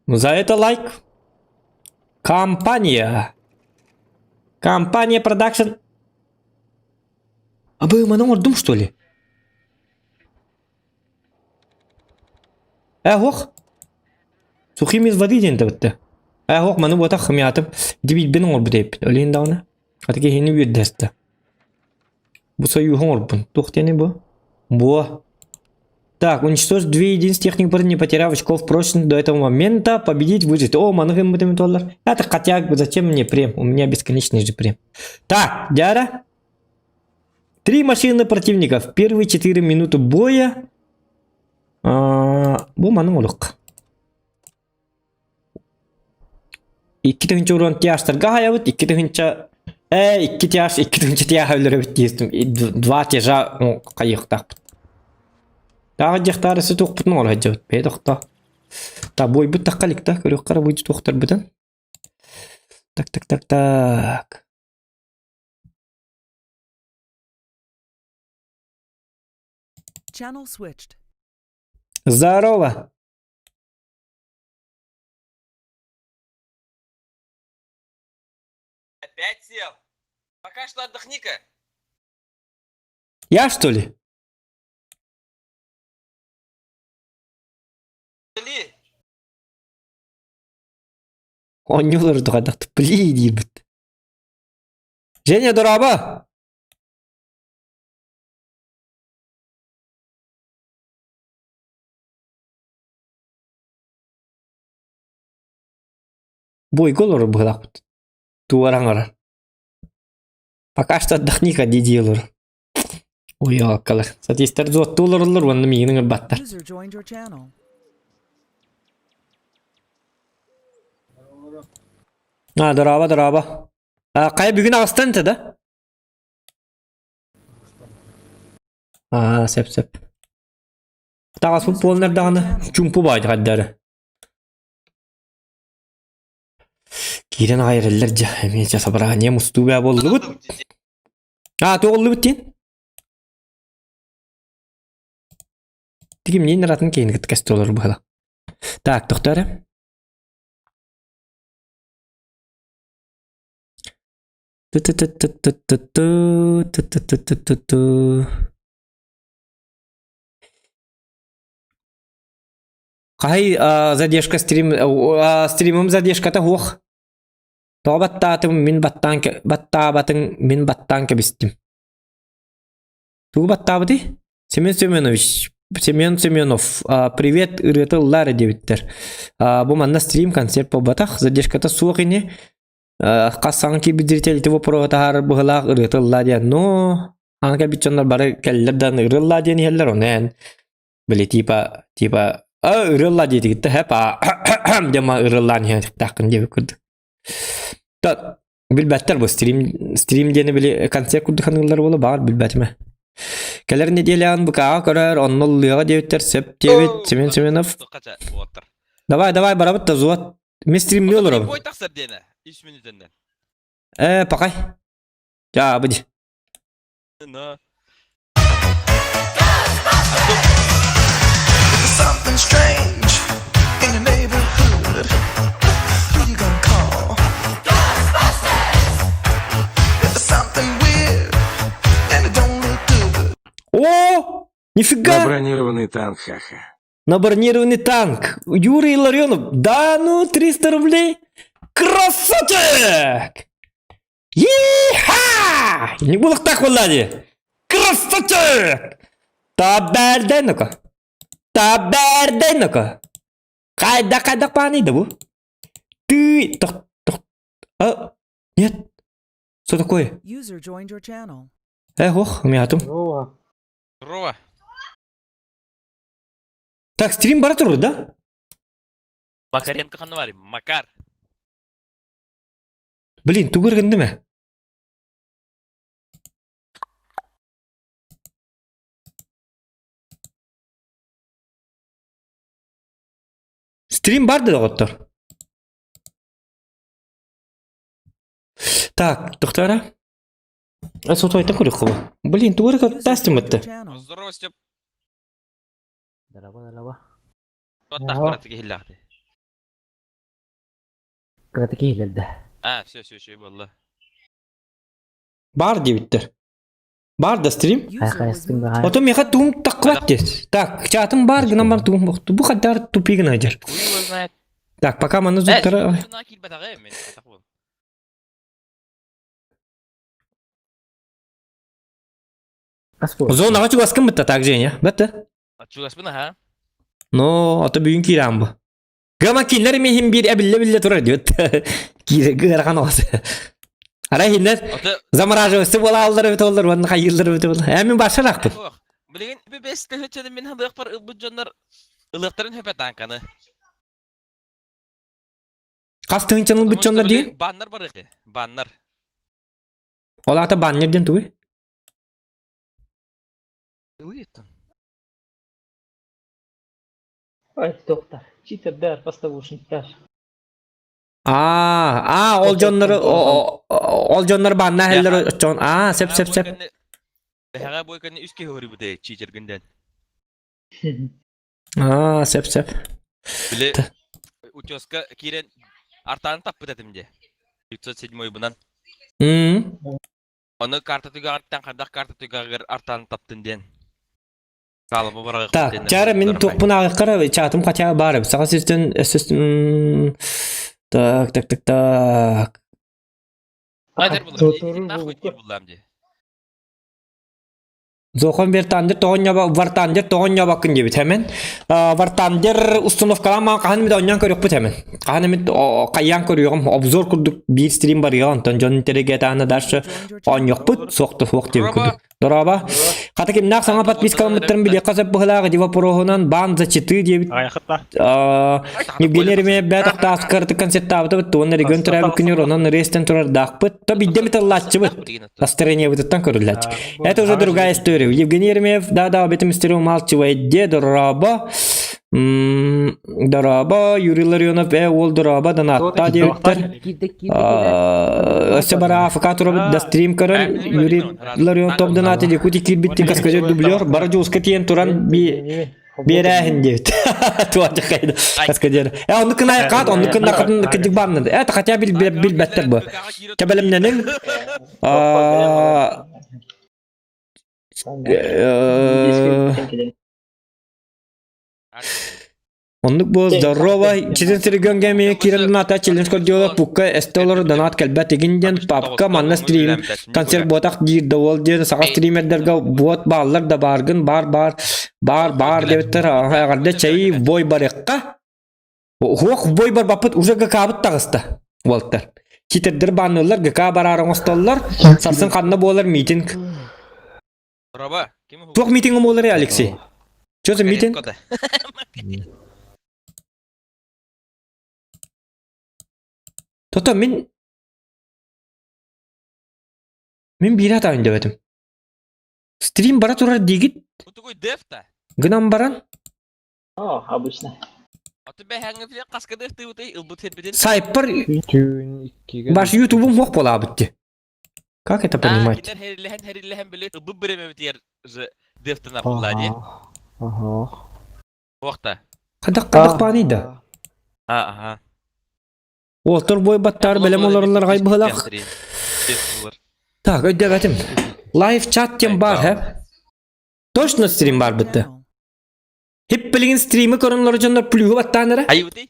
Ну за это лайк. Компания. Компания продакшн. А вы мана ордым, что ли? Хоқ. Сухим из воды дейін бітті. Хоқ, маны бота қымятым. Дебит бенің ол бітейіп. Өлейін дауына. Қатыке хені өйдесті. Бұ союғын ол бұн. Тоқтені бұ. Бұ. Так, уничтожить 2 единицы техник, не потеряв очков прочности до этого момента. Победить, выжить. О, манығым бітім $. Это хотя бы зачем мне прем? У меня бесконечный же прем. Так, дяра. 3 машины противников. Первые 4 минуты боя. Бұл маның олық. 2 орын тияштарға хайабыт. 2 тияш, 2 тияш өлірі біт дейістім. 2 тяжа қайықтақ бұд. Дағы жақтары сі тоқ бұтын олы әджі бұд. Бәй тоқта. Та бой бұд таққалықта. Көрек қара бойды тоқтар бұдан. Так. Channel switched. Здорово. Опять сел? Пока что отдохни-ка. Я, что ли? Ли? Он не лырды қадақты. Блин, ебіт. Женя, дұраба. Бой голор бұғдақ бұд. Туаран арар. Пока что отдохни-ка, дедилор. Ой, алқалар. Сатистер зот $. Оны мейінің баттар. User joined your channel. Дұраба. Қай бүгін ағыстан теді? Сәп. Тағас футболнар дағаны чүмпу байды қаддары. Кейден ғайрылар мен жасабыраға не мұсту бә болды бұд? Тоғылды бұд дейін? Тегім нейін ратын кейін кәсті олар бұғыла. Так, тоқтары. Қай задержка стримім задержката хоқ. Тоға баттатым мен баттабатын мен баттан кәбістім. Туғы баттабыды? Семен Семенов, привет, ырытыллары дебіттер. Бұл манна стрим концерт по батақ, задержката суық ине. Қассан ки бізіртеліті вопроғатағар бұғылақ ырытылла ден. Но, анка бітчонлар бары кәлілерден ырылла ден елдер онен. Білі типа, ырылла дейті кетті, хэп, дема ырылла не тақын дебі күрді. Білбәттер бұл стрим дені білі концерт күрді қанылар болы бағар білбәтіме. Кәлер неделян бұқаға көрер, онныллыға дебіттер, сөп дебіт, Семенов. Давай, барабыт та зуат. Мен стрим не олар Бой тақсыр дені, 3 минутынден. Пақай. Ja, бұд. Something strange in your neighborhood. Who you gonna call? Ghostbusters! If there's something weird and it don't look good. О, нифига! На бронированный танк, ха-ха. На бронированный танк. Юрий Ларионов. Да ну, 300 рублей. Красотик! Yeeha! Не було так владі. Красавчик! Таберденко. Таберденко. Кайда панıydı bu? Ты... А? Нет. Что такое? User joined your channel. Ох, мятым. Здорово. Так, стрим бара тұрды, да? Макаренко қаны бар, Макар. Блин, ту көргенді ме? Стрим барды да qottар. Так, тоқтара. Сот айтын көрек қылы. Блин, ту көрек User тастым joined your өтті. channel. Здорово, Степ. Далаба. Вот так, братки, хиллахты. Кратаки hilildi. Все, болды. Бар дебіттер. Бар да стрим. User was Хайқайстың moved да. to Ото меха туым таққылат дес. Так, чатым бар, гынан бар туым боқты. Бұ қадар тупигін айдер. Хуй его знает. Так, пока маны зуттары... Шuna килбет ағай, мен қатақ бол. Аспор. Зонаға чуғаскын бітті, так, Женя. Бітті. Чугас бұны, ха? Но, аты бүйін кирам бұл. Гама кинлер мехим bir әбілі тұрар дейбіт. Гырған оғасы. Ара хинлер Оты... замаражы өсі бола алдыр өті олар, оны қайылдыр өті олар. Әмін башы рақпын. Білеген, бес тәхетчеді мен хандық бар ұлбұт жондар ылықтарын хөпет анқаны. Қастығын чыныл бүт жондар дейін? Баннар бар еқі, баннар. Ол аты баннерден туы. Ылыйттын. Ай, доктор. Читердер, поставушниктер. Ол жонлары банна әлдері жон. Сеп. Бәғә бойканы үске хөрі бұдай, чичергінден. Сеп. Біле, утеска кирен артаны таппыт әтімде. 307 бұнан. Оны карта түгағырттан қардақ карта түгағыр артаны таптын ден. Қалыбы барағы Так, жары мен тоқпын ағыққара чатым қатя барып. Саға сізден Так. Айдар бұлам, нахуй көр бұлам де. Зохон вертандер тоғын ябақын дебіт әмен. Вартандер установкалама қағаны меді оннан көрек бұт әмен. Қағаны меді қайян көріғім. Обзор күрдік бір стрим бар еған. Жон интереге тағаны даршы он yok бұт. Соқты соқ дебі күрдік. Дораба. Қата кемнақ саңа подпискалым мұттырын біле қазап бұғылағы дева порохынан бан за 4 дебіт. Евгенеріме бәт оқта асқарды концертті абыты бұтты. Оны регион тұрабы күнер, онын рейстен тұрар дақ бұт. То биддемі тыллатчы бұт. Настроение бұтыттан көрілдатчы. Это уже другая история. Евгений Еремеев, да, об этом историю умалчивает. Дораба. Юрий Ларионов, ол дораба, донатта дебіттер. Өсі бара АФК тұрабы да стрим көрін. Юрий Ларионов топ донаты декути кирбитті каскадер дублер. Бара жуысқа тиен тұран берәхін дебіт. Туаджы қайды каскадер. Оны кына айқат, оны кына қатын кідік барнады. Это хотя білбәттер бұл. Кәбілімненің Ондық бұл здорово, чизен сірігін кәмей кирилін ата челлендж көрдіолы пұққа әстелері донат кәлбәт егінден папқа манна стрим концерт ботақ дейірді ол ден саға стримердерге бот балылар да баргын бар дебеттер ағарда чайы бой бар еққа оқ бой бар бапыт уже ғақабыт тағысты болттар китердер банылар ғақа барарың остоллар сарсын қанна болар митинг жоқ митингім олар Алексей что за митинг? Тота мен bir atayın demedim. Stream bara turar digit. Bu такой дефта. Гынан баран. Обычно. Аты бәһәңі філе қасқа дефті өтей ұлбыт етбеден. Сайпар баш ютубым хоқ бола бітті. Как это понимать? Кетер хәрилләһән білет ұлбы біреме бітер дефтіна бұлладе. Оқта. Қадақ банида. Ага. Олтыр бой баттар білем оларлар ғай бұғылақ. Так, өйдебәтім. Live chat тем бар, хәп? Точно стрим бар бітті. Hep bilgin stream'i көрінлері жондар плюгі баттаныры? Айы өтей?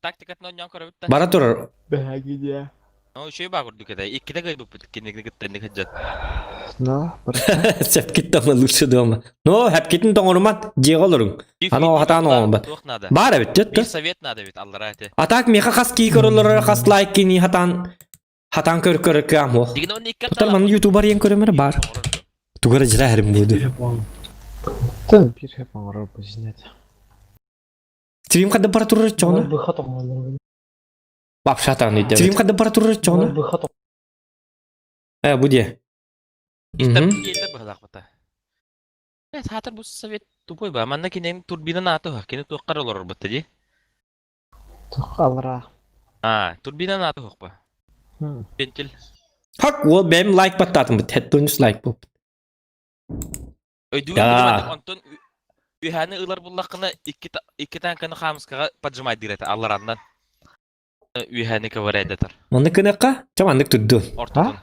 тактикатын ойнан көрөбүт. Бара турар. Бәһәги дия. Ну, şey bagurdu kete. İkide gayb kinni gitten hajjat. No, бір Сеп киттем лучше дома. Но хәп китин тоңурмат жеголорун. Аны хатан оңба. Бар бит, Bir төттө. совет надо бит Аллар айте. Атак меха хас ки көрөлөр, хас лайк кини хатан көр кам о. Диген он икка Тар мен ютубер ен көрөмөр бар. Тугара жира хэрим буду. бір хеп аңырар бөжінет. Стрим кадда бара турар чоңна. Бұхат аңырар. Бап шатан диде. Стрим кадда бара турар чоңна. Бұхат Бу де. İster geldi bırak bata. Evet hatır bu совет тупой ба. Манна кинен турбина нато. Кине туққар олар бата ди. тұқалыра. Турбина нато хоқ ба. Пентил. Хак ол бем лайк баттатым бит. Хеттонус лайк бу. Öydü onton ühani ılar bullaqına iki tankını xamıskaga поджимать direte Allarandan. Ühani каваредаtar. Мында кынакка чамандык tuddu. Ortadan.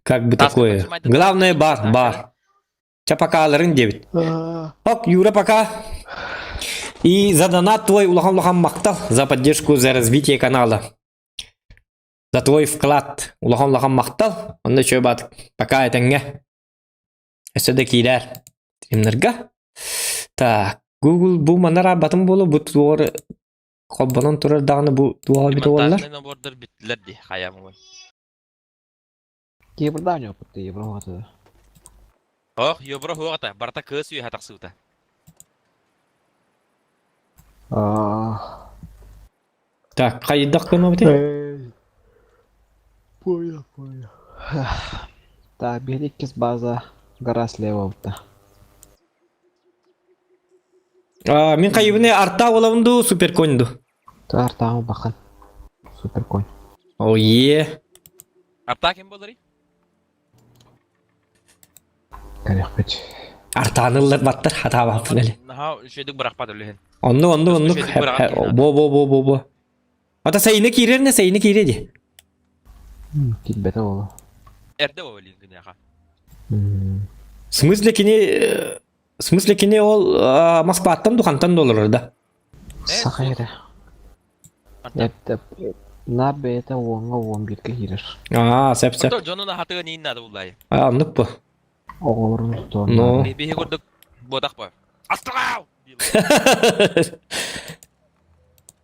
Как бы такое. Главное бар. Чапакаларын дебит. Ок, Юра, пока. И за донат твой улахам мактал, за поддержку, за развитие канала. За твой вклад улахам мактал. Онда чё бат. Пока этенге. Эсөдө кийлер. Тримнерга. Так, Google бу манара батым болу бу туор коббанан турар даганы бу дуа бит олар. Монтажный набордар битлер ди хаямын. Кейбірда не опытты, ебір оғаты. Ох, ёбро хуата, барта кыз үй хатак сута. Так, кайдак кына бит. Понял. Так, беликкіз база гора слева бұтта. Мен кайыбыны арта олавынду супер конду. Тар таңы бақын. Супер конь. Ое. Арта кем болари? Кәрек бәч. Артанылар баттар хата бапын әле. Наха шөйдік бырақпады өліген. Онду. Бо. Ата сайыны кирерне, сайыны киреди. Китбеті олы. Әрді олейін күні аға. В смысле кини ол Москваттан духантан доллар да. Сақайры. Әпті. Нар бәйті оңға 11-ке хирер. Сәп. Ото жонуна хатыға нейін нады бұлдай. Андық бұ. Оғырын тұтуын. Ну. Бейбейі көрдік бодақ ба. Астырау!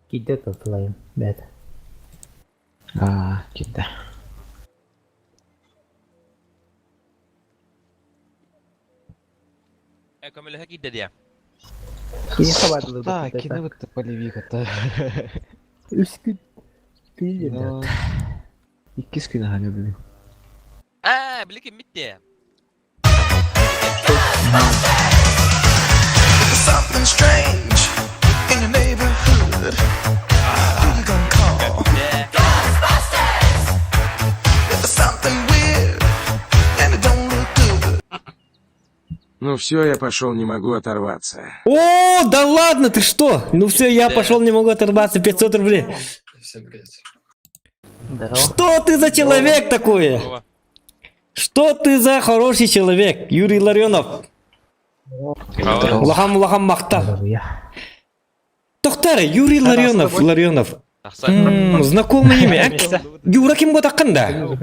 Кидді тұтылайым. Бәді. Кидді. Көмілігі кейді дия. Кені қабадылы бұтты. Кені бұтты полевик атты. 3 күн. Күн 2 күн халі білім. Білікі митте. There's something strange in your neighborhood. Who you gonna call? There's something weird and it don't look good. Ну все, я пошел, не могу оторваться. О, да ладно, ты что? Ну все, я пошел, не могу оторваться, 500 рублей. Что ты за человек такой? Что ты за хороший человек, Юрий Ларионов? Улахам мақтал. Тоқтар, Юрий Ларионов. Знакомое имя. Юра кем вот акында?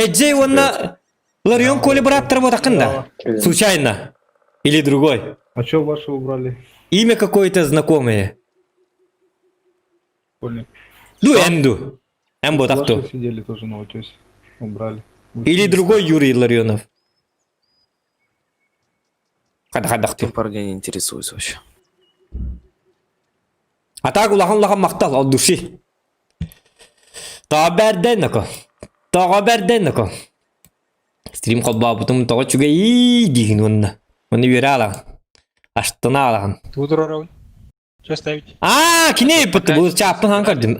Джей онна Ларион Коли браттар вот акында? Случайно? Или другой? А чё ваши убрали? Имя какое-то знакомое. Понял. Энду. Вот а кто? Ваши сидели тоже на утёсе. Убрали. Или другой Юрий Ларионов. Хадах-хадах. Парня не интересуюсь вообще. А так улахан мақтал от души. Таберденнако. Стрим қолба бұтым тоға чуга дейгін онына. Оны бере алаған. Аштына алаған. Тудороров. Что ставить? Кине бұтты бұл чапын хан көрдім.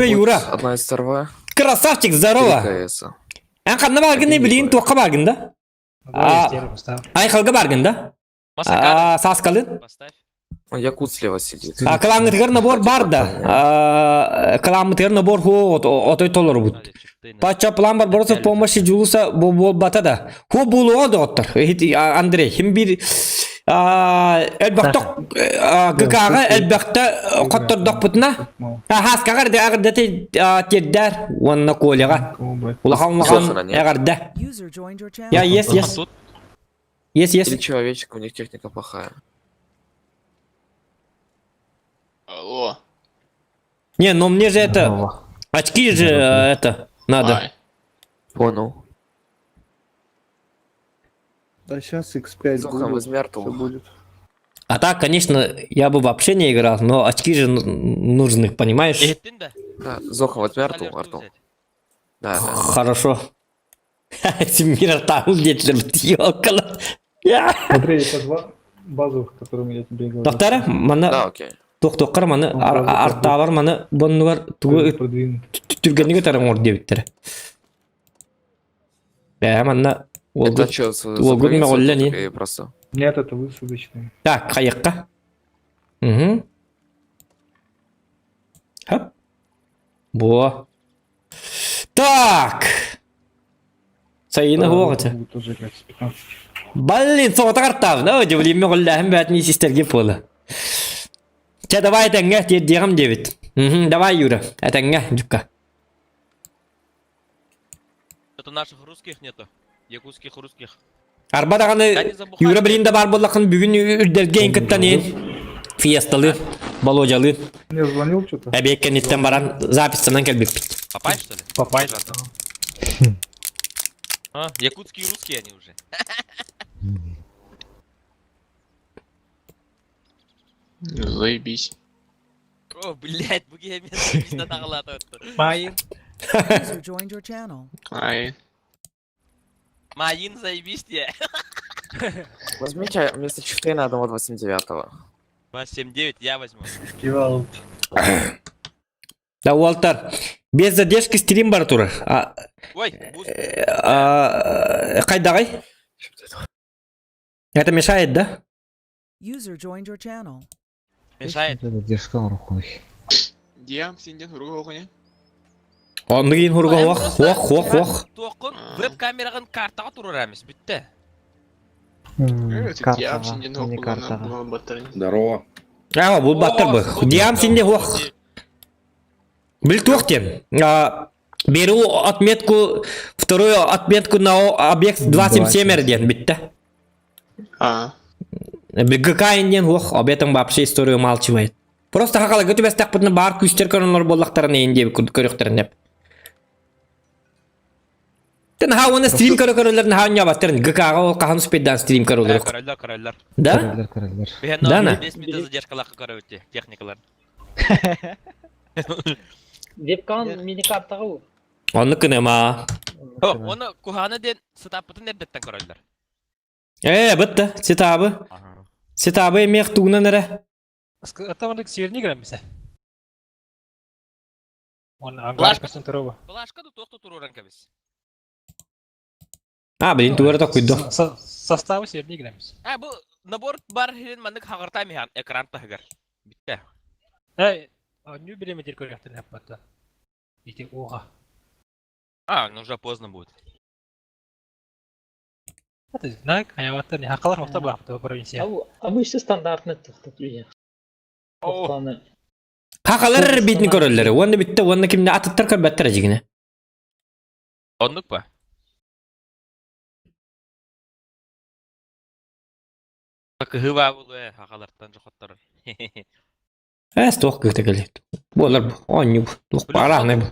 Юра. Одна из вторая. Красавчик, здорово. Қанна баргын не білейін, тоққа баргын да? Айқалға баргын да? Саскалын? Якут слева сидит. Каламытығыр набор бар да. Каламытығыр набор отой толыр бұд. Пача план бар борысы помощи жулуса бол бата да. Ху болуға да оттар. Андрей, хим бір Elbette gıgağı elbette kotturduk butuna. Haskagar da agırda tedder wanna kolyaga. Ulahan agırda. User joined your channel. Ya yes. Yes. Или человечек, у них техника плохая. Не, но мне же это... Очки же это надо. Понял. Да сейчас X5 Зоха, возьми арту. будет. А так, конечно, я бы вообще не играл, но очки же нужны, понимаешь? Еттин да. Да, Зоха, возьми арту, Солярку арту. взять. Да. Хорошо. Мира там где-то около. Смотри, это два базовых, которыми я тебе говорил. Доктор, Да, мана окей. тоқтоққар маны артта бар маны боннугар тугу Продвинут. түргенниге тарам ор дебиттер. Манна Это что, Олгун меголлени. и просто. Нет, это высадочные. Так, қайыққа. Угу. Хоп. Во. Так. Сайына хоғыты. Будут тоже играть с 15. Блин, соғыта қартав. Да, өдевлі меголлахым бәтіне систерге полы. Че, давай әтәңге, дегім дебит. Давай, Юра, әтәңге, жүкка. Это наших русских нету. Якутских русских. Арбадағаны Юра білінде бар болақын бүгін үрдерген кіттен ең. Фиесталы, баложалы. Мне звонил что-то. Әбеккен еттен баран записынан кәлбек бит. Папай, что ли? Папай. А, якутские русские они уже. Заебись. О, блядь, буги место наглато. User joined your channel. Ай. Маин, заебись тебе. Возьмите вместо чифтей на 1.89. 279 я возьму. Кивал. Да, Уолтер, без задержки стрим бар тур. Ой, буст. Қайдағай? Это мешает, да? User joined your channel. Мешает. Диам, синден хуруга оқыне. Онды кейін хұрға оқ. Тоқын веб-камерағын картаға тұрыр әмес, бітті. Диам, синден хуруга баттарын. Здорово. Бұл баттыр бұл. Диам сенде оқ. Біл тоқ тем. Беру отметку, вторую отметку на объект 277 ерден, бітті. ГК инден оқ, обетің вообще историю малчывает. Просто хақалы көтіп әстәк бұтыны бар күштер көрінлер боллақтарын енде көріқтерін деп. Тен ха оны стрим көрілерін ха ұня баттырын. ГК-ға ол қағаны спейддан стрим көрілер. Короллар. Да? Да, на? 5 минут задержкалақы көрі техникалар. Вебкам миникарттағы ол. Оны күні ма. Оны куханы ден сытапытын әрдеттен көрілер. Бітті, сетабы емеқ туғынан әрі. Это северный граммиса. Он английский второго. Плашка тут тоқты тұруран кәбіз. Блин, туғары да құйды. Составы северный граммис. Бұл набор бар херен мандық хағырта механ экран тағығар. Бітті. Не берем теперь корректор на пата. Иди, ога. Ну уже поздно будет. Это знак, а я вот не хакалар мохта бахта провинция. Обычно стандартный тоқтат үйе. Хақалар бейтін көрілері. Оны бітті, оны кімді атыттар көрбәттір әжігіне. Ондық па? Кығы ба бұл хақаларттан жоқаттар. Тоқ күкті кәлет. Болар бұл, оны бұл. Лұқ барағына бұл.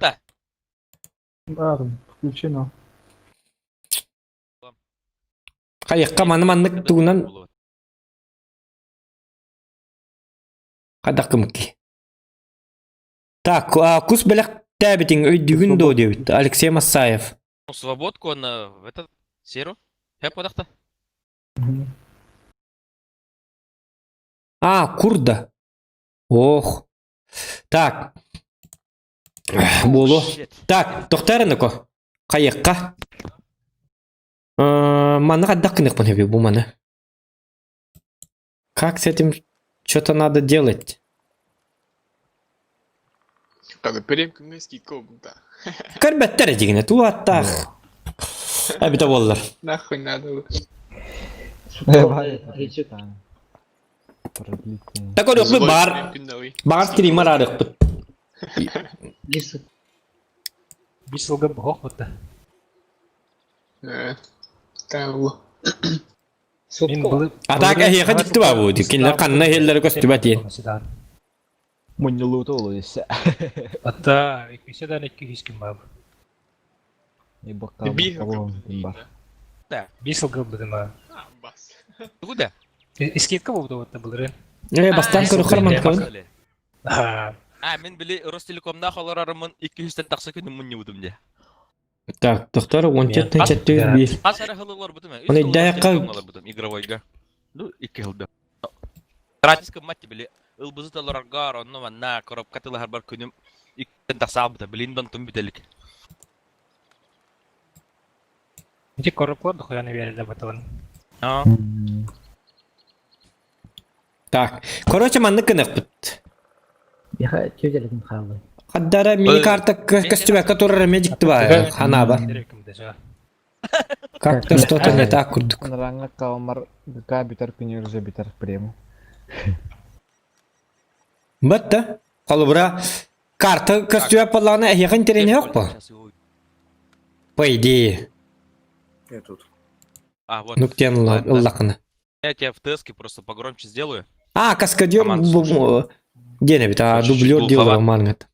Да, включено. Қайыққа маны-маннық туғынан қадақ кімікке. Так, күс білік тәбітің өйдігін до деуіт. Алексей Масаев. Свободку на этот серу. Хеп одақта. Курда. Ох. Так. Болу. Так, тоқтарыны ко. Қайыққа. Маны қадақ кінік бұны бе бұл маны. Как с этим что-то надо делать? Когда перем күнгескі көбінта. Кәрбәттер әжігіне, ту аттақ. Әбіті болылар. Нахуй надо. Продлительно. Так yok Злой bir bar. Перемкин Күннәуи. Bar streamer aradık bu. Бис жылга бохох бутта. Тәуі. Мен былы... Atak ehiyaka gitti var bu. Dikinler kanına helleri köstübet yiyin. Мунилуто улысы. Ата, иккиседен 200 ким бар. И бактал. Бига Бар. Бис жылга бутыма. Бас. Куда? Искетка болду бутта булры. Bastan kırık kırman kılın. Мен били Ростелекомда халарарымын 200-тен таксы күнүм мунни будум де. Так, doktor 17 çetti bir. Касары халылар будум. Оны даяққа- будум игровойга. Ну, 2 жылда. Гратиска матти били. Ылбызы таларгар, онно ванна коробка тылар бар күнүм 2-тен таксы албыта. Билиндон тум бителик. Эти коробкалар да хуяны берди бутун. А, Так. Короче manlık kınık bit. Я чөжелегин калды. Haddara mini karta köstübet katorara mecikti var. Hana var. Kartta что-то не так kurduk. Ранга калмар ГК битер күнүрүзө битер прему. Bitti. Kolu bura karta köstübet balağına ehiyakın tereni yok mu? По идее. Я тут. А, вот. Nuktyan ıllakını. Я тебя в теске просто погромче сделаю. А, каскадер Команда bu gene bir daha Слушай, dublör Google diyorlar falan. mangat.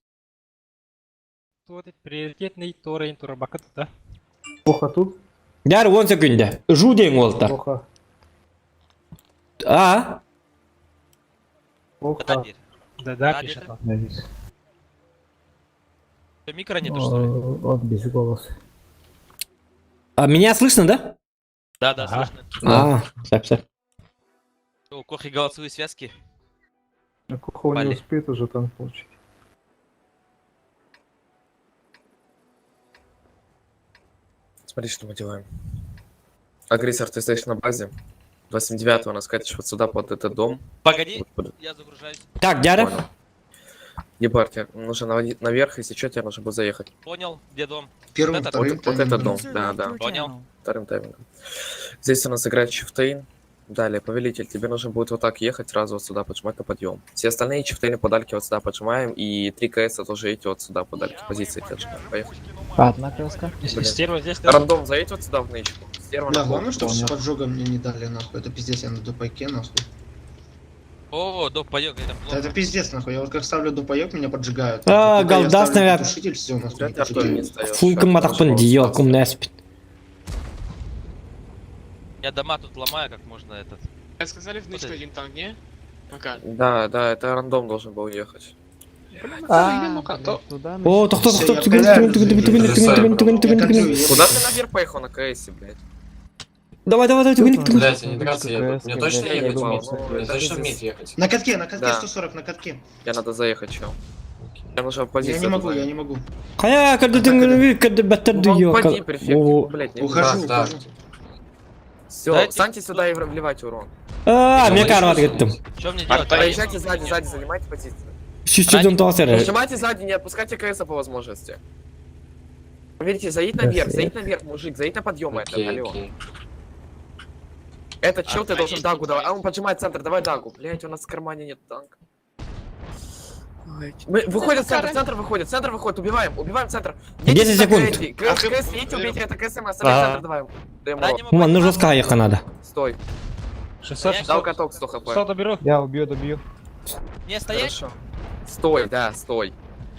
Вот приоритетный турень турбакат да. Плохо тут. Dar 10 sekunde. Жуден oltar. Плохо. А? Да, Дир. Да, пишет он. Микро нету, что ли? Он без голоса. А меня слышно, да? Да, Ага. слышно. А, все. У Кохи голосовые связки. Кухо не успеет уже там получить. Смотри, что мы делаем. Агрессор, ты стоишь на базе. 29-го нас катишь вот сюда, под этот дом. Погоди, Вот под- я загружаюсь. Так, Дяра. Понял. Ебать, тебе нужно наверх, если что, тебе нужно будет заехать. Понял, где дом? Первым, Это- вторым Вот этот дом, User да, left да. your Понял. channel. Вторым таймингом. Здесь у нас играет Чифтейн. Далее, повелитель, тебе нужно будет вот так ехать, сразу вот сюда поджимать на подъем. Все остальные Чифтейны подальки вот сюда поджимаем, и 3 КС тоже едете вот сюда подальки, позиции те же. Поехали. Одна краска. Стерва здесь, да? Рандом, заедь вот сюда в нычку. Стерва на главное, пол. чтобы с поджогом мне не дали, нахуй. Это пиздец, я на дупайке, нахуй. О, до поёк, это Да плохо. это пиздец, нахуй. Я вот как ставлю дупайок, меня поджигают. А, Только я голдас, ставлю наверное. тушитель, все, нахуй, Блядь, не авто не поджигают. стоит. Фулком матахпын диyor kum nespit. Я дома тут ломаю, как можно этот. Сказали в нычку один танк, не? Пока. Да, да, это рандом должен был ехать. Туда. Oo, tok tok Все, tok я tok проверяю, tuk tuk tuk tuk tuk tuk tuk tuk tuk Я tuk контролю, tuk. я- Куда ты наверх поехал на КСе, блядь? Давай, давай, давай, tuk tuk tuk. Блять, они драться едут. Мне точно ехать думал, мало? это точно пиздец. ехать? На катке, на катке Да. 140, на катке. Я надо заехать, чел. Я нужно позицию. Я не могу, занять. я не могу. Kaya kadar tuk kadar better Ну, diyor. упади, префект, Oo. блядь, не Ухожу, ухожу. Все, Дайте- встаньте сюда и вливайте урон. Aa, me karvat gittim. Что мне делать? Проезжайте сзади, сзади, занимайте позицию. Şişçiden tasarı. Нажимайте сзади, не отпускайте КС по возможности. Видите, заедь наверх, заедь наверх, мужик, заедь на подъем это, алло. Этот чел ты должен дагу давай. А он поджимает центр, давай дагу. Блять, у нас в кармане нет танка. Выходит центр выходит, убиваем центр. 10 секунд. КС, едьте, убейте это КСМ, остальные центр давай. Даем лоб. Ulan ne жестко ехать надо. Стой. 600, Дал каток 100 хп. 100 доберу. Я убью, добью. Не стоять? Хорошо. Стой, да, стой.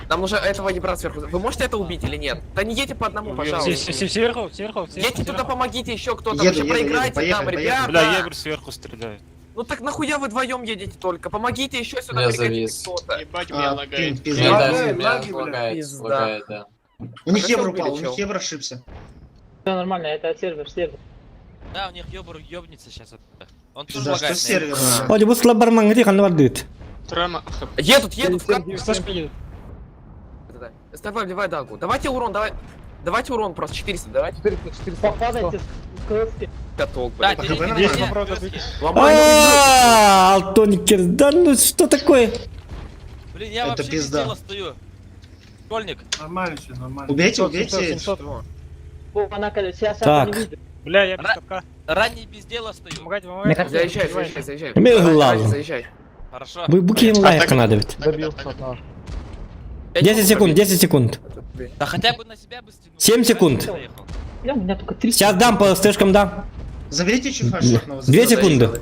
Нам нужно этого ебра сверху. Вы можете это убить или нет? Да не едьте по одному, пожалуйста. Сверху. Едьте туда, помогите еще кто-то. Еду, Вообще еду, проиграйте поехали, там, поехали. ребята. сверху стреляет. Ну так нахуя вы вдвоем едете только? Помогите еще сюда, прикатите кто-то. Ебать, меня лагает. Пизда. У них Хорошо евро убили, упал, у чел. них евро ошибся. Да, у них ёбар ёбнется сейчас. Он тоже Пизда, что лагает. с сервера? Hadi bu sıla barman gidi kanı var dit. Едут, в кат- едет. Да. Давай, вливай дагу. Давайте урон, давайте урон просто 400, давайте. 400. Каток, Да, блядь. ХП деревья. нормально. Ломай, Aaaa, Altonikers. Да ну что такое? Блин, я Это вообще без пизда. тела стою. Школьник. Убейте, убейте. Так. Бля, я без Ра- катка. Ранний без дела стою. Помогайте, помогайте. Заезжай, заезжай, заезжай. Мы главное. Ради, заезжай. Хорошо. Bu kim layık надо ведь. Добил шота. 10 секунд, 10 секунд. Да хотя бы на себя бы стянул. 7 секунд. Заехал. Сейчас дам по слишком дам. Заберите чифа шахного. 2 секунды.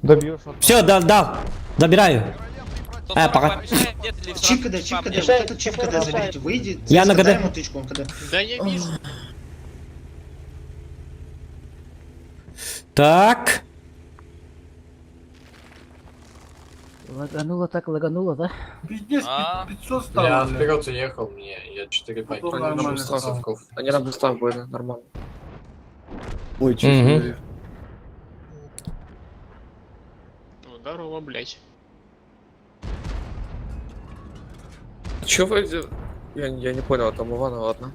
Добил шота. Все, дал. Забираю. 140 пока. помешает, нет, или Чип сразу КД, чипа чип КД, мне? вот этот чип КД заберите, выйди. Я на КД. Дай ему тычку, он КД. Да я вижу. Так. Лагануло так, лагануло, да? А, Я вперед уехал, мне я 4 пайки. Они на бустах были, нормально. Мгм. Здорово, блять. Чё вы... Я не понял, там Ивана, ладно.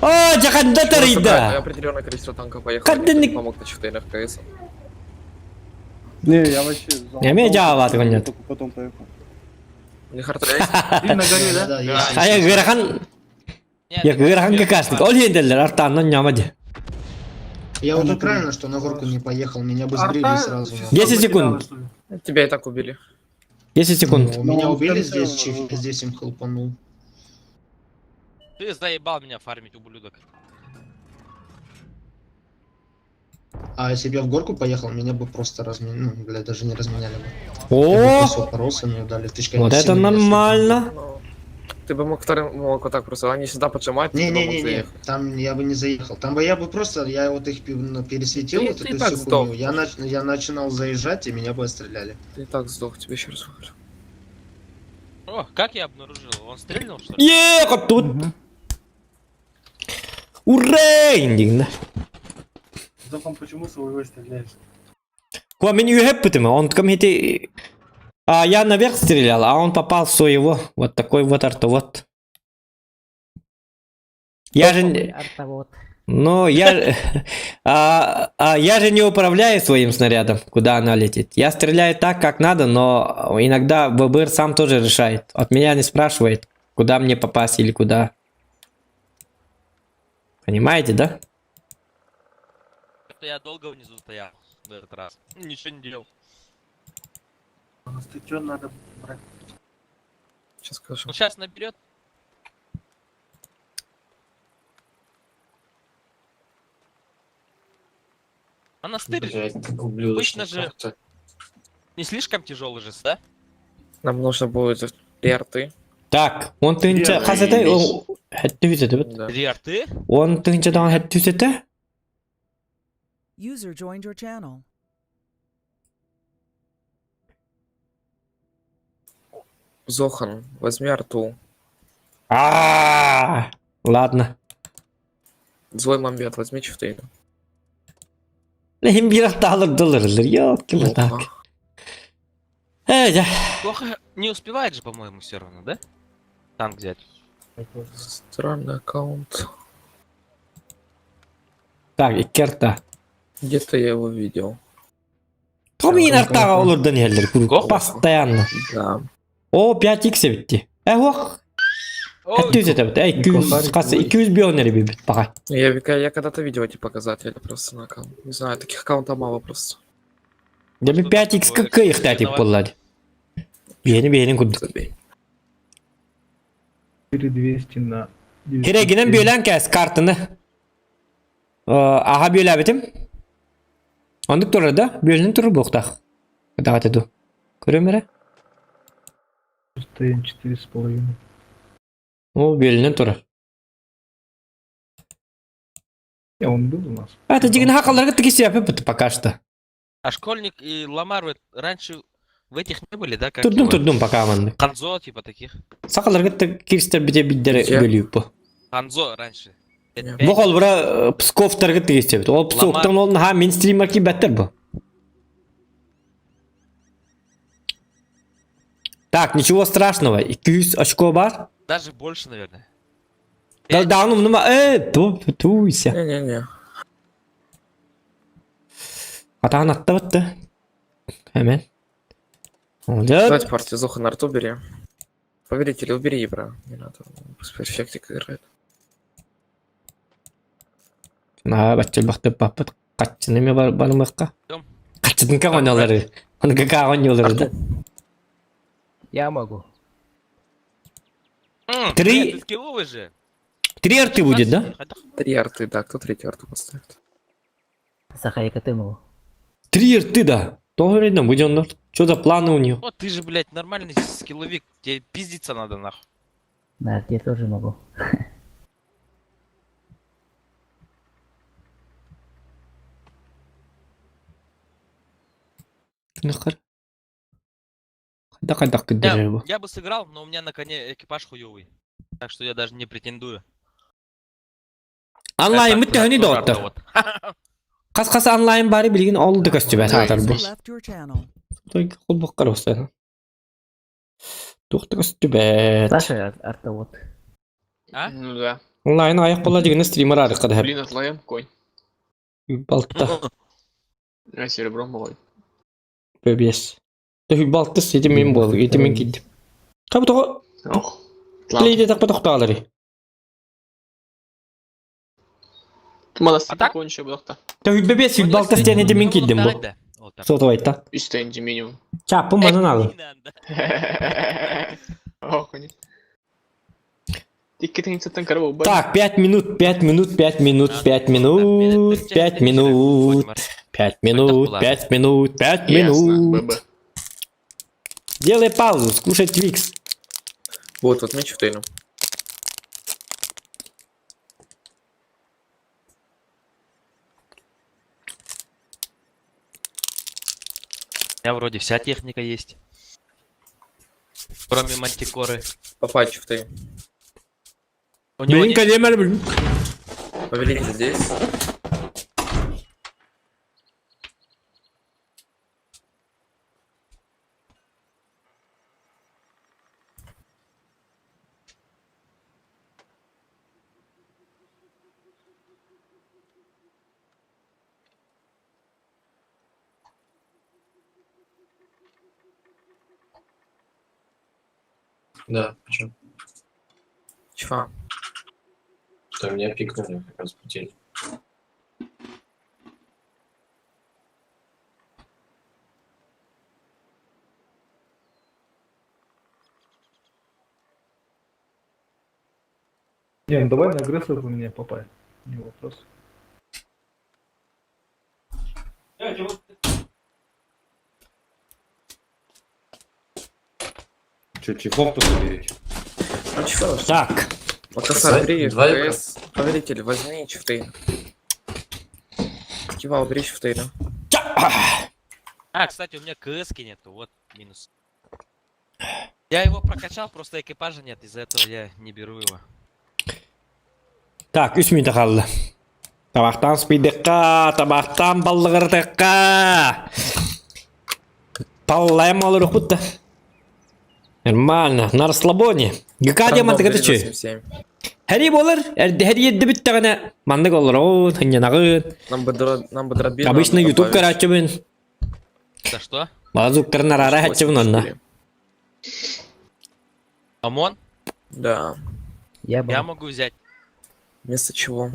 О, жаканда тарыйда. Определенное количество танков поехало. Кадденник. Помог на 4 КС. Не, я вообще... Эме жаабат гонят. Потом поехал. Не хардрейс. И на горе, да? Да, есть. Ая гырахан. нет, Я гырахан какашник. Ол ендерлер артаннан ямади. Я вот тут правильно, что на горку не поехал, меня бы сбрили сразу. 10 секунд. Тебя и так убили. 10 секунд. Ну, меня убили здесь, чиф, я здесь им хлопанул. Ты заебал меня фармить, ублюдок. А если бы я в горку поехал, меня бы просто разменяли, ну, блядь, даже не разменяли бы. О, Поросами мне дали тычками. вот это нормально. Ну, ты бы мог вторым мог вот так просто, они сюда поджимают, ты бы мог Не-не-не, заехать. там я бы не заехал. Там бы я бы просто, я вот их пересветил, Ты- вот ты эту так всю сдох. хуйню. Я начинал заезжать, и меня бы отстреляли. Ты и так сдох, тебе еще раз говорю. О, как я обнаружил? Он стрельнул, что ли? Ехать тут. Ура! Индигна. Потом почему своего стреляешь? Куда меня уехать-то? Он там эти... А я наверх стрелял, а он попал в своего. Вот такой вот артовод. Я же... Ну, я... я же не управляю своим снарядом, куда она летит. Я стреляю так, как надо, но иногда ВБР сам тоже решает. От меня не спрашивает, куда мне попасть или куда. Понимаете, да? Что я долго внизу стоял в этот раз. Ничего не делал. Ты что надо брать? Сейчас скажу. Ну сейчас наберет. Она стырит. Обычно же не слишком тяжелый же, да? Нам нужно будет 3 арты. Так, он тынча... Хасатай... Хәтті візеді біт. Да. 3 арты? Он тынчадан хәтті візеді? User joined your channel. Зохан, возьми арту. Ладно. Злой мамбет, возьми чифтейн. Лейм bir haftalık dolarlar. Yok ki так. Да. Плохо не успевает же, по-моему, все равно, да? Танк взять. Странный аккаунт. Так, iki arta. Где-то я его видел. Tam yine arta olurdu neler kuruk. Постоянно. Да. O 5x bitti. Bak. Hadi üzete bit. 200 kasa 200 bir onları bir bit. Bak. Я когда-то видел эти показатели просто на аккаунт. Не знаю, таких аккаунтов мало просто. Demek 5x 40 ihtiyaç yapıyorlar. Beğeni kurduk. Забей. 4200 на... Kireginin bölen kes kartını. Aha böyle bitim. Ondik durur da bölünün turu bokta. Davet edu. Görüyor musun? Стоим 4,5. O bölünün turu. Я он был у нас. Это дигин хакаларға тігісі yapıyor пока что. А Школьник и Ламар раньше в этих не были, да? Как Turdum пока amandık. Ханзо, типа таких. Sakalarga kirişler bide biddere Где? bölüyüp bu. Ханзо раньше. Bu kol bura Pskov'targa tігісі bit. O Pskov'tan olun ha mainstream marki better bu. Так, ничего страшного. 200 очко бар. Даже больше, наверное. Да, ну, туйся. Не-не-не. Атağın attı battı. Hemen. Oldu. Давайте партию Зохан арту бери. Повелитель, убери Ибра. Не надо. Пусть перфектик играет. баччыл бахты паппыт каччыныме бармакка. Дом. Каччытын кагонялары. Он кагонялары да. Я могу. Три- Ты скилловый же. 3 арты будет, да? 3 арты, да, кто 3 арту поставит? Сахайка ты могу. 3 арты, да. Тогда будет он. Что за планы у него? Вот ты же, блядь, нормальный скилловик. Тебе пиздиться надо, нахуй. Да, я тоже могу. Нахер. Кайда кыдыры бу. Я бы сыграл, но у меня на коне экипаж хуёвый. Так что я даже не претендую. Онлайн Это мүттөһүнү тоже доотто. вот. Кас онлайн бары билген олду көстүбө саатар бу. User left your channel. Той кол баккар оса. Тухты көстүбө. Саша, артовод. А? Ну да. Онлайн аяк бола деген стример аркада хеп. Блин, отлаем, конь. Балтта. А серебром малой. Бебес. Той балтта сети мен бол, эти мен кит. Кабто Ох. плейде так потокталары. Туманас А так? конче бахта. Той бебес балтта стене де мен киддим бу. Сото айта. Üstten minimum. Чаппы манан ал. Ох, конь. Тикки тен саттан карабо. Так, 5 минут, 5 минут, 5 минут, 5 минут, 5 минут, 5 минут, 5 минут, 5 Ясно, минут. ББ. Делай паузу, скушай твикс. Вот, вот меч в тейну. У меня вроде вся техника есть. Кроме мантикоры. Папач в тейн. У него Блин, нет- кадемер, блин. Повелитель здесь. Да, почему? Чего? Что меня пикнули как раз путей. Не, ну давай на агрессора у меня попасть. Не вопрос. Че, чехов-то соберете? Ну чего? Так, Вот Косар, бери Два ФКС. Повелитель, возьми чифтейн. Кивал, бери чифтейна. А, кстати, у меня КСки нету, вот минус. Я его прокачал, просто экипажа нет, из-за этого я не беру его. так, 3 минут қалды. Табақтан спидекка, табақтан баллығыртыққа. Паллаем алыр ұқытты. Нормально, на расслабоне. ГК деманты кәді чөй. 87. Хәри болыр, әр едді бітті ғана. Мандық олыр оғын, хынянағын. Нам бы дробил. Обычно надо YouTube добавить. карачыбын. Да что? Базуктарын арара хәтчыбын онна. 84. ОМОН? Да. Я Я могу. могу взять. Вместо чего?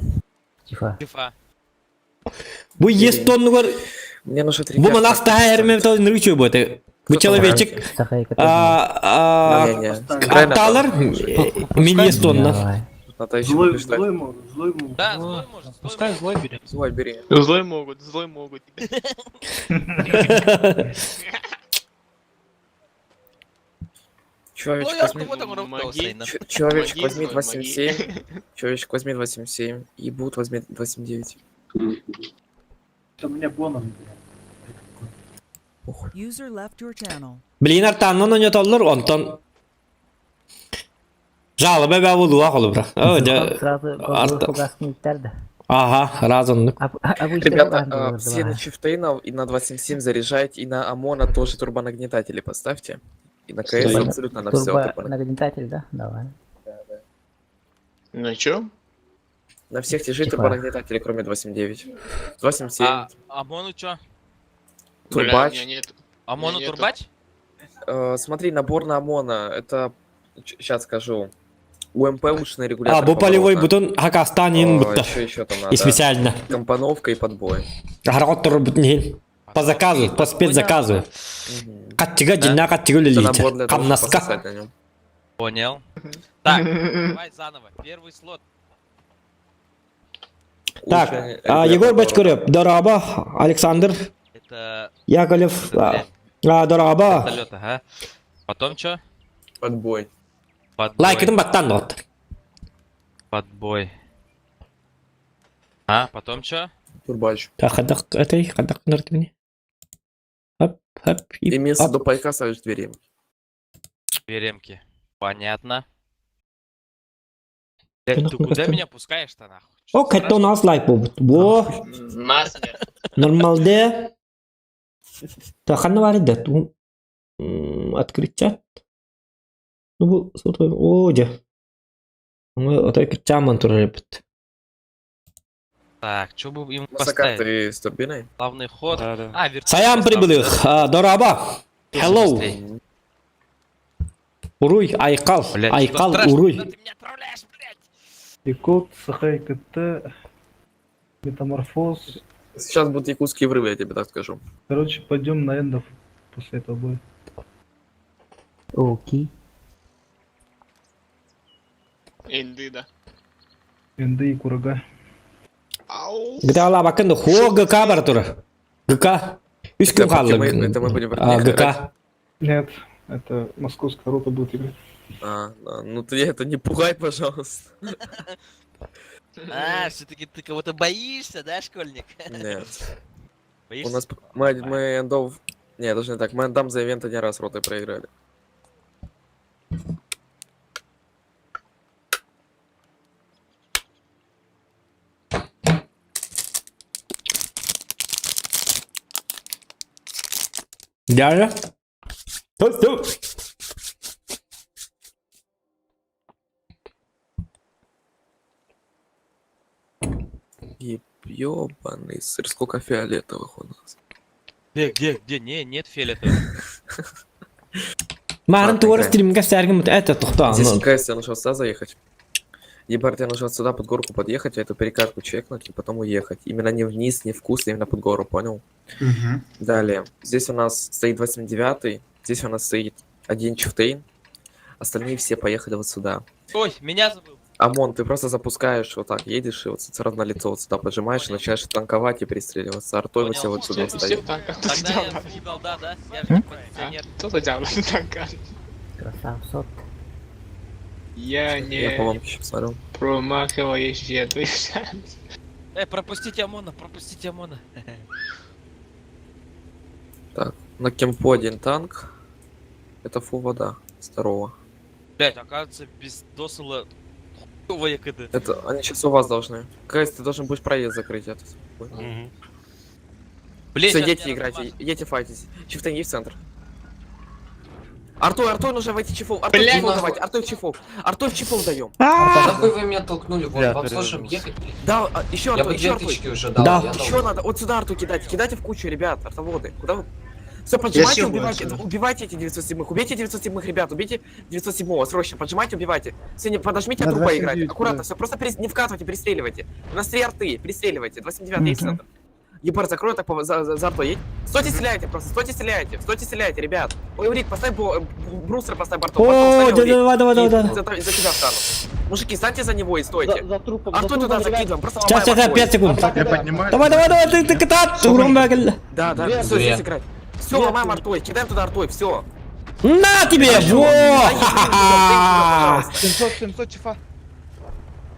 Тихо. Фифа. Бұ ес тонны бар. Мне нужно 3 Бұ манақта әрме тау нұрычу бұты. Бұ человечек Сахайка ты могу. Не-не. атталар мен ес тонна. Давай. Надо еще побеждать. Да, злой может. Пускай злой берем. Злой бери. Злой могут, злой могут. Человечек, я возьми... кого там уравнялся. Человечек Помоги, возьми злой, 27. Человечек возьми 27. И Бут возьми 29. User left your channel. Білейін артаннан ойнаталар, онтан жалы бәбә болуға қолы бұра. Сразу арта- фугасный ударь. Ага, разонлық. Ребята, все на чифтейна и на 27 заряжайте, и на ОМОНа тоже турбонагнетатели поставьте. И на КС Что? абсолютно на все. Турбонагнетатель, да? Давай. Ну чё? На всех те же Тихо. турбонагнетатели, кроме 29. 27. А ОМОНу чё? Турбач. Бля, нет. ОМОНу нету. турбач? Смотри, набор на ОМОНа. Это... Сейчас скажу. УМП ушный регулятор. Бу полевой поворота. бутон Хакастанин будто. Еще там И надо. специально. Компоновка и подбой. Гарготтор бутнин. По заказу, по спецзаказу. Каттига жинна каттига Это лилите. набор для того, чтобы Камнаска. пососать на нем. Понял. Так, давай заново. Первый слот. Так, Ушный Егор регулятор Бочкарев, Дораба, Александр, Это Яковлев, блядь, Дораба. вертолет, ага. Потом что? Подбой. Подбой. Лайк это баттан вот. Подбой. А, потом что? Турбач. Так, хадак, этой, хадак, нартмини. Хоп, хоп, и Имеется хоп. до пайка ставишь двери. Две ремки. Понятно. Ну, Блядь, ты куда как-то- меня пускаешь-то нахуй? Чё, О, это у страшно? нас лайк был. Во, Мастер. нормалде. Так, ханна варит ту. Открыть чат. Ну, bu soru оде. Мы отой кирчаман туралепт. Так, что бы им Масакар поставить? ты с турбиной? Главный ход. А, вертолет. Саям прибылых, Дораба. Hello. Быстрей. Уруй, Айкал. Блядь, Айкал, что страшно? Уруй. Куда ты меня отправляешь, блядь? Якут, Сахай КТ, Метаморфоз. Сейчас будут якутские врывы, я тебе так скажу. Короче, пойдем на эндов после этого боя. Окей. Инды, да. Энды и Курага. Ау. Где ала бакында хо ГК бар тур. ГК. Үч күн Это мы калды. будем в них играть. ГК. Нет, это московская рота будет играть. Да. Ну ты это не пугай, пожалуйста. А, все-таки ты кого-то боишься, да, школьник? Нет. У Боишься? нас мы эндов... Не, даже не так. Мы эндам за ивент один раз ротой проиграли. Дядя. Стоп. Ёбаный сыр, сколько фиолетовых у нас. Где? Не, нет фиолетового. Марын Ладно, тур играем. стрим гастяргим это тухта. Здесь КС тебе нужно сюда заехать. Ебать, тебе нужно сюда под горку подъехать, эту перекатку чекнуть и потом уехать. Именно не вниз, не вкус, именно под гору, понял? Мгм. Далее. Здесь у нас стоит 89-й, здесь у нас стоит один чифтейн. Остальные все поехали вот сюда. Ой, меня забыл. ОМОН, ты просто запускаешь, вот так едешь, и вот сразу на лицо вот сюда поджимаешь, и начинаешь танковать и пристреливаться. Артой мы все вот сюда Все стоим. так, Тогда я въебал, да? Я же не кондиционер. Кто-то делает так. Красавцот. Я Я не поломки сейчас смотрю. промахивающий шанс. Пропустите ОМОНа. Так, на кемпу один танк. Это фу вода. Здорово. Блять, оказывается, без досыла хуёвая КД. Это они сейчас у вас должны. КС, ты должен будешь проезд закрыть этот. Блин, Все, щас едьте меня играйте, размажут. едьте файтись. Чифтейн, есть в центр. Артой, нужно войти чифов. Артой, Блядь, чифов нахуй. давайте. Артой, чифов. Артой, чифов даем. Нахуй вы меня толкнули? Вот, вам сложно ехать? Да, еще Я бы Артой, еще две Артой. тычки уже дал. Да. я дал. Еще надо, вот сюда Арту кидайте. Кидайте в кучу, ребят, артоводы. Куда вы? Все, Я поджимайте, сел убивайте. отсюда. Убивайте эти 907-х. Убейте 907-х, ребят. Убейте 907-го. Срочно, поджимайте, убивайте. Все, не подожмите На трупа 279, играть. Аккуратно, да. все, просто не вкатывайте, перестреливайте. У нас 3 арты, перестреливайте. 279 есть центр. Ебар, закрой так за артой едь. Стойте, стреляйте просто, стойте, стреляйте, ребят. Ой, Урик, поставь брустер, поставь бортом. О, давай. За тебя встану. Мужики, станьте за него и стойте. За трупом. Артой туда закидываем, просто Сейчас, ломаем артой. 5 секунд. Я поднимаю. Давай, ты катат. Урон багал. Да, все, Две. здесь играть. Все, ломаем артой, кидаем туда артой, все. На тебе, во! 700 чифа.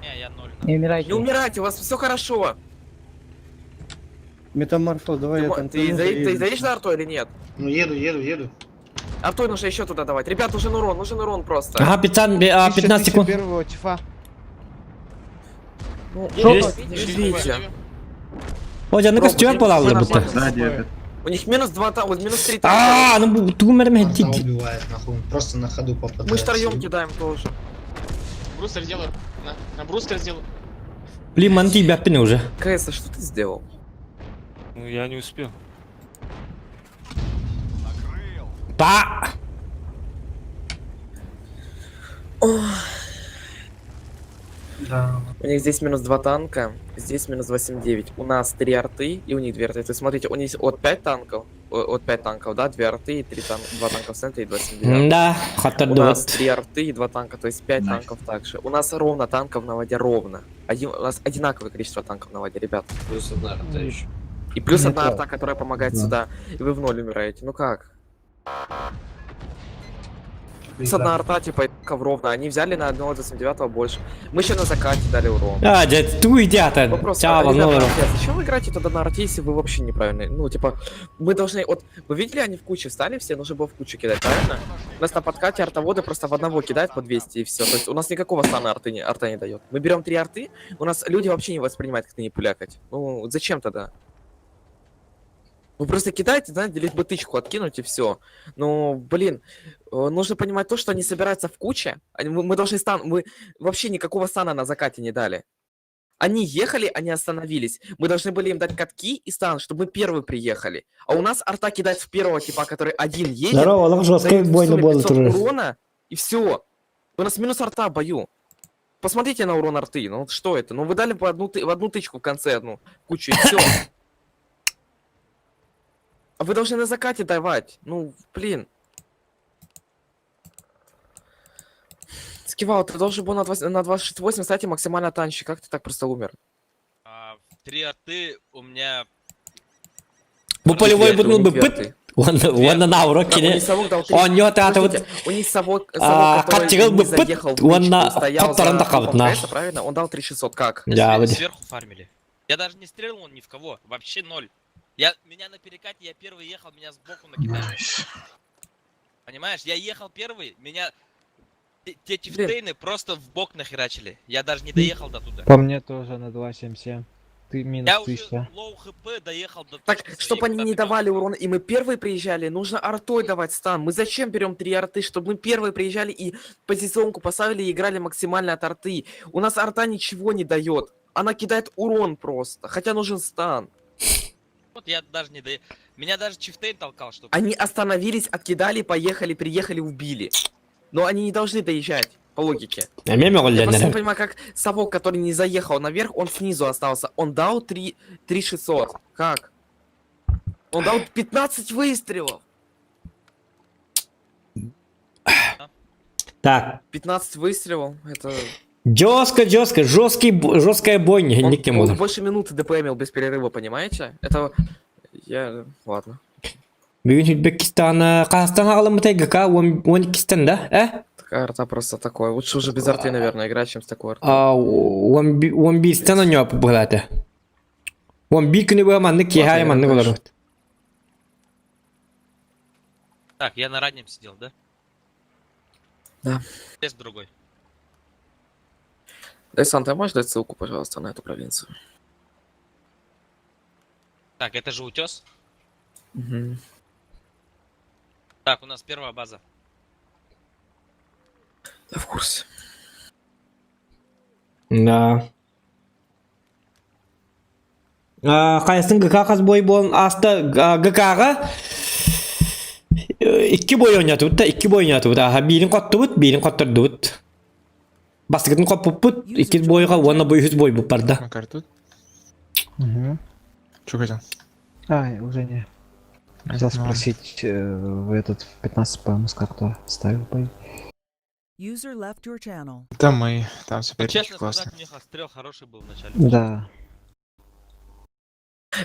Не, я 0. Не умирайте. Не умирайте, у вас все хорошо. Метаморфоз, давай я там. Ты заедешь на артой или нет? Ну еду. Артой нужно еще туда давать. Ребят, нужен урон просто. Ага, 15 секунд. Первого чифа. Ну, Есть. видите. О, жанны стюарт болалды будто. У них минус 2 вот минус 3 танка. Ну bu тумерме Арта хедди. убивает, нахуй. Он просто на ходу попадает. Мы втроем кидаем тоже. Брустер делаю. На брустер сделаю. Блин, манти бяппине уже. КС, а что ты сделал? Ну, я не успел. Па! Да. У них здесь минус 2 танка, здесь минус 8-9. У нас 3 арты, и у них 2 арты. То есть, смотрите, у них от 5 танков, от 5 танков, да, 2 арты, и 2 танка в центре, и 2 7-9. Да, хатар У нас дот. 3 арты и 2 танка, то есть 5 танков также. У нас ровно танков на воде, ровно. У нас одинаковое количество танков на воде, ребят. Плюс одна арта еще. И плюс Не одна так. арта, которая помогает Да. сюда. И вы в ноль умираете. Ну как? Плюс одна арта, типа, ровно. Они взяли на 1.89 больше. Мы еще на закате дали урон. А, дядь, ту идиота. Вопрос, Чава, ребята, ну. арте, зачем вы играете тогда на арте, если вы вообще неправильные? Ну, типа, мы должны... Вот, вы видели, они в куче встали все, нужно было в кучу кидать, правильно? У нас на подкате артоводы просто в одного кидают по 200 и все. То есть у нас никакого стана арта не дает. Мы берем 3 арты, у нас люди вообще не воспринимают, как не пулякать. Ну, зачем тогда? Вы просто кидаете, знаете, лишь бы тычку откинуть и все. Ну, блин, нужно понимать то, что они собираются в куче. Мы должны мы вообще никакого стана на закате не дали. Они ехали, они остановились. Мы должны были им дать катки и стан, чтобы мы первые приехали. А у нас арта кидает в первого типа, который один едет. Здорово, лох жесткий дает в бой на сумме бол 500 туры. урона, и все. У нас минус арта в бою. Посмотрите на урон арты. Ну что это? Ну вы дали по в одну тычку в конце одну кучу, и все. А вы должны на закате давать. Ну, блин. Скивал, ты должен был на 28 стать максимально танчик. Как ты так просто умер? 3 арты у меня... Бу полевой Четвертый, бутнул у бы них пыт. Вон на урок Да, у кине. них совок дал 3. Он не тата вот. Слушайте, у них совок, Как который тигл не бы заехал пыт. в Он нычку, на стоял топтаран за тахавт трупом на. Кэса, правильно? Он дал 3600. Как? Да, вот. Сверху фармили. Я даже не стрелял ни в кого. Вообще ноль. Меня на перекате, я первый ехал, меня сбоку накидали. Понимаешь, я ехал первый, меня... Те тифтейны просто в бок нахерачили. Я даже не доехал до туда. По мне тоже на 2.77. Ты минус Я уже 1000. лоу хп доехал до Так, точки чтобы своей, они куда не ты давали гал. урон, и мы первые приезжали, нужно артой давать стан. Мы зачем берем 3 арты? Чтобы мы первые приезжали и позиционку поставили и играли максимально от арты. У нас арта ничего не дает. Она кидает урон просто, хотя нужен стан. Вот я даже не доехал. Меня даже чифтейн толкал, чтобы... Они остановились, откидали, поехали, приехали, убили. Но они не должны доезжать, по логике. Я меме Я просто не голденер. понимаю, как совок, который не заехал наверх, он снизу остался. Он дал 3600. Как? Он дал 15 выстрелов. Так. 15 выстрелов, это... Жесткая бойня. Он, Никем он буду. больше минуты ДПМил без перерыва, понимаете? Это... Я... Ладно. Бүгін Өзбекистан, Қазақстан ғалымы тайгыка 12 да? Такая арта просто такое. Лучше уже без арты, наверное, играть, чем с такой артой. 11 он yok бұғылады. 11 күні бұға манны кейхай манны болар. Так, я на раннем сидел, да? Да. Тест другой. Дай, Санта, можешь дать ссылку, пожалуйста, на эту провинцию? Так, это же утес. Угу. Так, у нас первая база. Я в курсе. Да. Қайсын ГК қаз бой болын асты ГК-ға 2 бой ойнатып да, 2 бой ойнатып да. Бірін қотты бұд, бірін қоттырды бұд. Бастығын қопып бұд, 2 бойға, оны бой 100 бой бұд барды. Макар тут? Угу. Что хотел? Уже не. Хотел спросить, вы этот в 15 по-моему с карту ставил бой? User left your channel. Там мы, там Ну, соперники честно классные. сказать, у них отстрел хороший был в начале. Да.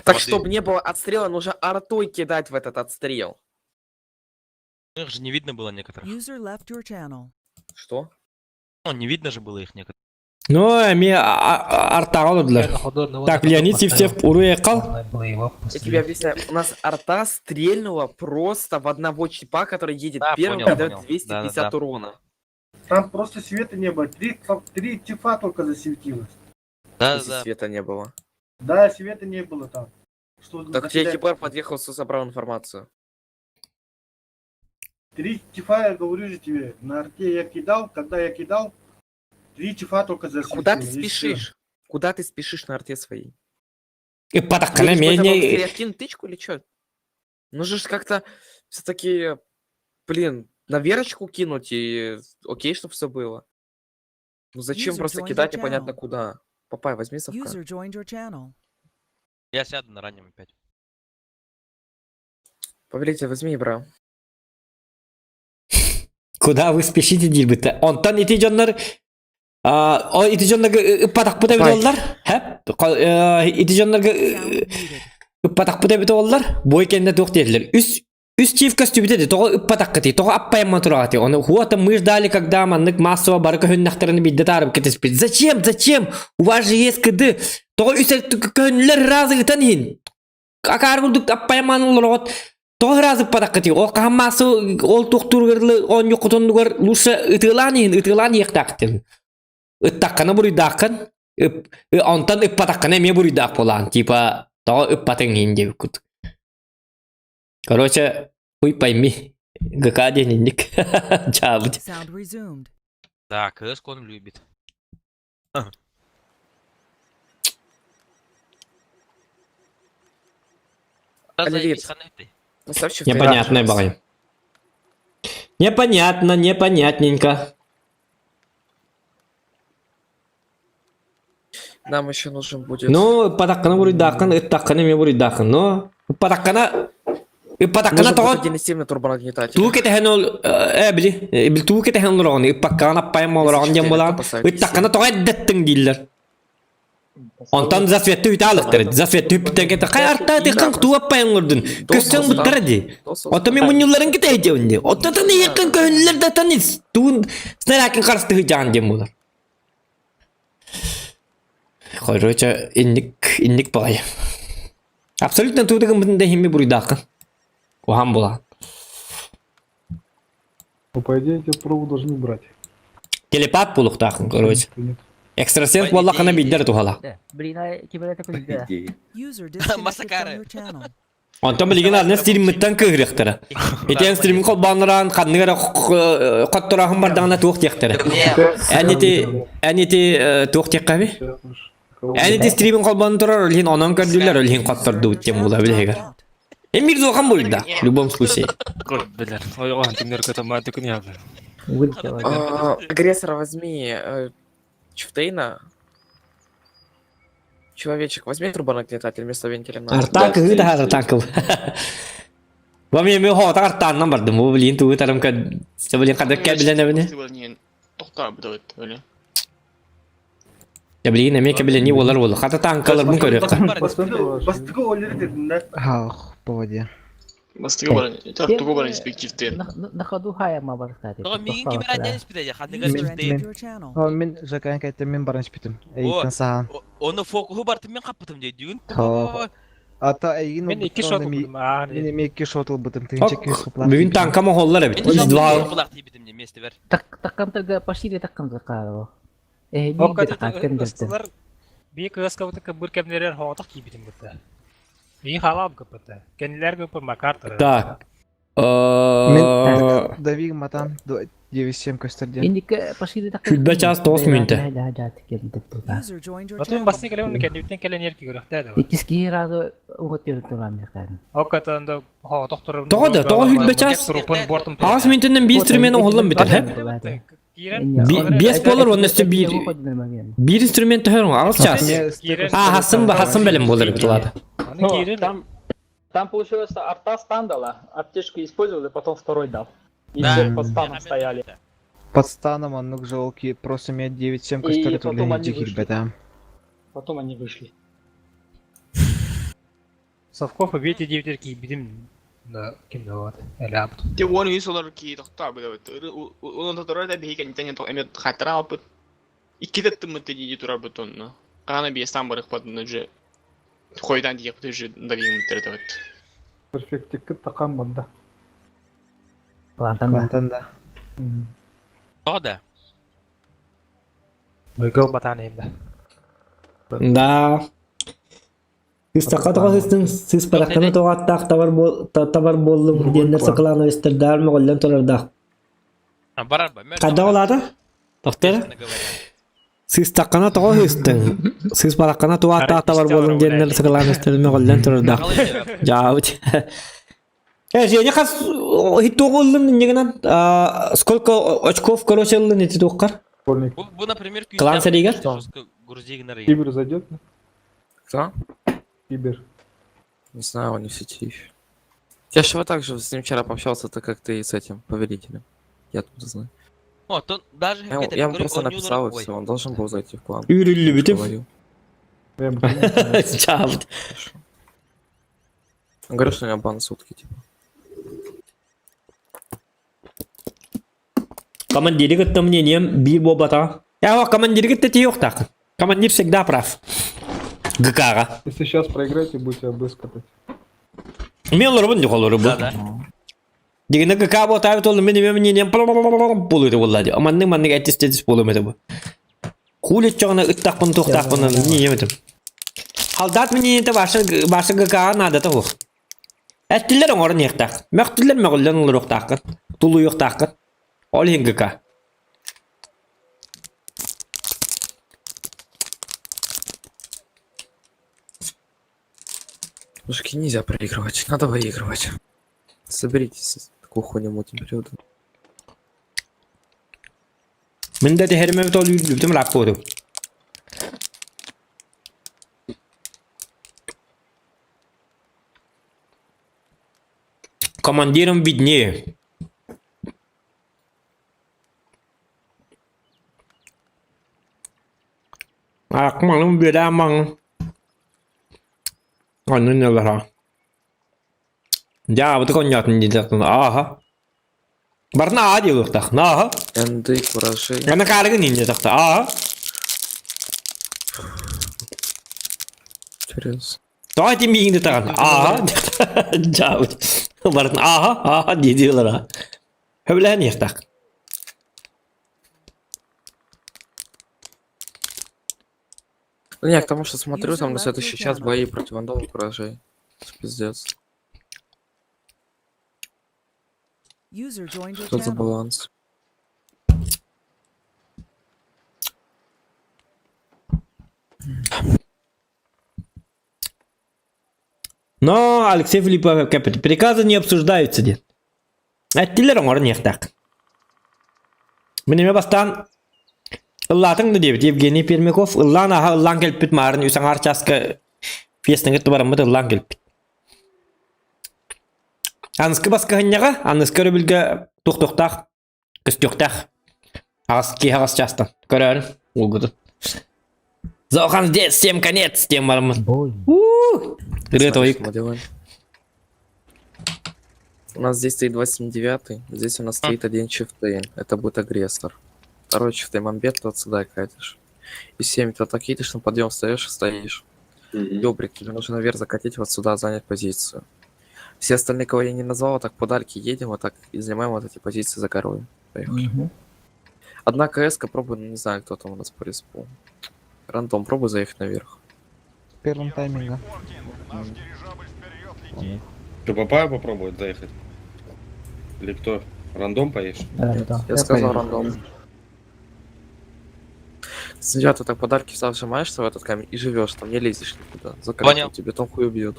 Так, Воды. чтобы не было отстрела, нужно артой кидать в этот отстрел. Ну, их же не видно было некоторых. User left your channel. Что? Ну, не видно же было их некоторых. Ну, әме артаға олырдылар. Так, Леонид Евсев ұруя қал. Я тебе объясняю. У нас арта стрельнула просто в одного чипа, который едет Да, первым, понял, и дает понял. 250 Да-да-да. урона. Там просто света не было. Три тифа только засветилось. Да, Если да. света не было. Да, света не было там. Что Так на тебе себя- экипаж подъехал, собрал информацию. 3 тифа, я говорю же тебе, на арте я кидал, когда я кидал, 3 тифа только засветилось. Куда ты и всё. спешишь? Куда ты спешишь на арте своей? И патаққана Тебе что, мене... быстрее откинуть тычку или что? Нужно же как-то все-таки, блин, на верочку кинуть и окей, чтобы все было. Ну зачем User просто joined кидать your непонятно channel. куда? Папай, возьми совка. User joined your channel. Я сяду на раннем опять. Повелитель, возьми бра. Куда вы спешите дилбите? Онтан ити жоннор о ити жоннорга ыппатак быта бит Бай. оллар. Хеп? Ити жоннорга Sound muted. ыппатак быта бит оллар. Бой кенде тук дерлер. Үс чиф костюбите того ыппатак кыты, того аппайма турати. Он хуата мы ждали, когда маннык массово барка хөннахтарын бидде тарып кетеспит. Зачем? Зачем? У вас же есть кыды. Того үсек көнлер разы ытанин. Акар гулдук аппайман олорот. Того разы ыппатак кыты. О каммасы ол туктургырлы он юкутундугар лучше ытылан ектактын. Ыттаккана буруйдаккан. Онтан ыппатаккана эме буруйдак болан. Типа того ыппатын инде кут. Короче, хуй пойми. ГК денег. Чабуть. Sound resumed. Да, КС он любит. Алирит. Ставь чифтейн. Непонятно, багай. Непонятно, непонятненько. Нам еще нужен будет... Ну, патаккана буруйдаккан, ыттаккана эме буруйдаккан. Но патаккана Нужен того будет агрессивный турбонагнетатель. туу кетехен ол бил туу кетехен олорон иппаккана аппайм олорон дем болан ыттаккана того эддеттин диллер. Онтан засветті үйті алықтыр. Засветті үпіттен кетті. Қай артта текқан туу аппайм олордун. Көстен бұттар ди. Ота мен мұнюларын кете ежеунде. Ота таны екін көнілер датан туын снаракин қарысты хыжан дем болар. Короче, инник багай. Абсолютно туудыгын бұтында хемме буруйдақын. Оған бола. По идее, эти пробу должны брать. Телепат болуқтақын, короче. Экстрасенс боллақына биддер тухала. User disconnected from Массакары. your channel. Онтан білген арна стриміттен көгіректірі. Етен стримін қолбаныран, қадныгара қоттырағын бардағына туық тектірі. Әнеті туық текқа бі? Әнеті стримін қолбаны тұрар, өлген онан көрділер, өлген қоттырды өттен бола білегер. Эмир зоған болды, в любом случае. Агрессора возьми. Чифтейна. Человечек, возьми турбонагнетатель вместо вентиля. Артак гыда артакыл. Вам я меho артаннан бардым. Бу билин туу тарым ка сөбөлен кадак кабилен эбине. Тоқтар бұда өтті, өлі. Я билин эме кабилен не болар болду. Хата танкалар бун көрөк. Бастыгы олер дедім, да? Ах, по воде. Бастығы бар, тартуғы бар инспективтер. На ходу хайма бар, кстати. Но миңин кемер аден спитеже, хадныга User спитеже. entered your channel. Мен жакан кайтты мен баран спитим. Оны фокусу бартым мен қаппытым дейді. Ата айгин Мен 2 шот бұдым, мен эми 2 шот бутым тынчык Бүгүн танкама холлар эбит. Биз два. Бұлақ дейбітім не месті бер. Таккамтырга почти таккам закароо. Оккадетер бейік ըսկավտықы бір кәмдерер хоғатық кейбітім бұтты. Бейін халап көпітті. Кәнілер көпір макартыры. Так. Мен давиг матам 9-7 көстөрдөн. Индике почти таккам. Күлбе час 9 минуты. User joined your Батың channel. басты кәлемін кәндебіттен кәлен еркі көріқті әді. Икиски разы уготер турам якан. Оккадетер хоғатық тұрып. Тоғады, тоғы хүлбе час. Тұрупын бортым. 6 минутунан bir instrument оғылын битер, хеп? Бес болар, onun üstü bir instrument hörün, ağız час. Hasım belim болар битылады. Там получилось, арта стан дала, аптечку использовали, потом второй дал. И Да. все под станом стояли. Под станом он ну жалки просто имеет 9-7 И костолет потом они диких вышли. бета. Потом они вышли. Совков и Вети 9 бидим да кино элап. Те он и солар ки тохта бу он тотора да бейген тен то эмет хатра алып. Икки тем теди тура бутон. Кана би стан барык падын же. Койдан диеп же давим тердет. Перфектикке такан банда. Плантанда. Тоғады. Бөгел батан емді. Да. Сіз тақатыға сіз параққаны тоғаттақ табар болдым. Дендер сақыланы өстердар мұғылдан тұрардақ. Барар ба? Қайда олады? Тоқтері? Сіз таққана тоға өстің. Сіз параққана тоғаттақ табар болдым. Дендер сақыланы өстердар мұғылдан тұрардақ. Жауыт. Женя хас хит оғылым негенен сколько очков короче алын эти тоққар? Вы, например, Клан Серега? жестко грузи игноры. Кибер зайдет? Кто? Кибер. Не знаю, он не в сети еще. Я же вот так же с ним вчера пообщался, так как ты с этим повелителем. Я тут знаю. О, то даже Я ему просто написал и все, он должен был зайти в клан. Ürülü bitim. Говорил. Çabut. Он говорит, что у него бан сутки, типа. Командиры кытты мнением bir бобата. Я о командиры кытты yok так. Командир всегда прав. ГК'га. Если сейчас проиграете, будете обыскать. Мен олар жоқ олар бұл. Да. Дегенде ГК ботабыт ол менің мнением болуды болады. Манның әттестетіс болуды бұл. Хулет жоғына үттақпын тоқтақпын не еметім. Халдат мнениеті башы ГК надаты бұл. Әттілер оңырын еқтақ. Мәқтілер мәғылден олар оқтақын. Тулу еқтақын. Ол ең ГК. Мужики, нельзя проигрывать, надо выигрывать. Соберитесь, такую хуйню мутим периоду. Мен де тәһәрмәбет ол үтім рап болды. Командиром виднее. Акмалым бедаман. Onu ne var? Ya bu da konyaktın diyecektin. Aha. Barna A diyor tak. Aha. Энды, куражи. Ana kargı ninja taktı. Aha. Через. Daha tim bilgini takan. Aha. Ya. Barna aha. Aha diyorlar ha. Öyle ne tak. Ну не, к тому, что смотрю, там на следующий час бои против вандалов, куражей. Пиздец. User joined your Что за channel. баланс? Но Алексей Филиппов капит. Приказы не обсуждаются, дед. Әттілер оңыр нектақ. Менеме бастан Иллатын дебит Евгений Пермяков. Иллан аға иллан келпит марын үсің арчаска фестің етті барымыды иллан келпит. Анысқы басқа ғынняға, анысқы рөбілгі тұқтықтақ, күстіқтақ. Ағас частан. Көрәрін, ұлғыды. Зохан здесь, всем конец, тем барымыз. У нас здесь стоит 29-й, здесь у нас стоит один чифтейн. Это будет агрессор. Второй чифтейн мамбет, ты вот сюда катишь. И 7 ты так едешь, на подъем встаешь и стоишь. Ёбрик, тебе нужно наверх закатить, вот сюда занять позицию. Все остальные, кого я не назвал, вот так по дальке едем, вот так и занимаем вот эти позиции за горой. Поехали. Одна КС-ка, пробуй, не знаю, кто там у нас по респу. Рандом, пробуй заехать наверх. Первым таймингом. Наш дирижабль вперед летит. Ты Папая попробует заехать? Или кто? Рандом поедешь? Я сказал рандом. Сначала ты так подарки сам вжимаешься в этот камень и живешь там, не лезешь никуда. Закрыл, тебе там хуй убьют.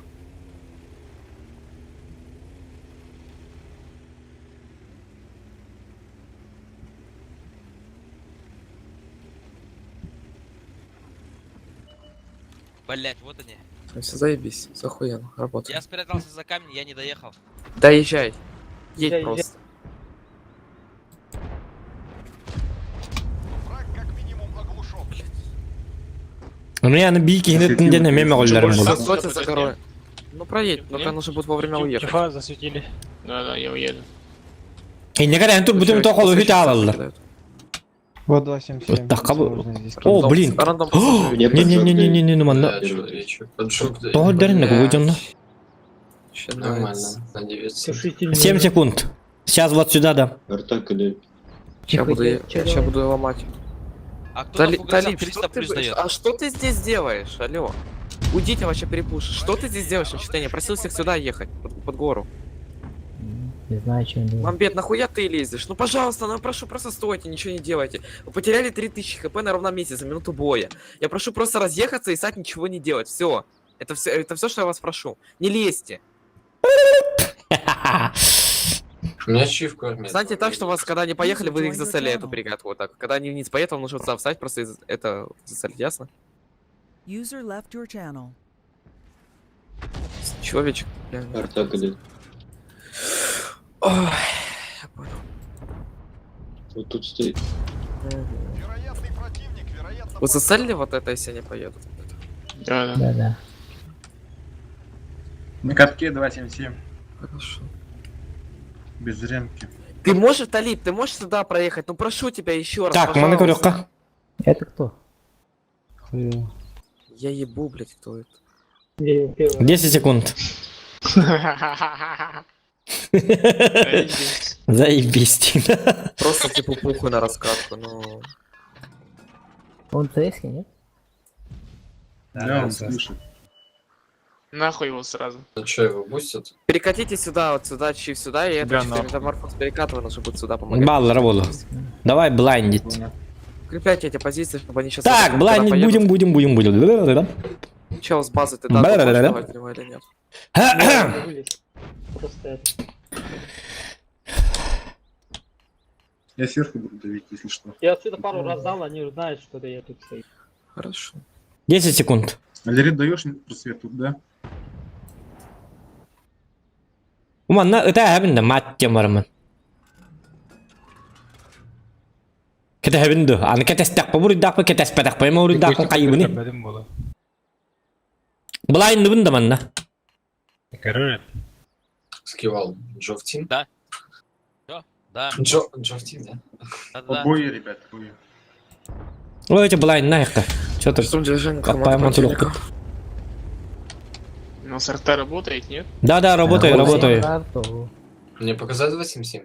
Блять, вот они. Все, заебись, все охуенно, работай. Я спрятался за камень, я не доехал. Да езжай. Едь просто. Враг как минимум оглушен. Мне на бийке не меме голлером был. Соти за горой. Ну проедь, только нужно будет вовремя уехать. Тихо, засветили. Да, я уеду. И не горя, тут будем то холу хиталал. Вот 277. Так, о, блин. Рандом. Не, манна. То ударен на гудённо. Нормально, на 900. 7 секунд. Сейчас вот сюда, да. Сейчас буду ломать. А кто на фугасах Талиб, 300 плюс дает? а что ты здесь делаешь? Алло. Уйдите вообще перепушишь. Что ты здесь делаешь, читание? Просил всех сюда ехать, под гору. Не знаю, чем делать. Мамбет, нахуя ты лезешь? Ну пожалуйста, ну прошу, просто стойте, ничего не делайте. Вы потеряли 3000 хп на ровном месте за минуту боя. Я прошу просто разъехаться и стать ничего не делать. Все. Это все, что я вас прошу. Не лезьте. У меня ачивку армия. Знаете так, что у вас, когда они поехали, вы их зацелили, эту бригаду, вот так. Когда они вниз поедут, вам нужно вот сюда встать, просто это зацелить, ясно? User left your channel. Человечек. Артак идет. Ой, я понял. Вот тут стоит. Вероятный противник, вероятно... Вы зацелили вот это, если они поедут? Да, да. Да-да. На катке 277. Хорошо. Без ремки. Ты можешь, Талиб, ты можешь сюда проехать? Ну прошу тебя еще раз, Так, мене пожалуйста. корюка. Это кто? Я ебу, блядь, кто это. 10 секунд. Заебись. Просто типа пуху на раскатку, ну... Он ЦСК, нет? Да, он слышит. Нахуй его сразу. Ну что, его бустят? Перекатите сюда, вот сюда, чиф сюда, и это Да, чиф нахуй. метаморфоз перекатывай, нужно будет сюда помогать. Бал работу. Давай блайндить. Укрепляйте эти позиции, чтобы они сейчас... Так, блайндить будем. Чел с базы, ты Да-да-да-да. дату хочешь давать в него или нет? Я сверху буду давить, если что. Я отсюда пару раз дал, они знают, что я тут стою. Хорошо. 10 секунд. Алерит даешь просвет тут, да? Уманна ыта хабинда маттем бармын. Кете хабинду. Аны кетестак буридак кетеспедак па муридак кайбыны. Бәдем болы. Блайнды бында манна. Көрөр. Скивал. Джофтин? Да. Да, Джофтин, да? да. Обои, ребят, обои. Ой, эти блайн нахер. Что ты? Ждем движения Как команд пойман противника. У нас РТ работает, нет? Да, работаю. Мне показать 277?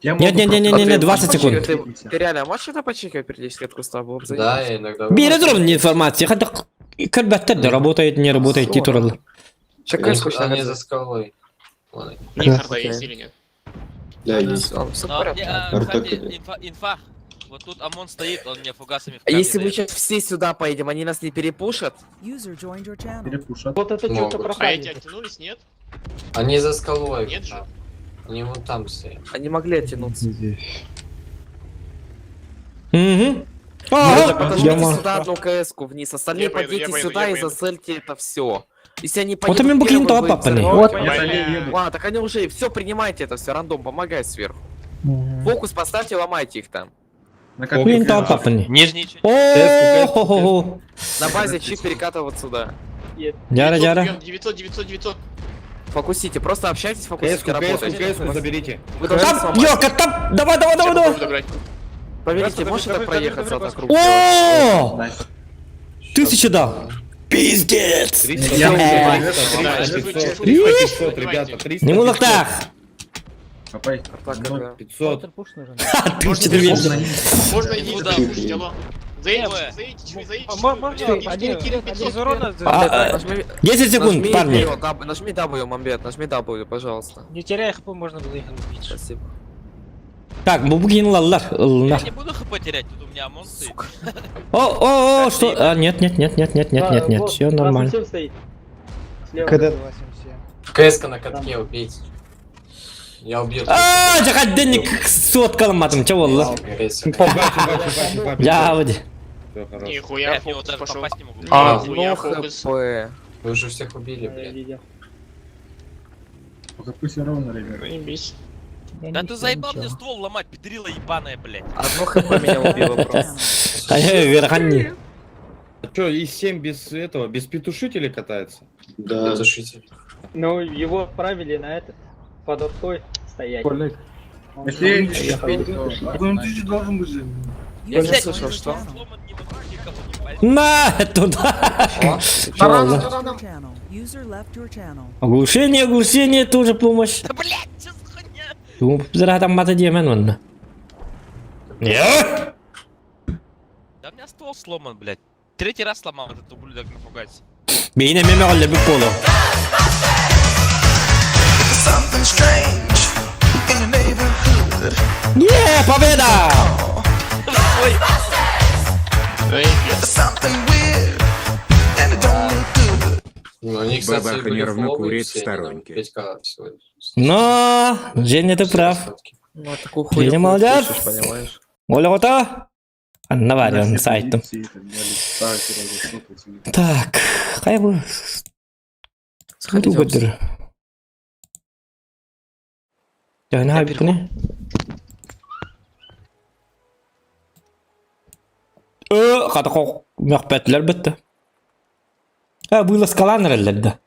Не, 20 секунд. Ты реально можешь это почекать периодически от куста? Было бы Да, заебись. я иногда... Бери дробную информацию. Хотя кальбаттер да работает, не работает, титул. Чекай, скучно. Они за скалой. Ладно. Нихарда есть или нет? Да, Все в Но, порядке. кстати, инфа. Вот тут ОМОН стоит, он мне фугасами в А если мы камне сейчас все сюда поедем, они нас не перепушат? User joined your channel. Перепушат. Вот это Могут. А эти оттянулись, нет? Они за скалой. Нет же. Они вон там стоят. Они могли оттянуться. Угу. Подождите сюда одну КС-ку вниз, остальные Я поеду, подойдите я поеду, сюда я и поеду. зацельте это все. Если они Вот поедут им букин первым, то вы папаны. взорвете. Вот. Ладно, так они уже все принимайте это все, рандом, помогай сверху. Фокус поставьте, ломайте их там. На Букин то катке. папаны. Нижний чуть. О-хо-хо. На базе чип перекатывать сюда. Джара. 900. Фокусите, просто общайтесь, фокусите, работайте. заберите. Вы должны Там, сломать. ёка, там, давай. Добрать. Поверите, можете так проехаться на круг? О! 1000 дал. Пиздец. Не мулак так. Копай. Так, это... 500. 1200. Можно и Куда? слушайте, алло. Заедьте, Можно Кирилл, 500. из урона Нажми- 10 секунд, нажми парни. W, нажми W, Мамбет, нажми W, пожалуйста. не теряя хп, можно было их убить. Спасибо. Так, bu bugün lallar. Я не буду хп терять, тут у меня ОМОН стоит. О, что? А, нет, все нормально. КС на катке убейте. Я убью. А, жахадденник соткалмадым, че болду? Жабыды. Нихуя, Я в него фокус даже пошел. попасть не могу. Нихуя, Ну, фокус. хп. Вы уже всех убили, блядь. Пока пусть ровно, ребят. Заебись. Да ты заебал мне ствол ломать, педрила ебаная, блядь. Одно хп меня убило просто. А я верхани. Что, И7 без этого, без петушителя катается? Да. Петушитель. Ну, его отправили на этот, под оркой стоять. Если я не должен быть же. Я не Блядь, слышал, что? сломан не могу, никого не пойму. На, туда. Channel. User left your channel. Оглушение, тоже помощь. Да блядь, что за хуйня? Зара там мата диемен ванна. Я? Да у меня ствол сломан, блядь. Третий раз сломал этот ублюдок на фугасе. Бейне меме голле бик полу. Something strange in your neighborhood. Победа! Something weird and it don't look good. Ну, они них, кстати, Бабаха были нервно фуловые курит в все, сторонке. 5К всего лишь. Но, Женя, ты прав. Ну, а такую Женя хуйню молодец. хочешь, понимаешь? Оля гота? Наварен сайтом. Так, хай бы. Сходи, Буду гудыр. Жана хабитне. Хата хок мөхбәтләр бетте. Буйлы скаланыр әлләдә.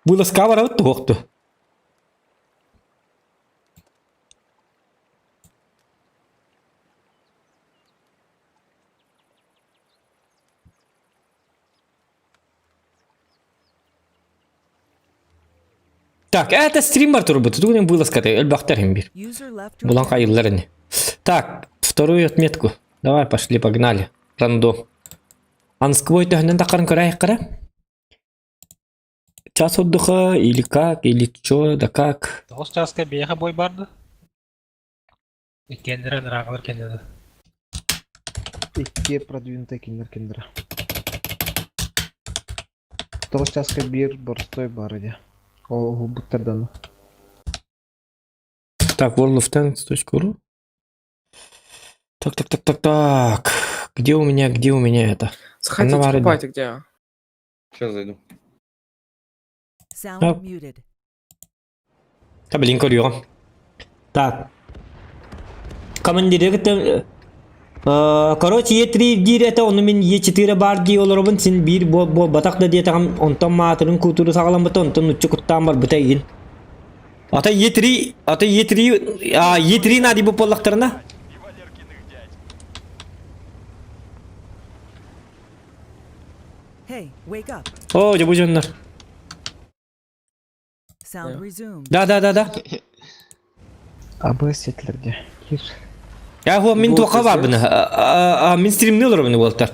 Буйлы скавара бетте хокты. Так, это стример турбы. Тут у него было скаты. Эльбахтер бир. Булан хайылларыны. Так, вторую отметку. Давай, пошли, погнали. Рандо. Ансквой тахнен такарын көрайық қара. Час отдыха или как, или чё, да как. 9 часка бейха бой барды. Кендерен рағылар кендеді. 2 продвинутый кендер. 9 часка бир борстой барды. О, буттардан. Так, worldoftanks.ru. Так. Где у меня это? Сходите, Наварено. покупайте где? Сейчас зайду. Да, блин, курю. Так. Командир, короче, Е3 бир это он мен Е4 бар ди олорбун син бир бо батакта дие тагам онтон маатырын кутуру сагалам бата онтон учу куттан бар бытайын. Ата Е3 нади бу поллактарына. И Валеркиных дядь. Hey, wake up. О, жабу жоннар. Sound resumed. Да. Абы сетлерде. Кир. Я го мен тока бар быны. Мен стримны олорбун болтар.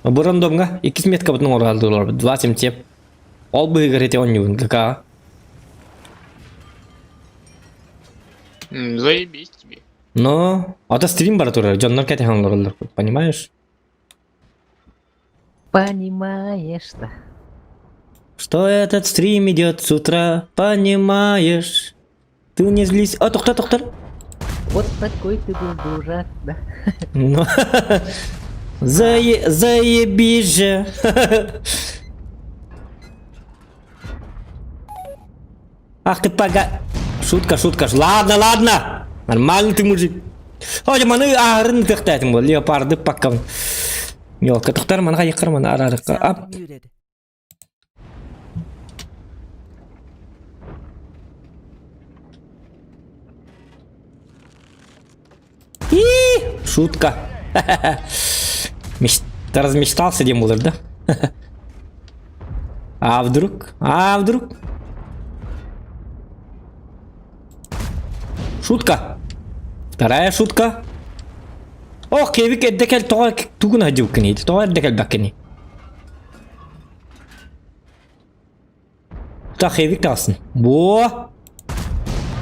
Бу рандомга 2 метка бутун оралдылар. 20 теп. Ол бы гарете оннюн ГК. Заебись тебе. Но, ата стрим бар турар. Жоннар кете ханлар, понимаешь? Понимаешь, да. Что этот стрим идет с утра, понимаешь? Ты не злись. А, тоқтар. Вот такой ты был дурак, да. Ну, заебись же. Ах ты Шутка. Ладно. Нормальный ты мужик. Ой, маны арын тықтайтын бол. Леопарды паккам. Ёлка, тоқтар манға еқыр маны арарыққа. Ап. Шутка. Размечтался, дем булыр, да? А вдруг? Шутка. Вторая шутка. Ох, кевик эддекел тугун хаджукни. Тоға эддекел бакни. Так, кевик тасын. Во!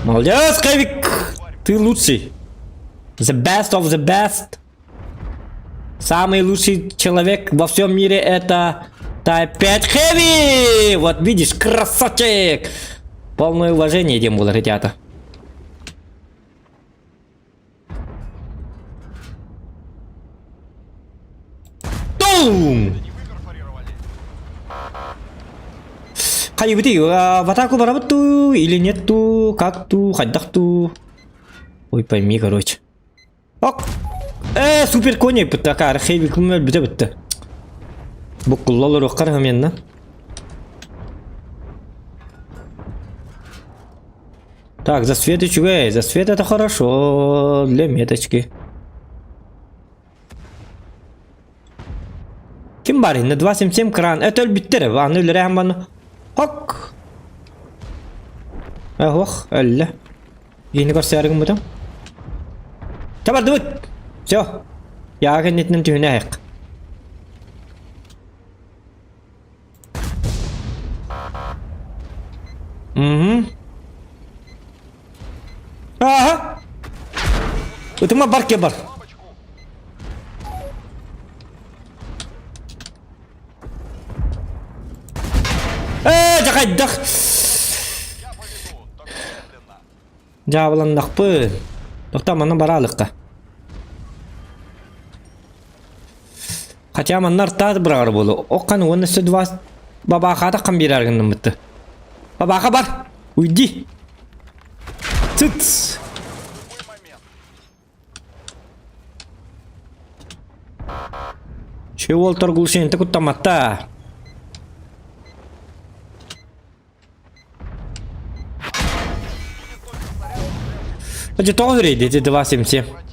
Молодец, кевик! Ты лучший. The best of the best. Самый лучший человек во всем мире это Type 5 Heavy. Вот видишь, красавчик. Полное уважение, дем было, ребята. Тум! Кайбыты, в атаку барабыту или нету, как-ту, ходдахту. Ой, пойми, короче. Ок! Супер кони пытака, Heavy кумел бітті. Бұққыллалар оққар ғаменна. Так, засвет чугай, засвет это хорошо для меточки. Ким бар на 277 кран? Это өлбіттері, ваны өлірі амбаны. Ок! Ох, әлі. Ені көрсе әрігім бұдым. Табарды бұд! Все. Яғы нетінің түйіне айық. Ага. Утыма бар ке бар. айдах. Я поведу, только медленно. Жабыландақпын. Тоқта мана баралыққа. Хотя маннар тады бірағыр болу. Оқан оны сөд вас бабаға да қан берарғынның бітті. Бабаға бар. Уйди. Цыц. Любой момент. Че ол торгулшенті күттаматта. Оже тоғы рейді, деді 277. Противник.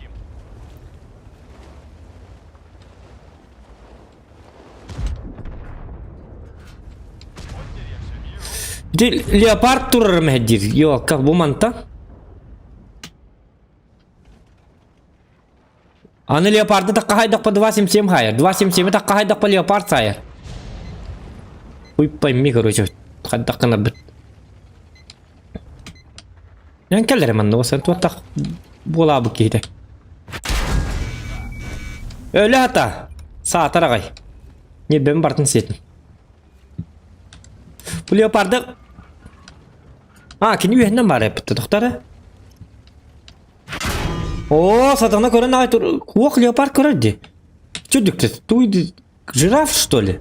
Дел леопард турар мәдир. Yok, как bu manta? Аны леопарды таққа хайдақ па 277 хайыр. 277 таққа хайдақ па леопард сайыр. Уйпайми, короче. Хайдақ қана біт. Ян келдер манна осы туаттақ бола бұл кейді. Өлі ата. Саатар ағай. Не бен бартын сетін. Бұл леопарды... кені үйенден бар әпітті тоқтары. Сатана көрін ағай тұр. Оқ леопард көреді. Чөдікті? Туйды жираф, что ли?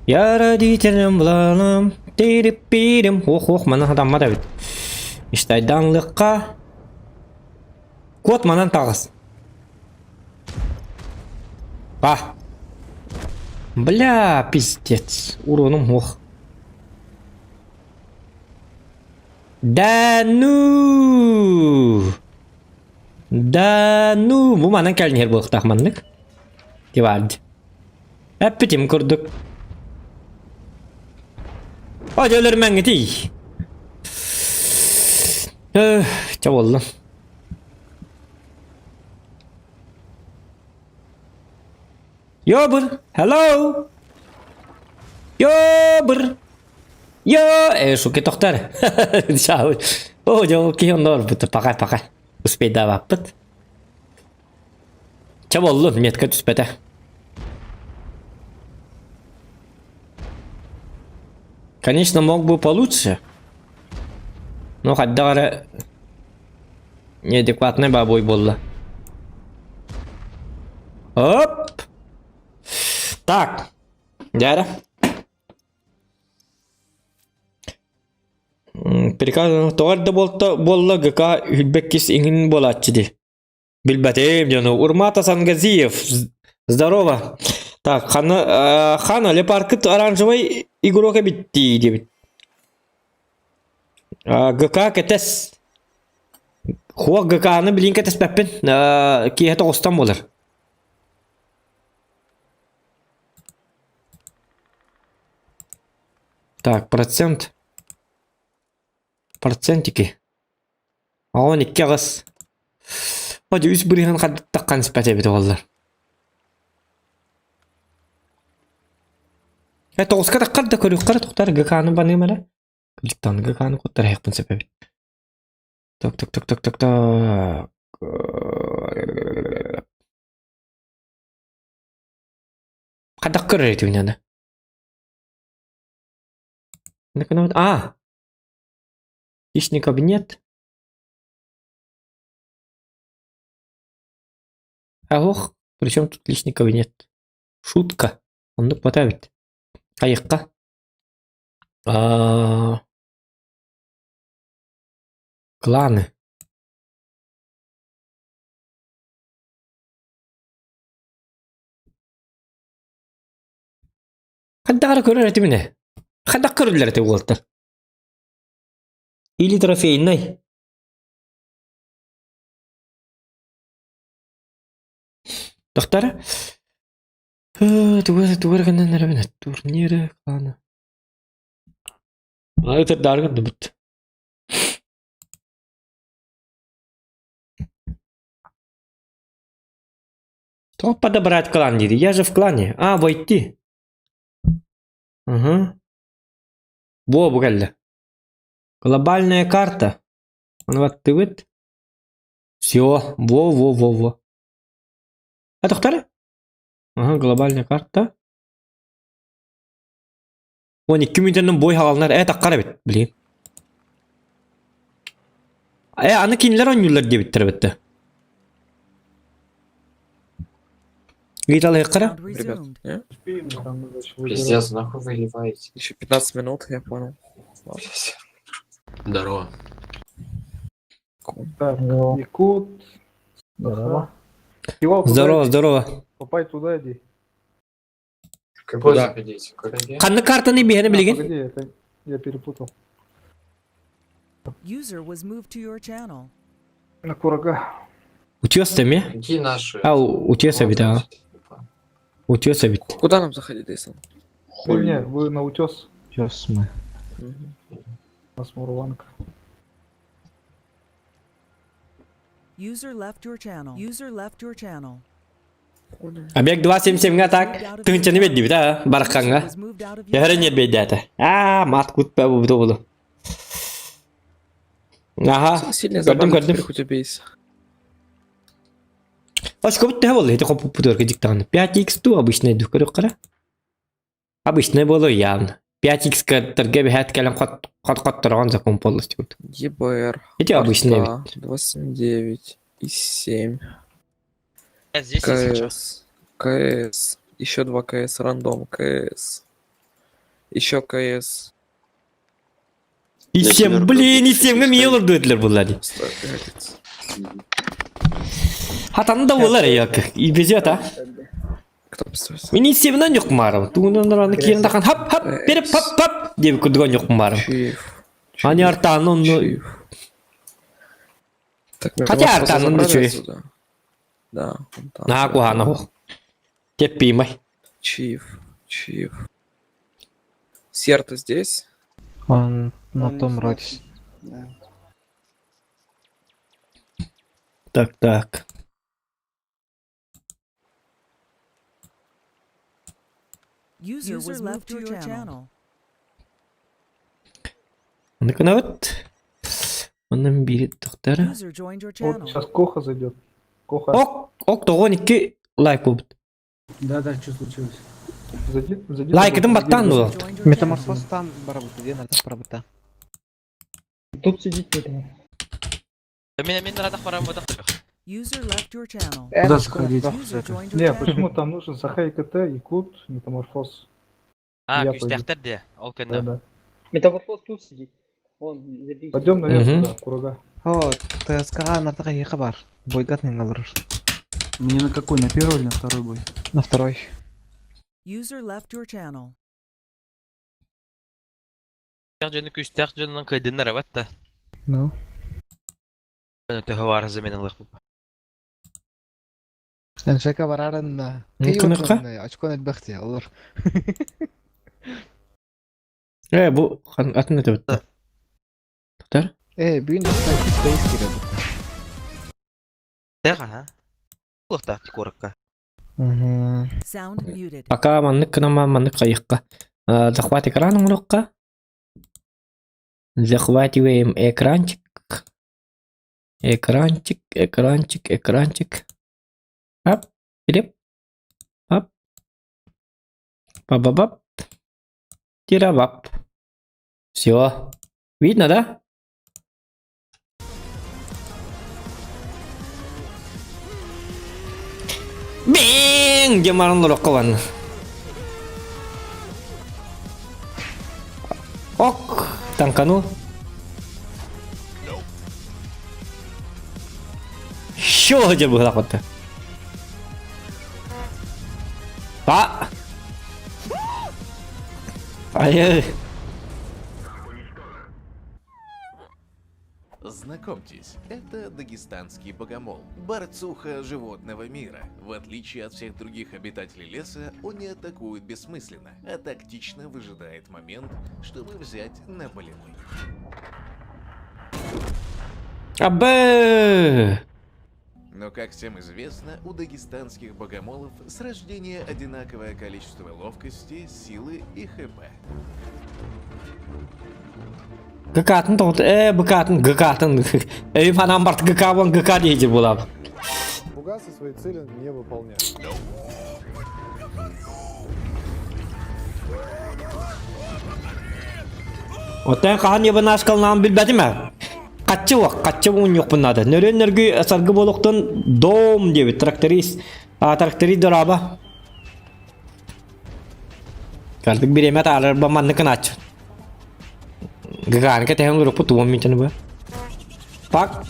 Я родителям блалам, тирип-пирим. Ох, мана адамма да бит. Иштайданлыққа. Кот манан тағыз. Бля, пиздец. Уроным ох. Да ну. Бұл манан кәлінер болық тақмандық. Деварды. Әппетім көрдік. Hadi ölürmen gidi. Çavallı. Yo. Eso que tohtar. Ciao. Yo que honor bitti pakay. Uspey dava bit. Çavallı metka tuspete. Конечно, мог бы получше. Но хотя неадекватный бабой было. Оп! Так. Дяра. Приказано товарда болла ГК Хюльбеккис ингин болатчиди. Билбатем, Джану. Урмата Сангазиев. Здорово. Так, Хана лепаркыт оранжевый игрока битти дебит. ГК кетес. Хуа ГК-ны билин кетес пеппен. Киһе тоғыстан болар. Так, процентики. Он 2 ағыз. Оди үз бірген қадды таққан спәте беді олар. Тоғызға таққар да көріп қара тоқтар ГК-ны баны мәлі. Кликтан ГК-ны қоттар аяқпын себебі. Так. Қадақ көрір еті өнені. Личный кабинет. Ох, причем тут личный кабинет? Шутка. Он не потавит. Қайыққа. Кланы. Қаддағары көрер әті міне. Қаддақ көрілер әті болаттар. Или трофейный. Доктора? Тугырганнан әрбіне. Турниры, кланы. Это дарган дебут. Что подобрать клан, диди? Я же в клане. Войти. Ага. Богель. Глобальная карта. Он вот ты вот. Все, во. А тоқтар? Ага, глобальная карта. 12 минуттан бой халалар. Таққара бит, блин. Аны кинилер ойнуйлар деп биттер битти. Гитал хеккара? Ребят, Пиздец, нахуй выливаете. еще 15 минут, я понял. Здорово. Так, Якут. Здорово. Здорово. Попай туда иди. Куда ходить? Қанны картаны бейхені білген? Погоди, это я перепутал. User was moved to your channel. На курага. Утес теме? Какие наши? Утес бит, ага. Утес бит. Куда нам заходить, Дейсон? Не, вы на утес. Утес мы. Мгм. У нас Мурланка. User left your channel. User left your channel. Объект 277 так. Тынчаны бет дейбит, а? Бараққанға. Was moved out of your Яғырын ет бейді әті. Мат күтпе бұл болу. Ага. Сильный Көрдім. забанный хоть убейся. Аш көп те болды, это хоп путер диктаны. 5x ту обычный дух көрөк кара. Обычный болу явно. 5x кәрттерге бәһәт кәлем кат торган закон полностью. ЕБР. Эти обычные Арта, 29 и 7. Я здесь есть сейчас. КС. Еще 2 КС. Рандом КС. Еще КС. И 7, блин, и 7 мило дуэтлер булады. 105. Хатаны да болар як. И безет, а? Кто поставил? Мен и 7-нан жоқ марым. Туынан раны киен тақан хап, беріп пап, деп күдгөн жоқ марым. Чиф. Ани артаны, ну... Чиф. Так, мы Хотя просто Артан, забрали чё? отсюда. Да. вон там На всё. куану. Тепимай. Чиф. Серта здесь. Он на том роте. Так. User was moved to your channel. Ну-ка, вот. Он берет доктора. User joined your Вот channel. сейчас Коха зайдет. Коха, Ок, тоғоники лайк болды. Да, что случилось? зайди. Лайк это баттан было. Joined your channel. Метаморфоз там барабыта, где надо пробыта. Тут сидит метаморфоз. Мен радах барам бодах. User left your channel. Куда сходить? User joined your Не, channel. почему там нужен Захай КТ, Якут, метаморфоз. Я Күстәхтер де. Ол Да, көнне. да. Метаморфоз тут сидит. Он забей. Пойдем наверх Мгм. туда, курага. Вот, ТСК на такие хабар. Бой гатный говоришь. Мне на какой? На первый или на второй бой? На второй. User left your channel. Жөні күстәх жөннән кайдыннар аватта. Ну. Төгәвар заменлык бу. Шака бараран. Ну-ка. Очко нетбахти, аллар. Бу атын өтіп өтті. Доктор? Бүйін достан спейс келеді. Тәга, ха? Лохта тикоракка. Sound muted. Пока маннык кынама маннык қайыққа. Захват экраном лоққа. Захвативаем экранчик. Экранчик. Ап, переп. Ап. Бабабап. Тирабап. Все. Видно, да? Бинг! Демаран лоққан. Ок, танкану. Що же була хота? Ай. Знакомьтесь, это дагестанский богомол, борцуха животного мира. В отличие от всех других обитателей леса, он не атакует бессмысленно, а тактично выжидает момент, чтобы взять на болевой. Абе! Но, как всем известно, у дагестанских богомолов с рождения одинаковое количество ловкости, силы и ХП. Gıkatın toğut, gıkatın. Evim anam bartı gıkabın gıkat yiyecek bulab. Фугасы свои цели не выполняют. Otan kahan yaban aşkalından bilbedim ha. Kaççı un yok bunlarda. Nörenlergi sargı boluktan dom diye bir traktörist doraba. Kaldık bir emet alır bamanlıkın aç. Gıkan ke tehong luruk putuam mincan ba. Pak.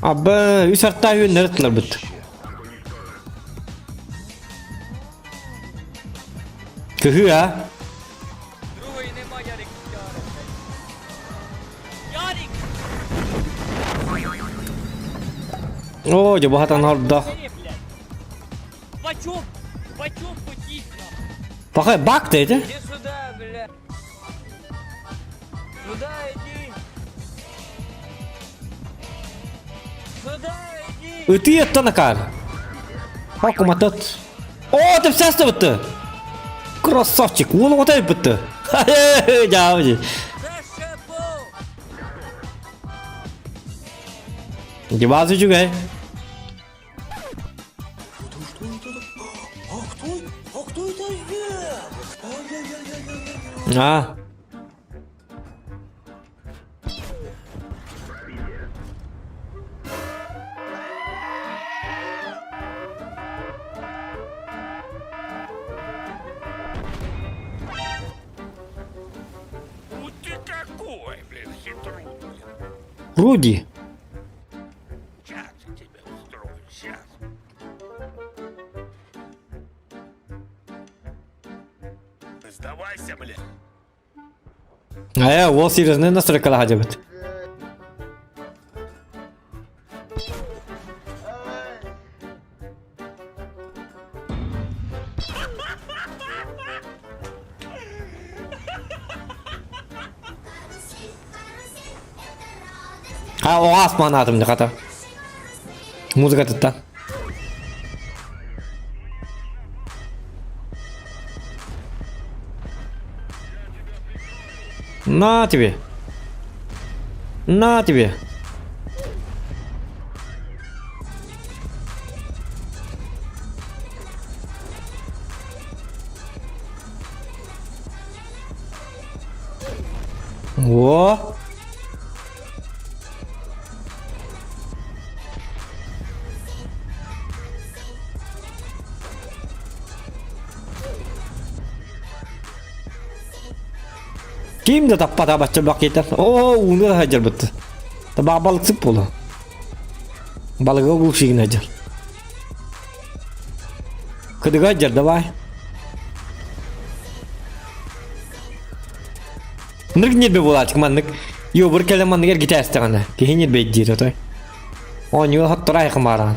Abba üsartta yönler atlar bit. Kıhı ha. О, я багато орда. Бачок потік. Пахай бак ти, Иди сюда, бля. Сюда иди. Сюда иди. Ötü yattı na kar. Hakkım atat. O, tip ses de bitti. Krasavчик, onu otayıp bitti. Cavcı. Зашибу. Cibazı juga. Ha. Ты какой, блин, хитрун, блин. Руди. Сейчас я тебя устрою, сейчас. Сдавайся, блин. O seriously nasıl kala hacabet. Ha, o asman atımdı kata. Muzika tuttu. На тебе. На тебе. О. Kim de tappa baca blok yeter. Oh, onu da hajar bitti. Tabak balık sık bolu. Balığı gulşiğin hajar. Kıdık hajar davay. Nırk nirbe bolatik mandık. Yo bir kele mandık er gitar isteğine. Kehin nirbe edeceğiz otay. On yıl hat turay kımaran.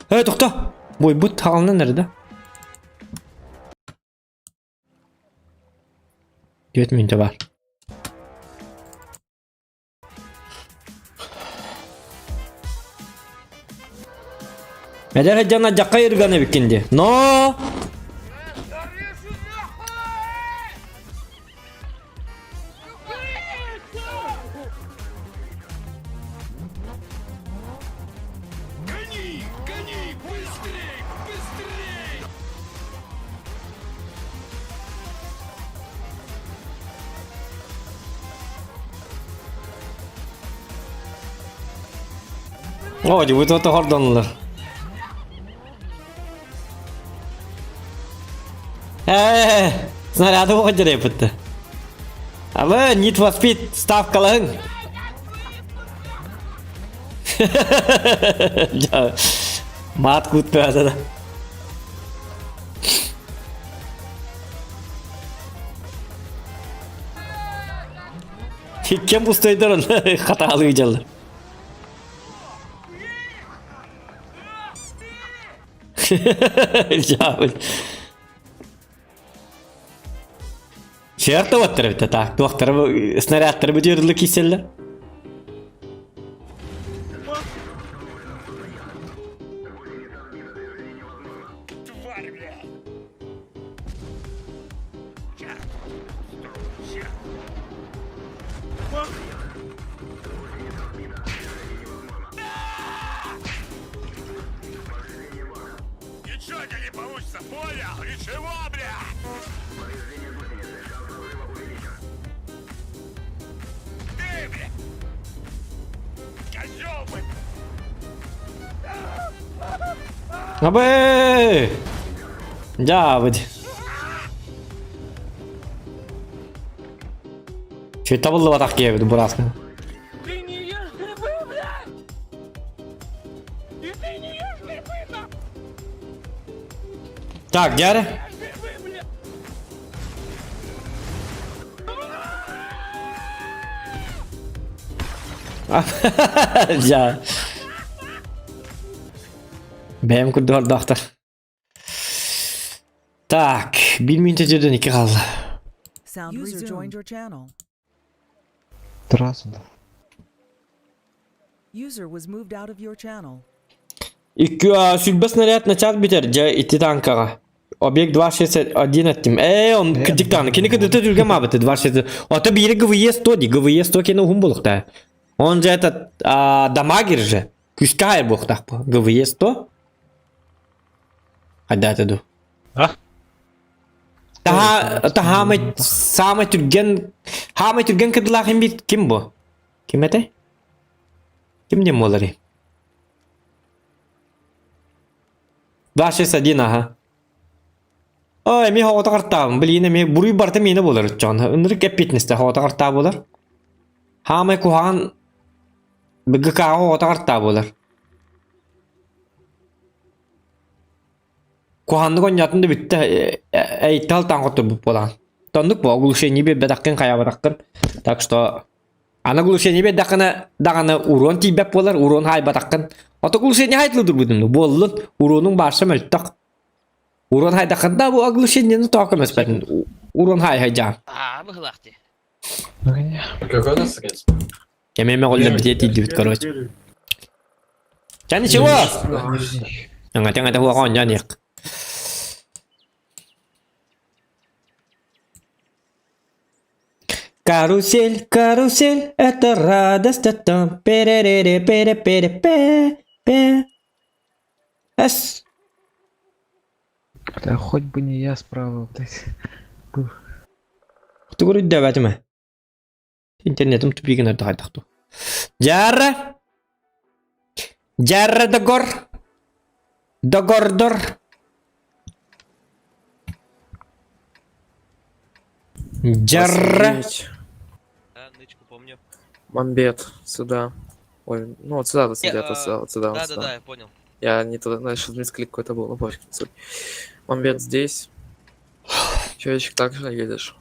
Hey tokta. Boy bu tağılına nerede? Yetmeyince var. Eder hacana cakka yırganı bikindi. No. О, вот это гордонлар. Снаряды уходили пытты. А вы Need for Speed ставкалың. Мат кутпе азада. Kim bu staydır hatalı güceller. Жабыль. Черта оттыр бит так. Доктор снарядтар бөтөрүлү киселлер. Ничего тебе не получится, понял? И чего, бля? Ты, бля! Козёл, блядь! Абы! Жабыль. Чё это было вот так кебит, бурасны? Ты не ешь грибы, блядь! И ты не ешь грибы, нахуй! Так, дядя. Грибы, блядь! Ja. Benim kurdu doktор. Так, 1 минут önceden 2 kaldı. Sound user joined your channel. Трасса. User was moved out of your channel. Судьба снаряд на час битер, ja itti tankaga. Объект 261 ettim. Он диктаны. Кені кыдыты жүрген мабыты 260. Ата бири ГВЕ-100 ди. ГВЕ-100 кені ұғым болықта. Он же этот дамагер же. Күшке хайыр болықтақ бұл. ГВЕ-100. Қайда атыду? А? Самай түрген кыдылақ бит кім бұл? Кім әті? Кімден болары? 261 аха. Ой, мен хавата қартабым. Білейіне мен бұруй барты мені болар. Үндірік әппетіністі хавата қартабы болар. Хамай кухаған ГК хавата қартабы болар. Куханды конятынды бітті әйтті алтан қоты бұп болған. Тондық бұл оглушение бе бәдаққын қая батаққын. Так что ана оглушение бе дағаны урон тейбәп болар. Урон хай батаққын. Ата оглушение хайтылыдыр бұдымды. Болын уронның баршы мәлттақ. Урон хай дақында бұл оглушениені тоқымыз бәдін. Урон хай жан. Выглахте. Какой у нас средство? Я меме голле бітет идет, короче. Ча ничего? Теңа это хуаған жанек. Карусель, карусель, это радость, это перерере, пере-пере-пе-пе. Эс. Да хоть бы не я справа, блядь. Ты говоришь, давай ты. Интернетом тупик надо хайтахту. Жарра. Жарра догор. Догордор. Жарра. Да, нычку помню. Мамбет, сюда. Ой, ну вот сюда, вот сюда, вот сюда. Да, я понял. Я не туда, знаешь, мисклик какой-то был, ну пофиг. Мамбет здесь. Человечек также едешь.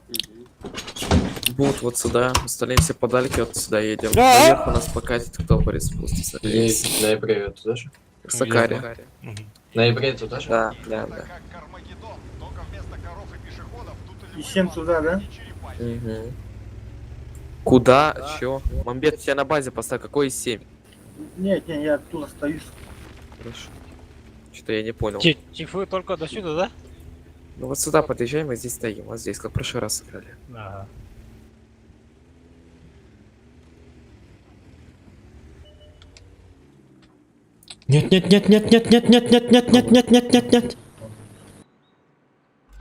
Бут вот сюда, остальные все подальки вот сюда едем. Наверху нас покатит, кто борис спустится. Есть ноябре туда же? Сакари. Ноябре туда же? Да. Как Кармагеддон, только вместо коров и пешеходов тут И 7 туда, да? Угу. Куда? Чё? Мамбет, тебя на базе поставь, какой из 7? Нет, я тут остаюсь. Хорошо. Что-то я не понял. Тифы только до сюда, да? Ну вот сюда подъезжаем, и здесь стоим. Вот здесь, как в прошлый раз сыграли. Ага. Нет.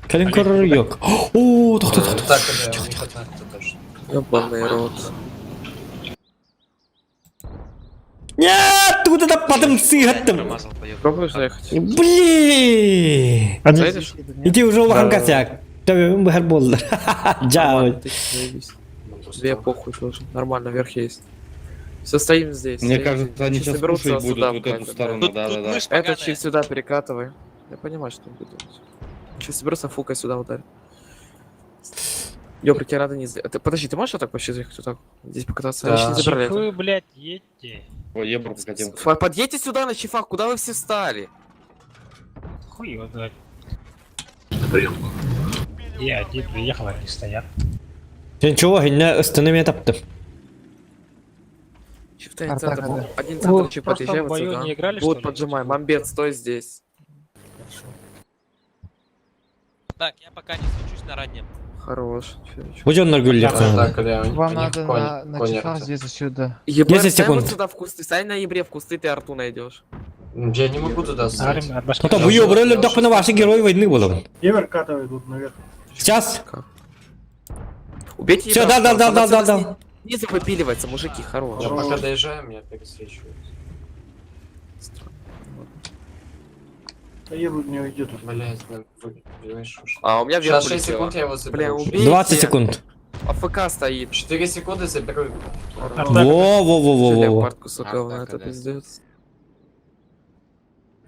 Калинкор yok. О, тоқта. Так, да, у них это тоже. Ёбаный рот. Нет, куда то потом сыгаттым. Промазал, поехал. Пробуешь заехать? Блин. Заедешь? Иди уже улахан косяк. Tabii bu her boldu. Жабыль. Две похуй тоже. Нормально, вверх есть. Все стоим здесь. Мне стоим кажется, здесь. они Чуть сейчас соберутся, кушать будут сюда вот эту вкатят, сторону, Тут да. мышь Это поганая. чуть сюда перекатывай. Я понимаю, что он будет делать. Сейчас соберутся, фука сюда ударь. Ёбрик, тебе надо не... Подожди, ты можешь вот так вообще заехать вот так? Здесь покататься? Они же не забрали Тифы, это. блядь, едьте. Ой, ебр закатил. Подъедьте сюда на чифах, куда вы все встали? Хуй его знает. Я один приехал, они стоят. Ничего, генне ыстыны тапты. Чифтейн Артак, центр. да. Один Ну, центр чип просто подъезжай в вот бою сюда. не играли, Будут что ли? поджимаем. Мамбет, стой здесь. Так, я пока не свечусь на раннем. Хорош. Чё. Будем гүллер. Вам надо на чифах здесь отсюда. ЕБР, 10 стай вот секунд. сюда в кусты. Стань на ебре в кусты, ты арту найдешь. Я не могу туда встать. Армия от башки. Ну то бою брали, так на ваши герои войны было. Север катывает тут наверх. Сейчас. Убейте Всё, ебра, да, пожалуйста. да. Снизу выпиливается, мужики, хорош. Пока доезжаем, я пересвечиваюсь. Еву не уйдет. Блять, понимаешь, А, у меня вверх Сейчас 6 полетело. секунд, я его Бля, заберу. убейте. 20 секунд. АФК стоит. 4 секунды заберу. Во. Леопард кусок А, говна, так, это да. пиздец.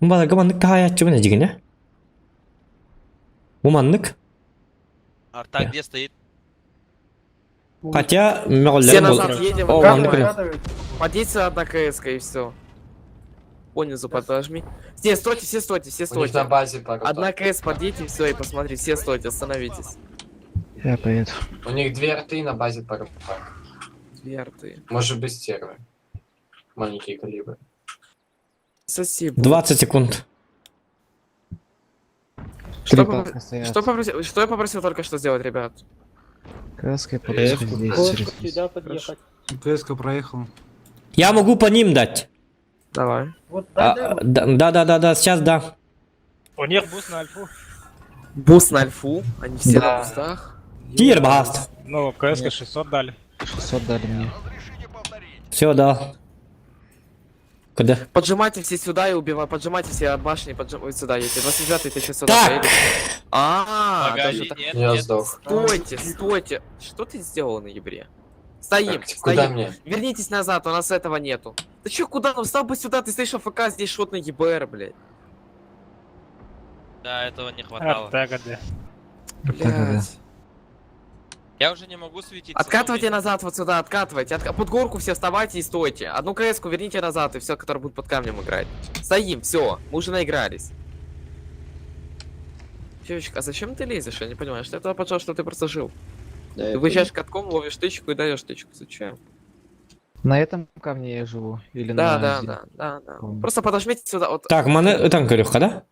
Бала гаманlık daha hayatçı bu ne cigine? Уманlık. Арта где стоит? Хотя Все мёглер назад был. едем. О, Катывай. манlık. Подейся одна КС и все. Понизу подожми. Все стойте, все стойте, все У них на стойте. базе пара. Одна КС подъедьте, все, и посмотри, все стойте, остановитесь. Я поеду. У них 2 арты на базе пара. Две арты. Может быть стервы. Маленькие калибры. Соси. 20 секунд. Что, Три попро- палка стоят. что я попросил только что сделать, ребят? Краской подойти здесь. через- КСК проехал. Я могу по ним дать. Давай. Да, сейчас да. У них буст на альфу. Бус на альфу, они все Да. на бустах. Тир баст. Ну, КСК 600 дали. 600 дали мне. Все, да. Куда? Поджимайте все сюда и убивайте. Поджимайте все от башни, поджимайте сюда. Если 29 ты сейчас сюда Так. поедешь. А, Погоди, даже так. нет, Я нет. сдох. Стойте. Что ты сделал на ебре? Стоим, Так, куда стоим. мне? Вернитесь назад, у нас этого нету. Ты чё, куда? Ну встал бы сюда, ты стоишь АФК, здесь шот на ЕБР, блядь. Да, этого не хватало. Арта ГД. Блядь. Я уже не могу светиться. Откатывайте назад вот сюда, откатывайте. Под горку все вставайте и стойте. Одну КС-ку верните назад, и все, которые будут под камнем играть. Стоим, все, мы уже наигрались. Девочка, а зачем ты лезешь? Я не понимаю, что это почему, что ты просто жил. Ты выезжаешь катком, ловишь тычку и даешь тычку. Зачем? На этом камне я живу? Или Да, на... да. Просто подожмите сюда. Вот. Так, мене там көрüyor да?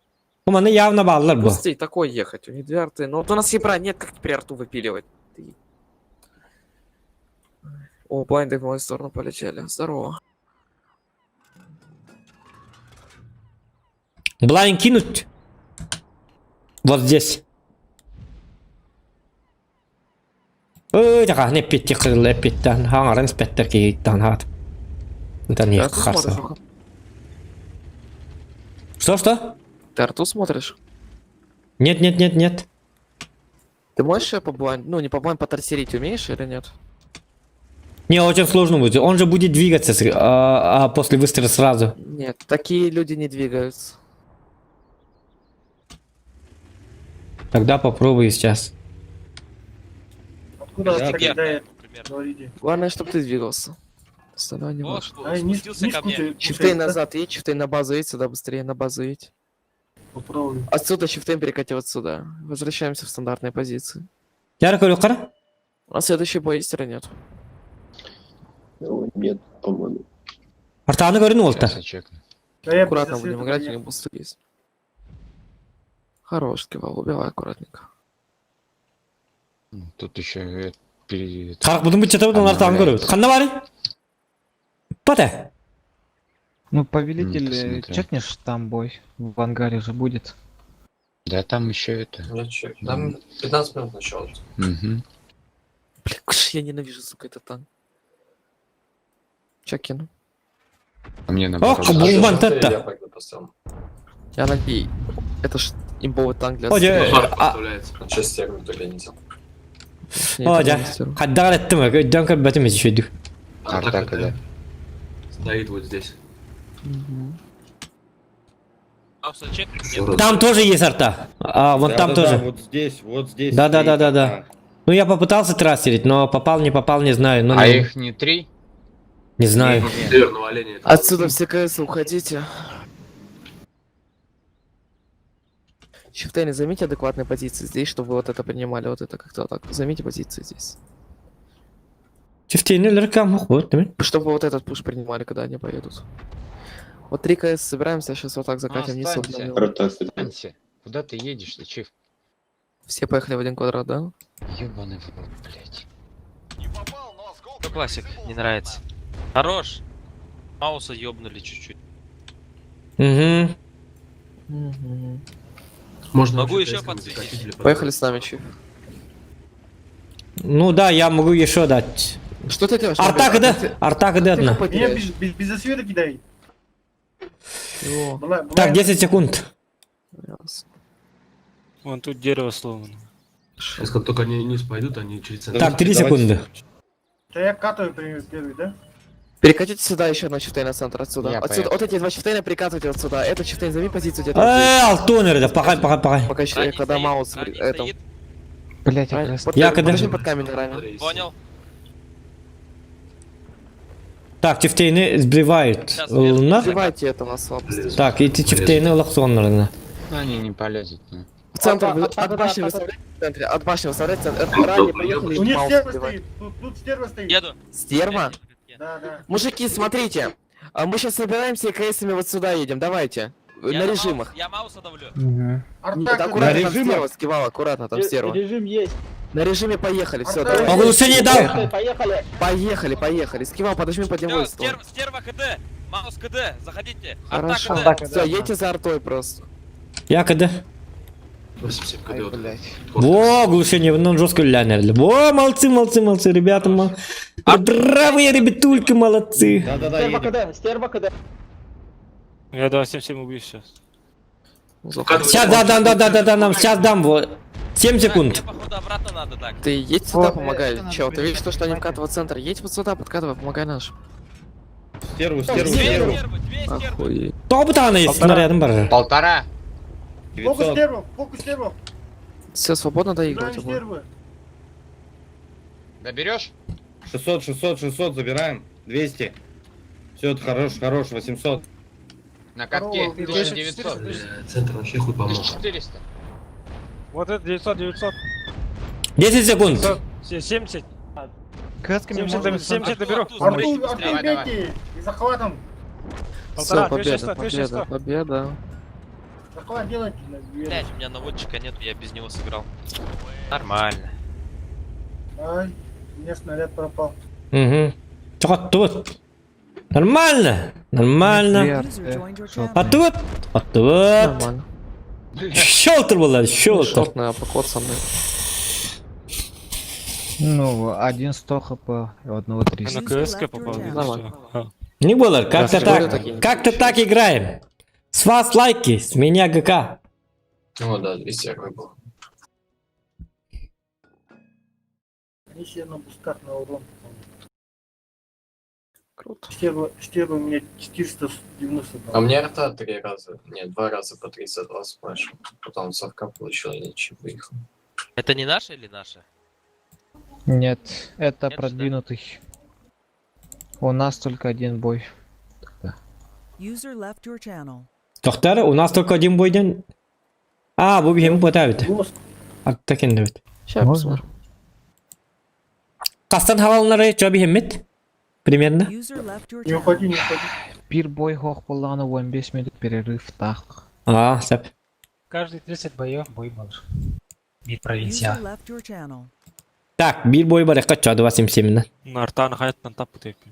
У мене явно баллар bu. Пусти, такой ехать, у них 2 арты. Ну вот у нас ебра нет, как теперь арту выпиливать. Ты. О, блайнды в мою сторону полетели. Здорово. Блайн кинуть. Вот здесь. Така, не pitти kırılı pitten. Hangarın spetter ki hittan hat. Это не Ты арту смотришь? харса. Уха? Что? Ты арту смотришь? Нет. Ты можешь по блайн, ну не по блайн, по торсерить умеешь или нет? Не, очень сложно будет. Он же будет двигаться после выстрела сразу. Нет, такие люди не двигаются. Тогда попробуй сейчас. Откуда Я вас кидает? например. Говорите. Главное, чтобы ты двигался. Остальное не Вот, важно. спустился ко мне. Чифтей назад едь, чифтей на базу едь, сюда быстрее на базу едь. Попробуй. Отсюда чифтей перекати вот сюда. Возвращаемся в стандартные позиции. Ярко yukarı. А следующий бой есть или нет? Нет, по-моему. Артаны görün oldu. Да я Аккуратно после будем этого играть, у я- них бусты есть. Хорош, кивал, убивай аккуратненько. Тут еще перед... Kalk budun bir çatı budun Артаны görüyor. Kanna bari. Pate. Ну, повелитель, посмотрел. чекнешь там бой? В ангаре же будет. Да там еще это... Там 15 минут начало. Угу. Блин, я ненавижу, сука, этот танк. Чекину. А мне Ох, бумбан тетта. Я пойду поставлю. Я надеюсь. Это ж имбовый танк для Hoca. Сейчас стервы только не делал. Hoca. Haddar ettim. Ödden köbetimiz düşürdük. Артака, да. Стоит вот здесь. Просто чек. Нет. Там тоже есть арта. Вон там тоже. Вот здесь. Да. Ну я попытался трассерить, но попал, не знаю. Ну, не 3? не знаю. Северного оленя. Отсюда все КС уходите. Чифтейны, займите адекватные позиции здесь, чтобы вы вот это принимали, вот это как-то так. Займите позиции здесь. Чифтейнелер кам вот, değil mi? Чтобы вы вот этот пуш принимали, когда они поедут. Вот 3 КС собираемся, сейчас вот так закатим вниз. Останься. Куда ты едешь, Чиф? Все поехали в один квадрат, да? Ёбаный в рот, блядь. Ну, классик, не нравится. Хорош. Мауса ёбнули чуть-чуть. Угу. Могу еще подсветить. Поехали с нами, Чиф. Ну да, я могу еще дать. Что ты делаешь? Арта кыды? Арта кыды одна. без засвета кидай. Так, 10 секунд. Вон тут дерево сломано. Сейчас как только они вниз пойдут, они через центр. Так, 3 секунды. Да я катаю первый, да? Перекатите сюда еще одно чифтейн на центр, отсюда. Я Отсюда, поехал. вот эти 2 чифтейна перекатывайте вот сюда. Это чифтейн, займи позицию где-то. Алтонер, да, пахай. Пока еще, Ранний когда стоит, маус... ранний Это... стоит. Блять, я Ранний- просто... под Я камень, когда- подожди под камень ранее. Понял. Так, чифтейни збривають. Сейчас Лунах. Сбивайте это на слабости. Так, і ці чифтейни лаксонерна. Они не полезут, ну. В центр, от башни выставляйте в центре, от башни выставляйте в центр. Ранее поехали, У них маус стерва сбивать. стоит. Тут стерва стоит. Еду. Стерва? Да. Мужики, смотрите. Мы сейчас собираемся и КСами вот сюда едем, давайте. Я На маус- режимах. Я Мауса давлю. Угу. Нет, аккуратно, там стерва скивала, аккуратно, там стерва. Режим есть. На режиме поехали, все, Арта- давай. Оглушення дав. Поехали. Скивал, подожми под него. Всё, стерва КД. Маус КД. Заходите. Хорошо. Арта КД. Все, едьте за артой просто. Я кыды? 80 Ай, кд. блять. Во, оглушение, ну жестко лянерли. Во, молодцы, ребята. Бравые ребятульки, молодцы. Да-да-да, Стерва КД. Я 277 убью сейчас. Сейчас, да, нам сейчас дам, вот. 7 секунд. Мне, походу, обратно надо так. Ты едь сюда, помогай. Чел, ты видишь то, что они вкатывают в центр? Едь вот сюда, подкатывай, помогай наш. Стерву. Две стервы. Охуеть. То bir tane снарядым бар. 1,5. Фокус стерва. Все, свободно доигрывать. Играем обои. стервы. Доберешь? 600, забираем. 200. Все, это хорош, 800. На катке 1900. Центр вообще хуй помог. 1400. Вот это 900. 10 секунд. 70. Красками 70 доберу. Артур, Давай. бейте. И захватом. Все, 1,5, победа. 200. Победа. Захват делайте. Блять, у меня наводчика нету, я без него сыграл. Нормально. Ай, у меня снаряд пропал. Угу. Чё тут? Нормально. User joined your channel. А тут? Нормально. Щелтер была, щелтер. Шортная поход со мной. Ну, 1 100 хп и одного 300. На КСК попал. Нормально. Не было, как-то Расскажи так. такие. Как-то так играем. С вас лайки, с меня ГК. О, да, 200 какой был. Миссия на бустах на урон. Круто. Стерва у меня 490. А мне арта 3 раза, нет, 2 раза по 32 спрашивал. Потом совка получил и ничего выехал. Это не наша или наша? Нет, это Нет, продвинутый. У нас только один бой. User left your channel. Тоқтар, у нас только один бойден. А, bu bir потавит. Аттакен evet. Сейчас Можно? посмотрим. Қастан хавалнары чо bir hemmet? Примерно. User left your Не channel. уходи, не уходи. Пир бой хох болғаны 15 минут перерыв так. А, сәп. Каждые 30 боев бой был. Мид User провинция. left your channel. Так, bir boy бар, eqqa чо 27. Нартан хайттан тап тепи.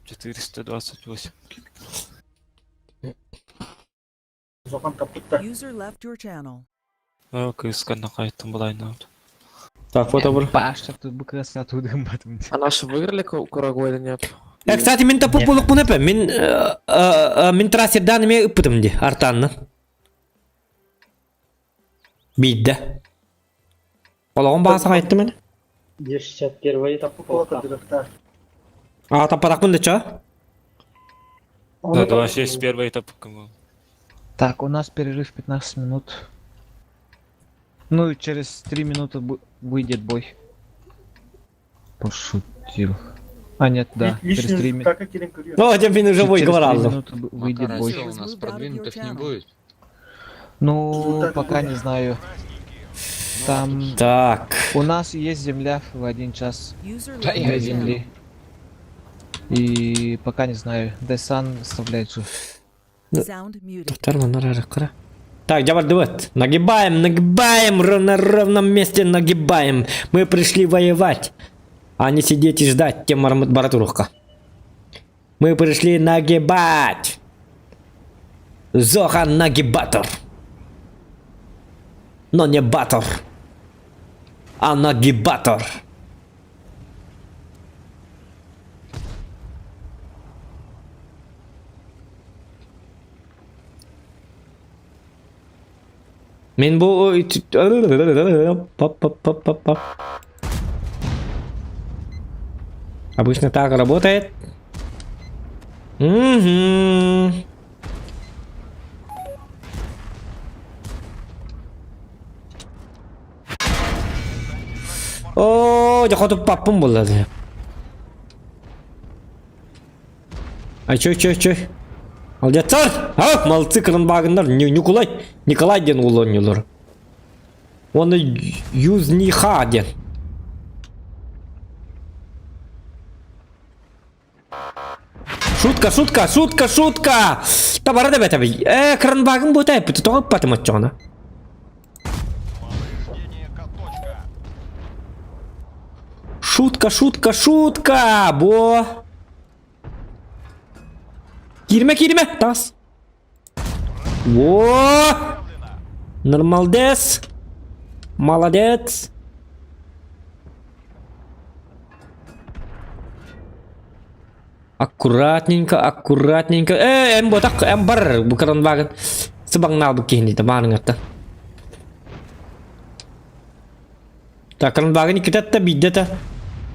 428. Зохан капутта. User left your channel. КСК на хайттан была и Так, фото бар. Пашта тут бы краса оттуда батым. А наши выиграли Курагу или нет? Кстати, мен тапып болук bunu эпе. Мен трасердан эме ыппытым ди, артанны. Бидде. Олагын бағасы қайтты мен? 261 таппука директор. А, таппадақпын да чо? Да, 261 этап. Так, у нас перерыв 15 минут. Ну и через 3 минуты выйдет бой. Пошутил. А, нет, да. Через 3 минуты. Ну, хотя бы уже бой говорил. Выйдет бой. у нас продвинутых не будет. Ну, пока не знаю. Там... Так. У нас есть земля в 1 час. User Для left your channel. земли. И пока не знаю. Десан оставляет же. Sound muted. Так, давай, давай. Нагибаем, нагибаем, на ровном месте нагибаем. Мы пришли воевать, а не сидеть и ждать, тем баратурка. Мы пришли нагибать. Зохан нагибатор. Но не батор, а нагибатор. Мен бу... Обычно так работает. Угу. О, я хочу папум было. А чё? Молодецар! А, молодцы, кранбагындар. Николай ден улонюлар. Он юзниха ден. Шутка! Табара да бета бей. Кранбагын бутай, потом потом отчона. Шутка, бо. Кирме, тас. Во! Нормалдес. Молодец. Аккуратненько. Ботак, бар, букаран ваган. Себагнал букини, табан ngata. Так, кран ваган kita биддета.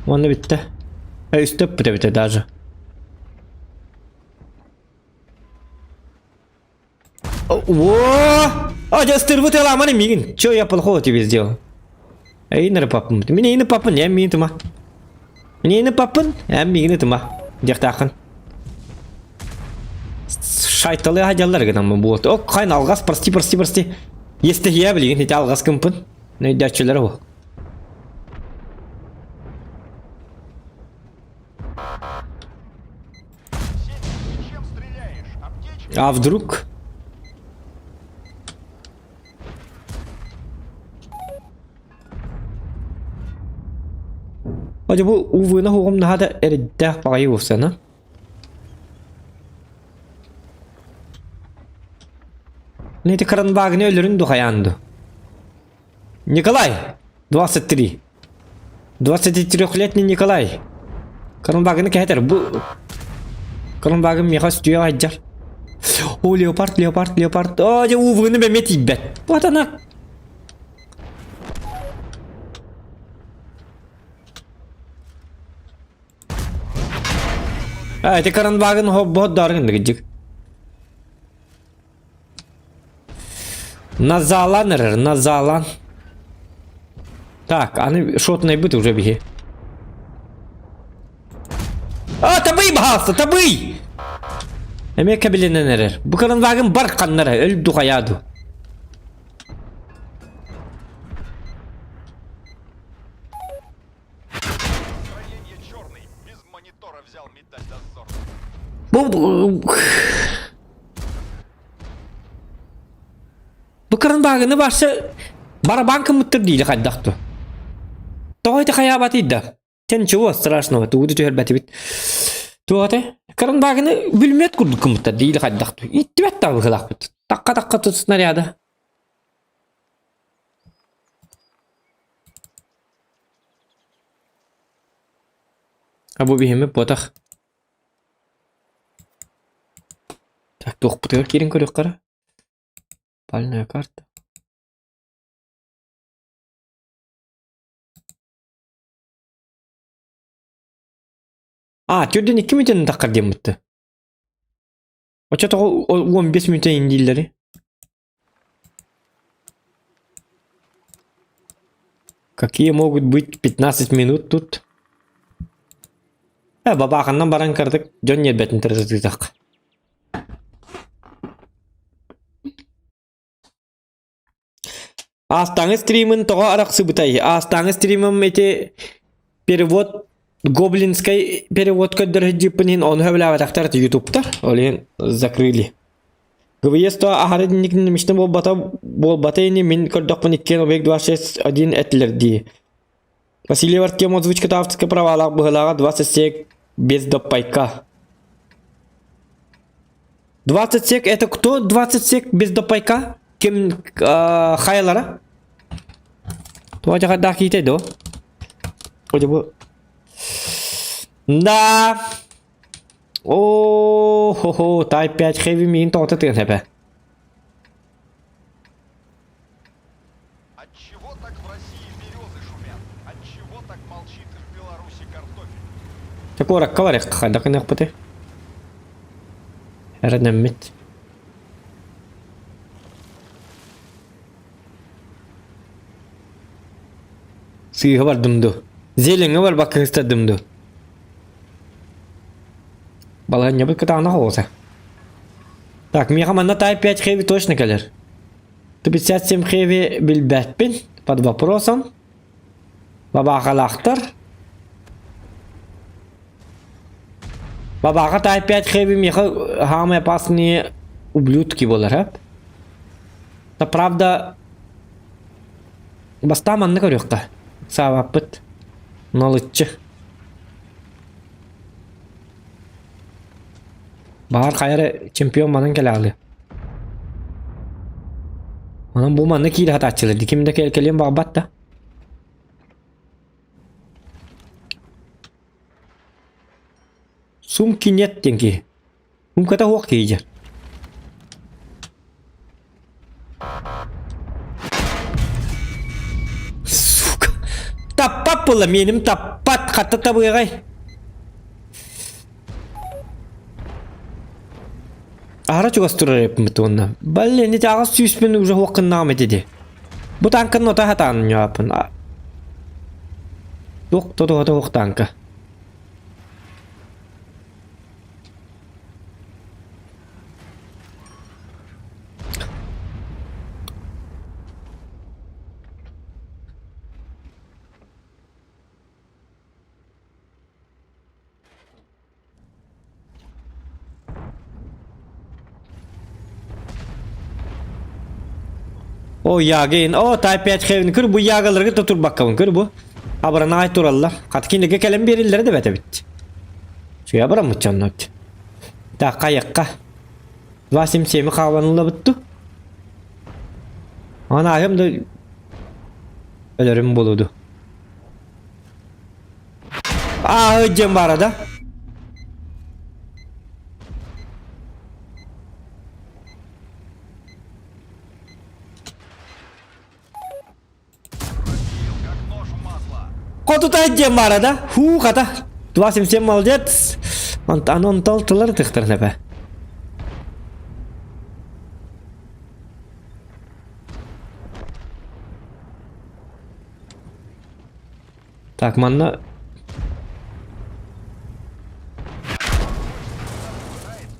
Оны битте. Üstöp бите даже. Во! А, я стырву тела, мани мигин. Чё я плохого тебе сделал? Эй, нэр папын. Мне не папын, я мигин тыма. Мне не папын, я мигин тыма. Дяхтахын. Шайталы хадялар гынан мы болды. О, кайн алгас, прости. Есте я билген, хите алгас кымпын. Не дячылар о. А вдруг? Hadi bu uvuna hugum daha da eridde payı olsana. Neydi Kranbag'ın ölürün duhayandı. Николай! 23. 23-летний Николай. Kranbag'ını keter bu. Kranbag'ın miyaka stüya haccar. O leopard. O ya uvunu bemet ibbet. Bu adana. Это Кранбагын बहुत даргын гыжык. Назалан. Так, аны шотный быт уже беги. А, табый бахалса, табый! Эмек кабеленен эрер. Бу Кранбагын бар каннары, өлүп духаяду. Bu Kranbag'ını başta барабанка мыттыр дейді қайдақты. Тоғайты қаябат еді. Сен чего страшного? Туғыды түйербәті бит. Туғаты Kranbag'ını бүлмет күрді күміттір дейді қайдақты. Итті бәтті абы қылақ біт. Таққа тұт снаряда. Абу бейімі ботақ. Так, тоқпытыға керін көрек қара. Пальная карта. А, түрден 2 минуттен таққар демітті. Очатығы 15 минуттен индейлері. Какие могут быть 15 минут тут? Babakından baran kırdık. John yelbetin tırızdık. Астаңы стримын тоға арақсы бұтай. Астаңы стримым эти перевод гоблинской перевод көддір жіпінен оны өбілі аватақтар ютубта. Олен закрыли. ГВС то ахарынникін неміштен болбата ені мен көрдіқпін еткен объект 261 әтілерді. Василий Вартем озвучката авторская правалақ бұғылаға 20 сек без допайка. 20 сек это кто? 20 сек без допайка? Кем хайлара? То аja kada kita do. Oh coba. Да. О, хо-хо, тай 5 heavy min тота тын хепе. Отчего так в России березы шумят? Отчего так молчит в Беларуси картофель? Такой раккаварик хадак нахпате. Эредеммит. Sıyığı var dımdı. Zelini var bakın istedimdi. Балган не будет на голоса. Так, мне команда тай 5 хэви точно калер. 57 хэви билбэтпин под вопросом. Бабаха лахтар. Бабаха тай 5 хэви меха хамы опасные ублюдки болар, да правда бастаман не көрөкта. Савапыт. Налыччы. Bahar kayarı çempiyon manın kelali. Manın bu manı kiyli hata açılır. Dikimde kelkeliyim bağbat da. Sum kinyet dengi. Sum kata huak kiyecek. Suka. Tapat pula benim tapat kata tabu ya kay. Araç gösterir yapımı. Balle ne tağız süsmen уже hokkın namı dedi. Bu tankın nota hatan yapın. Yok todo hok tanka. O yağın o type 5 hevini kır bu yağları tutur bakalım kır bu. Abrana ay turallar. Katkindeki kelem verilleri de bete bitti. Şu abra mı çannat? Ta kayakka. Vasim semi kavanıla bitti. Ana hem de ölürüm buludu. Hıcım var arada. Kok тут aja marah dah? Kata 277 молодец. Антал тылар тыктыр нәпе. Так, манна.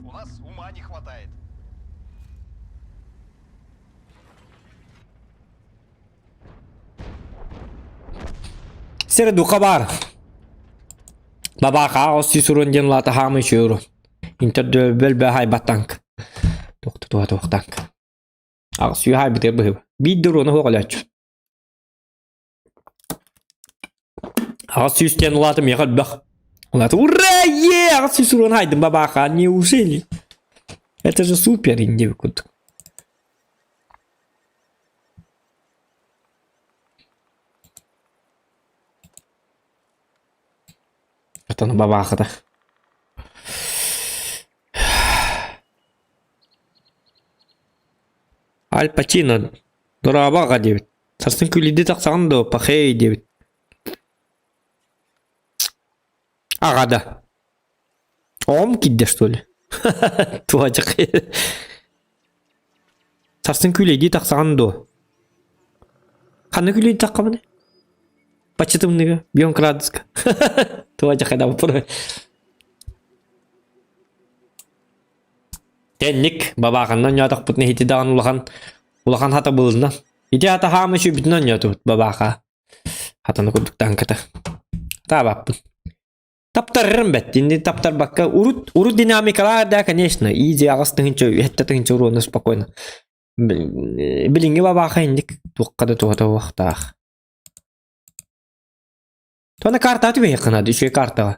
У нас ума не хватает. Середу хабар. Баба хаоси сурун денлата хамы шуру. Интердө бөлбө хайбаттанк. Тоқтанк. Ағыс үй хайбытыр бұхып. Биддір оны хоғалач. Ағыс сүйістен ұлаты меғал бақ. Ұлаты, ура, ағыс сүй сурун хайдым бабаха. Неужели? Это же супер, индеви кудық. Это на бабаха-то. Аль Пачино. Дурабаға дебіт. Сарсын күліде тақсаған да пахей дебіт. Ағада. Оғым кидде, что ли? Туачық. Сарсын күліде тақсаған да. Қаны күліде таққамын? Почетымныға. Бьон крадыска. Туачық айда бұпыры. Tennik babakından yatak putne hiti dağın ulakan hata bulundan. Hiti hata hama şu bütünden yatıp babaka. Hatanı kurduktan kata. Tabapın. Taptarırım bet. Şimdi taptar bakka urut dinamikalar da конечно. İyice ağastığın çoğu. Hatta tığın çoğu onu spokojno. Bilingi babaka indik. Tukkada tuğda vaxtaq. Tona karta atı yakına düşüyor karta.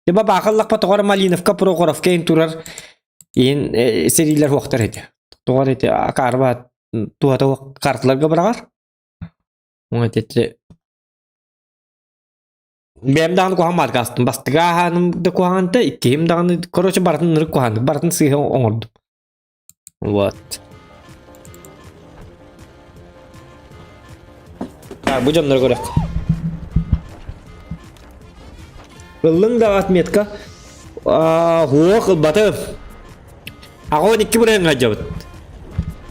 De babaka Allah patogor Malinovka Prokhorovka in turar. In seriler vaqtlar edi. Toğar edi. Akarba tuğda kartlarga bırakar. Ona tete. Benim dağını kohan markastım. Bastıga hanım da kohan da ikiyim dağını koroçu baratın nırık kohandı. Baratın sıyı onurdum. What? Bu canları görek. Kıllın da atmetka. Huo batı. Aku 2 buraya ngajabut.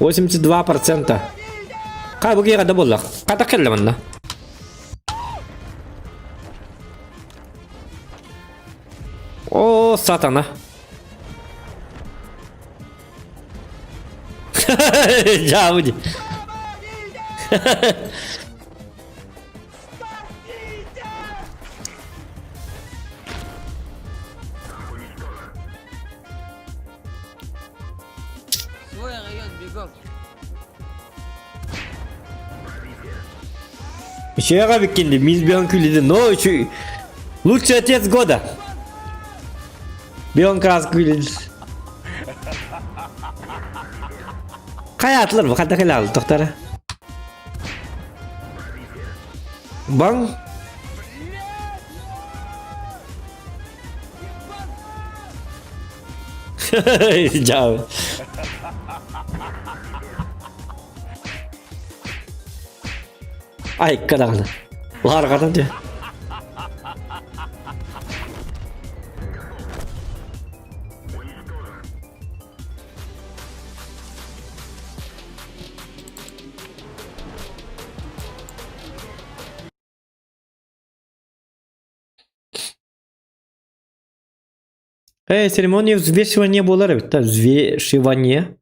82%. Kaya bu kada bolla. Kata kelle manna. Oh satana. Jauh je. Свой район, бегом. Шега викинди, миз бион күлиди, но şu лучший отец года. Бион крас күлиди. Kaya atılır bu kadar helal doktora. Bang. Jauh. Ay kadang. Lar kadang dia. Церемония взвешивания была ребята. Взвешивание.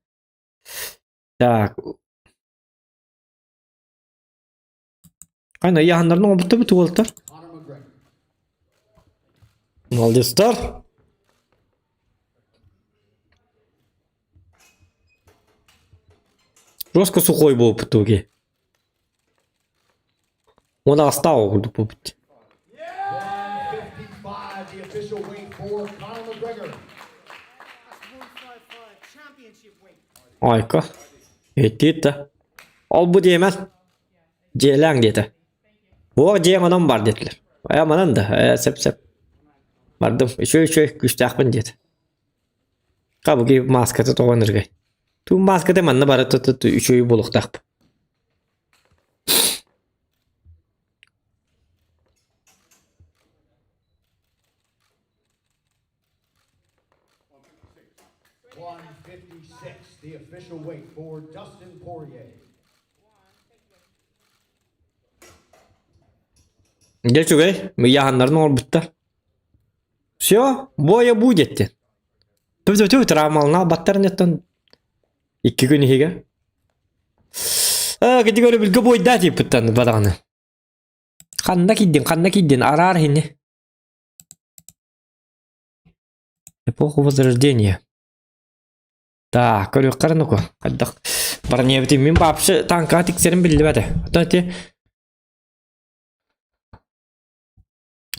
Так. Aynen yahanların oldu bir tuvaletler. Молодецтар. Жестко сухой был в итоге. Он остался в пути. Ayka. Etti. Al bu diyemez. Ceylan dedi. Bu Ceylan adam var dediler. Ayamanın da sep. Vardım. Şöyle güçlü akbın dedi. Kabı gibi maskatı toğanır gay. Tu maskatı manna bara tuttu şöyle buluk takp. The official weight for Dustin Poirier. Gel çögey. Yahanların ol bitti. Все, boya bu gitti. Tüv travmalına battarın etten. 2 gün higa. Gidi göre bilgi boy dati bittan badağını. Kandak iddin arar hini. Эпоху Возрождения. Так, көрөк карануку. Каддак. Барне бити мен бапшы танка тиксерин билди бәді. Атати.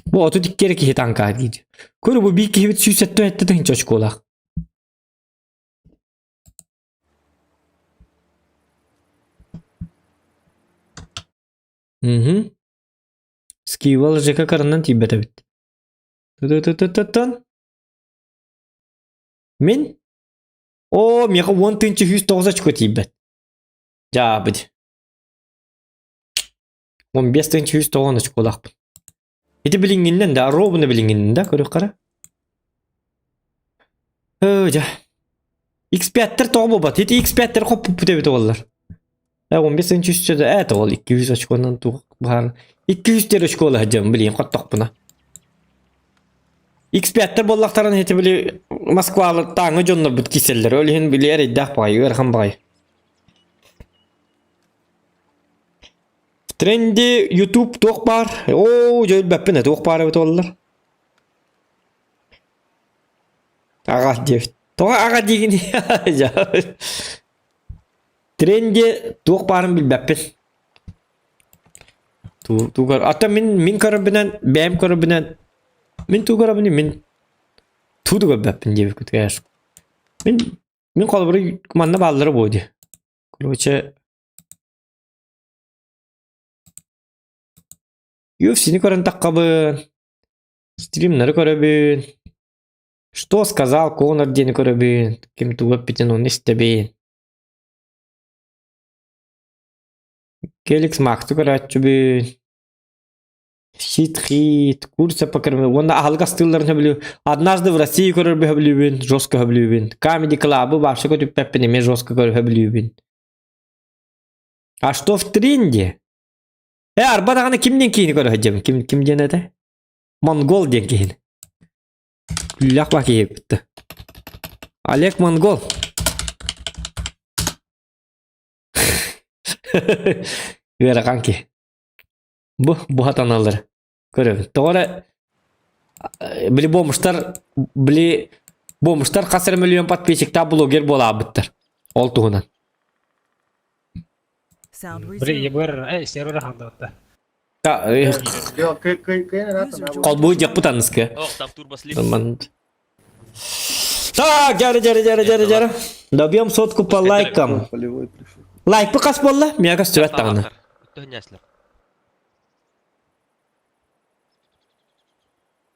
Bu otu dikkeri ki tanka deydi. Körü bu bir kihibit süysettü etti de hinç açık olak. Skival jeka karından tibbete bitti. Tı. Min? O, mega 10.109 çıkıyor tibbet. Ja, bidi. 15.109 çıkıyor olak. Hiti bilinginden de, robunu bilinginden de, körük kara. Ja. X5'ler toğu bat. Hiti X5'ler kopup bite ollar. 15.109 da, ol 200 açık ondan tuğuk. 200 lira açık ola hacam bilin, kattak buna. X5'ter bollaqtaran heti bili Moskvalı taňy jonnur bit kiseller. Ölihin biler eddak baý, erham baý. Trendi YouTube tok bar. Oo, jöl beppine tok bar evet oldular. Aga diyor. Tok aga digini. Trendi tok barın bil beppin. Tu gar. Ata min karabinen, benim karabinen. Min tu karabini min. Tu da beppin diye kütüyor. Min kolburu manna balları boydu. Kloçe UFC'ni көрін таққабын. Стримнары көрібін. Что сказал Конор дені көрібін. Кем туғып бітін оны істебейін. Келикс Максты көрәтчібін. Хит. Курса покірмі. Онда ахалға стылларын білу. Однажды в России көрібі білуін. Жестко білуін. Comedy Club'ы башы көтіп бәппін еме жестко көрібі білуін. А что в тренде? Арбадағаны кимден кейіні көрі хаджам? Ким ден әді? Монгол ден кейіні. Күлләқ бақ ейіп бітті. Олег Монгол. Вера қанки. Бұ хатаналары. Көрі. Тоғыры білі бомыштар қасыр миллион подписчикта блогер бола біттір. Ол туғынан. Бір ебір, сервері қанды отты. Қолбуы жақ бұтанызғы. Ох, там турбослив. Так, жары. Добьем сотку по лайкам. Лайк бұқас болла? Мега сүрет тағыны.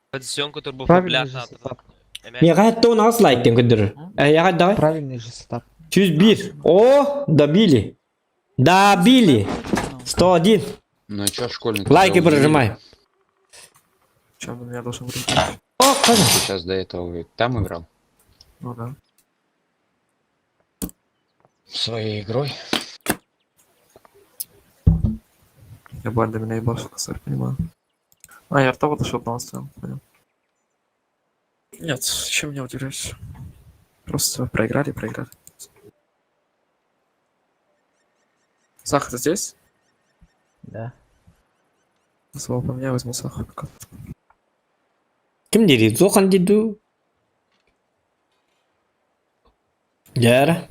Позиционку турбофабляшна. Мега әтті оны аз лайктен күдірі. Яға давай. Правильный же сетап. 101. О, добили. 101. Ну чё, школьник? Лайки прожимай. Чем он меня должен врубить? О, Сейчас до этого там играл? Ну да. Своей игрой? Я банда меня ебашу, косарь, понимаю. А, я рта подошел, но оставил, понял. Нет, чем меня удивляешь? Просто проиграли. Сахар, ты здесь? Да. Слово по мне возьму сахар. Кім дери? Зохан деду. Жары.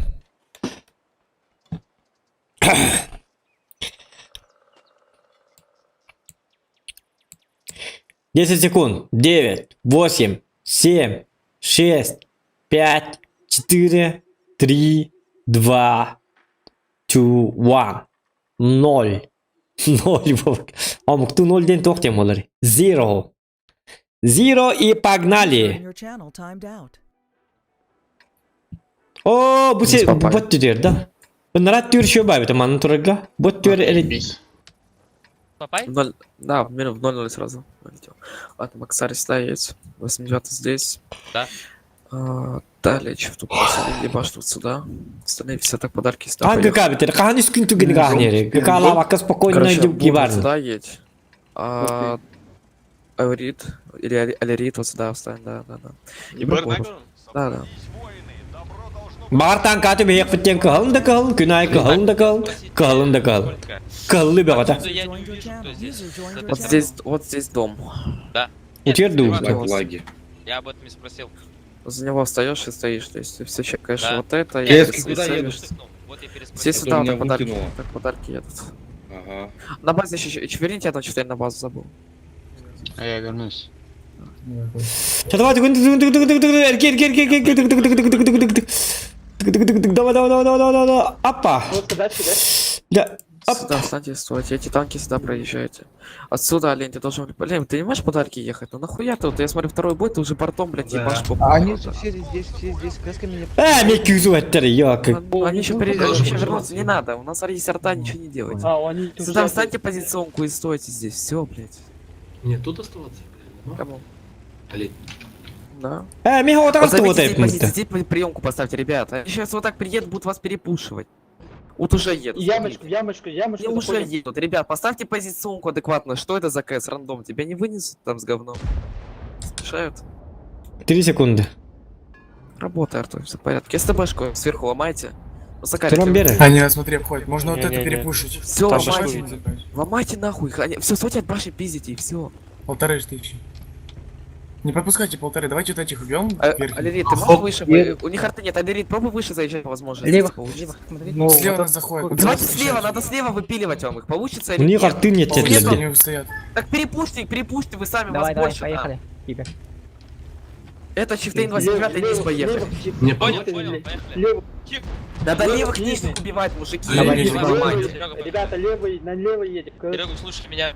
10 секунд. 9, 8, 7, 6, 5, 4, 3, 2, 2, 1, 0. 0. Амукту 0 ден тоқтем олар. 0. 0 и погнали. О, bu şey bot diyor da. Bunlar diyor şu bay bir manın turga. Bot diyor Папай? 0, да, минут 0 сразу вылетел. Ладно, Максарь стоит. 80 здесь. Да. Далее, чифту посадили, ебашь вот сюда. Остальные все так подарки ставят. Hangi kabiter? Kahan üskün tügün kahaneri. Kala vakka spokojno Короче, идем вот гибарны. сюда едь. Аурит, или Алерит вот сюда встань, да. И Бракуров. Да. Bağırtan katı bir yakıtken kıhalın da kıhalın, günay kıhalın da kıhalın, kıhalın da kıhalın. Kıhallı bir kata. Я не увижу, кто здесь. Вот здесь дом. Да. Утер ду. Я об этом и спросил. За него встаешь и стоишь, то есть ты все чекаешь Да. вот это. Я если куда целишь- еду? Вот я переспросил. Здесь сюда так подарки едут. Ага. На базе еще верните одну четверь на базу забыл. А я вернусь. Çatı var tıkın tıkın tıkın tıkın tıkın tıkın erke erke erke erke tıkın tıkın tıkın tıkın tıkın tıkın tıkın tıkın tıkın давай апа. Да. Сюда встаньте, стойте, эти танки сюда проезжаете. Отсюда, олень, ты должен... Блин, ты не можешь подарки ехать? Ну нахуя ты? Вот я смотрю, второй бой, ты уже бортом, блядь, ебашь по Они все здесь, краска меня... Мек yüzü ettiri ya. Они еще вернутся, не надо, у нас есть арта, ничего не делайте. Сюда встаньте позиционку и стойте здесь, все, блядь. Мне тут оставаться? Кому? Олень. Да. Меха вот так Позовите вот здесь это. позиции, здесь приемку поставьте, ребята. Они сейчас вот так приедут, будут вас перепушивать. Вот уже едут. Ямочку. И уже едут. Ребят, поставьте позиционку адекватно. Что это за КС рандом? Тебя не вынесут там с говном. Мешают? 3 секунды. Работай, Артур, все в порядке. СТБшку сверху ломайте. Тром бери. Они, смотри, обходят. Можно вот это Не-не-не. перепушить. Все, Там ломайте. Ломайте нахуй. Все, сотни от башни пиздите и все. 1500. Не пропускайте 1500. Давайте вот этих убьем. Алирит, ты можешь выше? У них арты нет. Алирит, пробуй выше заезжать по возможности. Лево. Получится. Ну, Слева вот нас заходят. Давайте слева, надо слева выпиливать вам их. Получится У или них нет? арты нет, Нет, блядь. они стоят. Так перепушьте, вы сами, давай, вас давай, больше. поехали. Игорь. Это Чифтейн 89 низ поехали. Понял, поехали. Надо левых нижних убивать, мужики. Давай, Ломайте. Ребята, левый, на левый едем. Серега, слушай меня.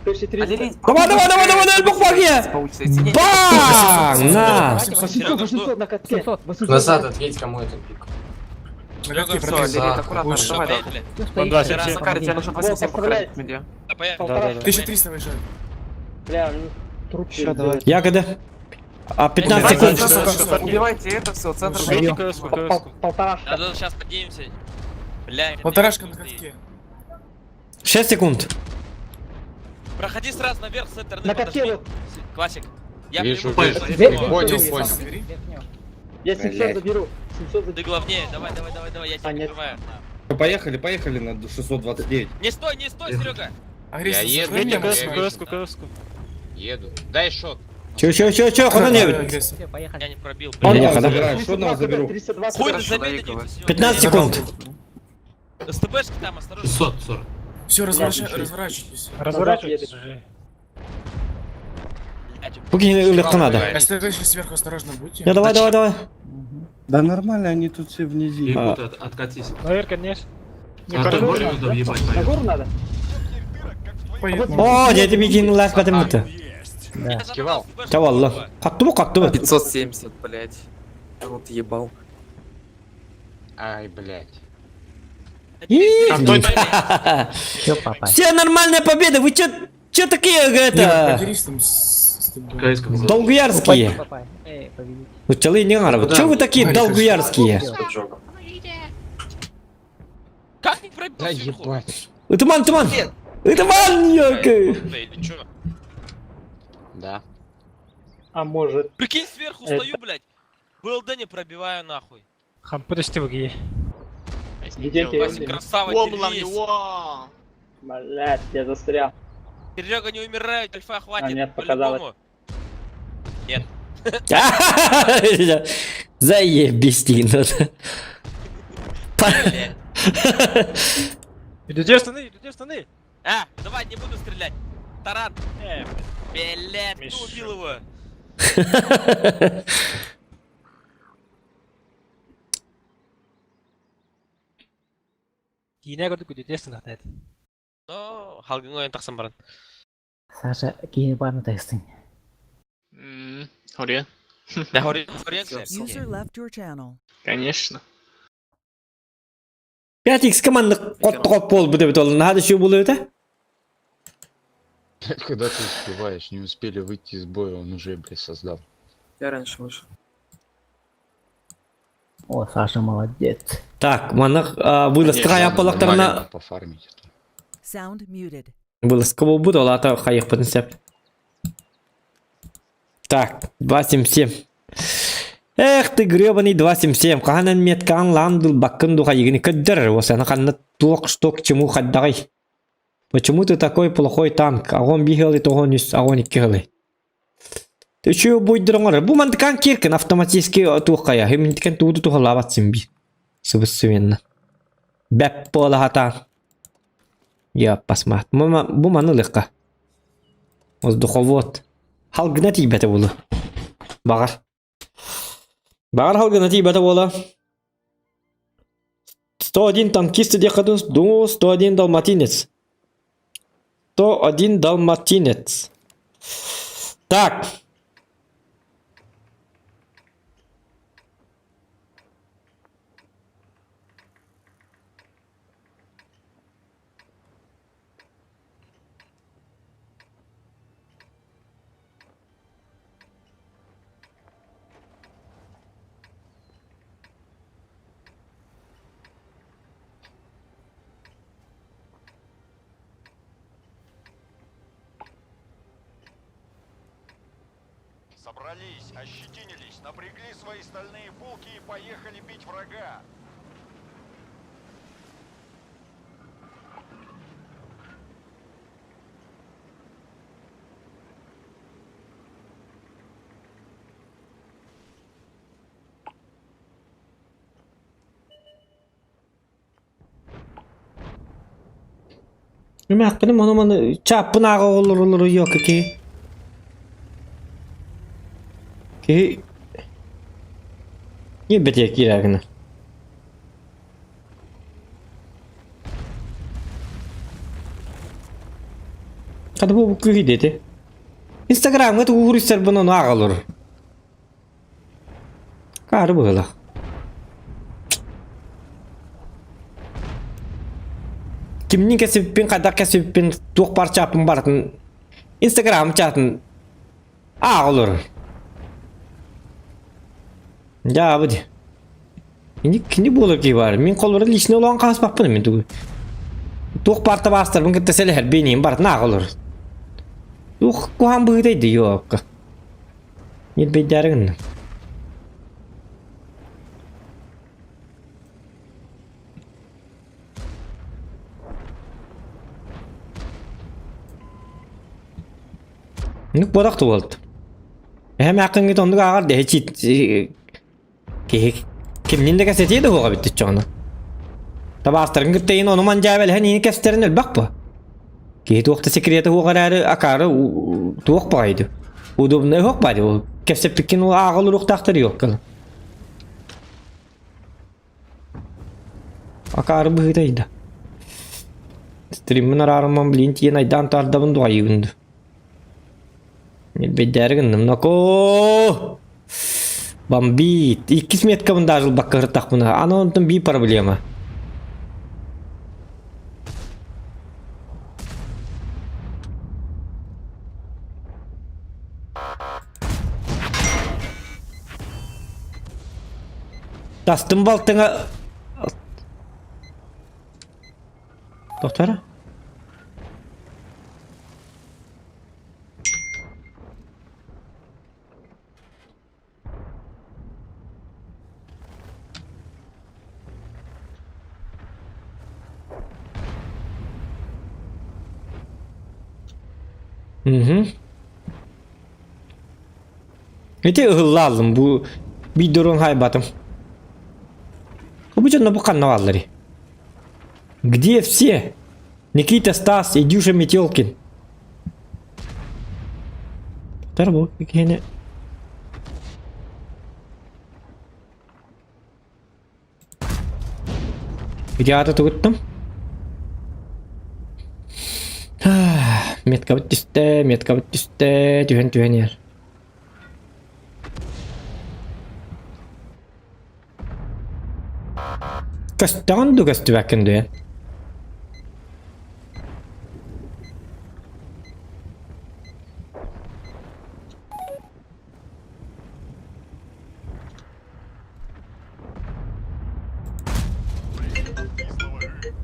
Алирит, Давай, бухбаге! получится. Извините. Бам! На! Серега, что? Назад отъедь, кому это пик. На катке Все, протри. Алирит, аккуратно, Лучше. давай, давай. Он 2, Закарь, тебе нужно 87 похоронить медиа. Да, поехали. 1300 выезжают. Еще давай. Ягода. А 15 Давайте, секунд. сука, убивайте это все, центр. Жмите КС-ку. Надо сейчас поднимемся. Бля, Полторашка на катке. 6 секунд. проходи сразу наверх с этой стороны. Классик. Я Вижу, приму вижу. позицию. Понял. Я 700 заберу. Ты главнее, давай, я тебя прикрываю. Поехали на 629. Не стой, Серега. Агрессия. Я еду. закрой меня, Жмите машина. КС-ку. Еду. Дай шот. Чё, куда не? Агрессия. Все, поехали. Я не пробил. Не, хода. Шотного заберу. Хуй ты заметил. 15 секунд. СТБшки там, осторожно. 640. Все, разворачивайтесь. Разворачивайтесь уже. Пуки легко надо. СТВшки сверху осторожно будьте. Я давай. Да нормально, они тут все внизу. Откатись. Наверх, конечно. На гору надо? Поехали. О, я тебе кинул лайк, потому что. Я Кивал. Да валла. Как ты? 570, блядь. Вот ебал. Ай, блядь. Все, папа. Все нормальная победа. Вы чё такие это? Поделись там с тобой. Долгуярские. Папа. Победитель. Ну челы не арабы. Чё вы такие долгуярские? Как не пробил Да сверху? ебать. Туман. Яка. Или чё? Да. А может... Прикинь, сверху стою, блядь. БЛД не пробиваю нахуй. Хам, подожди, вы Классик, красава, Ламни, делись. во! Блять, я застрял. Серега, не умирает, альфа хватит. нет, показалось. по-любому. Нет. Заебись, ну. Идите станы. А, давай, не буду стрелять. Таран. Блядь, Миша. кто убил его? Кине годы идите станы. Ну, халгын ойын тақсан баран. Саша, кейін барны тестің. Хория. Да, хорен. User left your channel. Конечно. 5х команда кот пол буде бит ол. Надо что было это? Когда ты успеваешь, не успели выйти из боя, он уже, блядь, создал. Я раньше вышел. О, Саша молодец. Так, манах вылез края полактарына. Маленько пофармить. Sound muted. Вылез кого буде ол ата хайық потенциап. Так, 277. Эх ты гребаный 277. Каханан меткан ламдыл баккын духа егini кыддыр. Осана ханна туок что к чему хаддагай. Почему ты такой плохой танк? Агон бихали тогон юс, агон иккихали. Ты чё будет дронгар? Бу мантикан киркен автоматически тухая. Хеминтикен туду туха лават симби. Субсвенно. Беппо лахата. Я посмат. Бу ману легка. Воздуховод. Халгна тибета болу. Багар. Багар халгна тибета бола. 101 танкист дехадус, 101 далматинец. 101 далматинец. Так. Собрались, ощетинились, напрягли свои стальные булки и поехали бить врага. Nima qildim mana chapın ağa olur yok ki. Ki ne betek kiragını. Hadi bu köyü dedi. Instagram'a tuğur ister bunu ağa olur. Karı böyle. Kimning kesibin kadar kesibin tuh parçapın barın Instagram chatın ağa olur. Ya bu de. Şimdi bulur ki var. Min kolları lişne olan kas bakpın men tuğ. Tuh parta bastır bunu tesel her benim barın ağa olur. Tuh kuhan bıydaydı yok. Ne becerin. Nuk bodak tuvaldı. Hem yakın git onu ağır de hiç kimliğinde kasetiydi hoğa bitti çoğunu. Tabi astırın gittiğin onu mancabel hani yeni kesterin el bak bu. Ki tuğukta sekriyeti hoğa kararı akarı tuğuk bağıydı. O da ne hoğuk bağıydı o. Kefsep pikin o ağıl ruh tahtırı yok kılın. Akarı bıhtaydı. Stream'in ararımın bilinti yine aydan tardabın doğayı gündü. Bedergin nako. Bambit. 2 metre kabında ajıl bakka hırtak buna. Ana ondan bir problema. Tastım baltına. Doktora? Ete ıhıllı aldım bu bir durun haybatım. Bu canına bu kannavalları. Где все? Никита, Стас, Идюша, Метелкин. Дар bu yine. Videoda tuttum. Metka üstte, tühen yer. Kastan du kastu bakken du.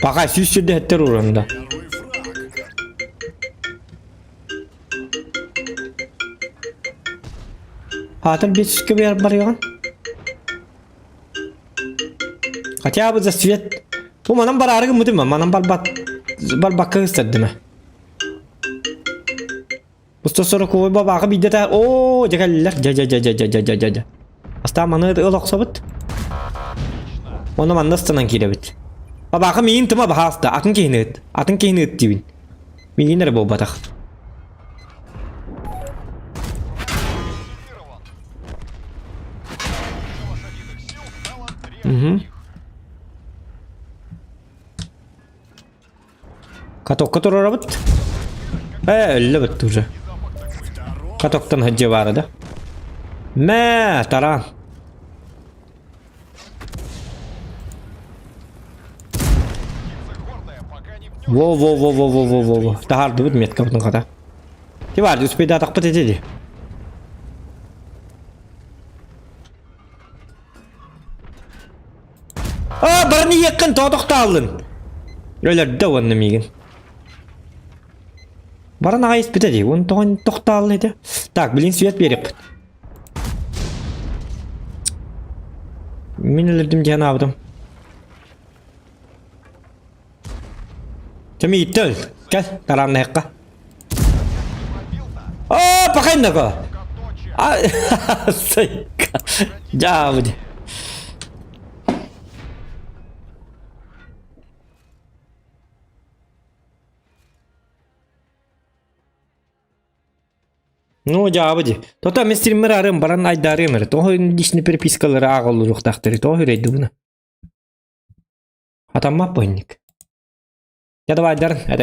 Baka süsü de heter oranda. Hatır bir süskü bir barıyan. Хотя бы за свет. Bu manam bararı mı değil mi? Manam bal bakka istedim mi? Usta sonra koy baba bir de ooo cekeller ca. Hasta manı da olak sabit. Onu man nasıl ki bit. Baba min tuma bahasta atın kinet dibin. Miliner bu batak. Katok arabıt. Öyle bitti уже. Katoktan hacı vardı. Me taran. Во. Tahardı bit met kapının kata. Ki vardı üspeyde takpat edildi. Birini yakın toğdukta aldın. Öyle de onu migin. Bana ayıs bitedi. Onu toğdukta aldıydı. Tak bilin süet berip. Мен өлірдім диян абдым. Тәмі иттіл. Кәл, таранны хаққа. О, пақайын нако. Сайка. Жабыды. Ну, жабыды. Тота мен стример арым, баран айдарымыр. Тоғы дишні перепискалары ағылы руқтақтыры. Тоғы үрейді бұны. Атамап бойник. Я давай, Дарren,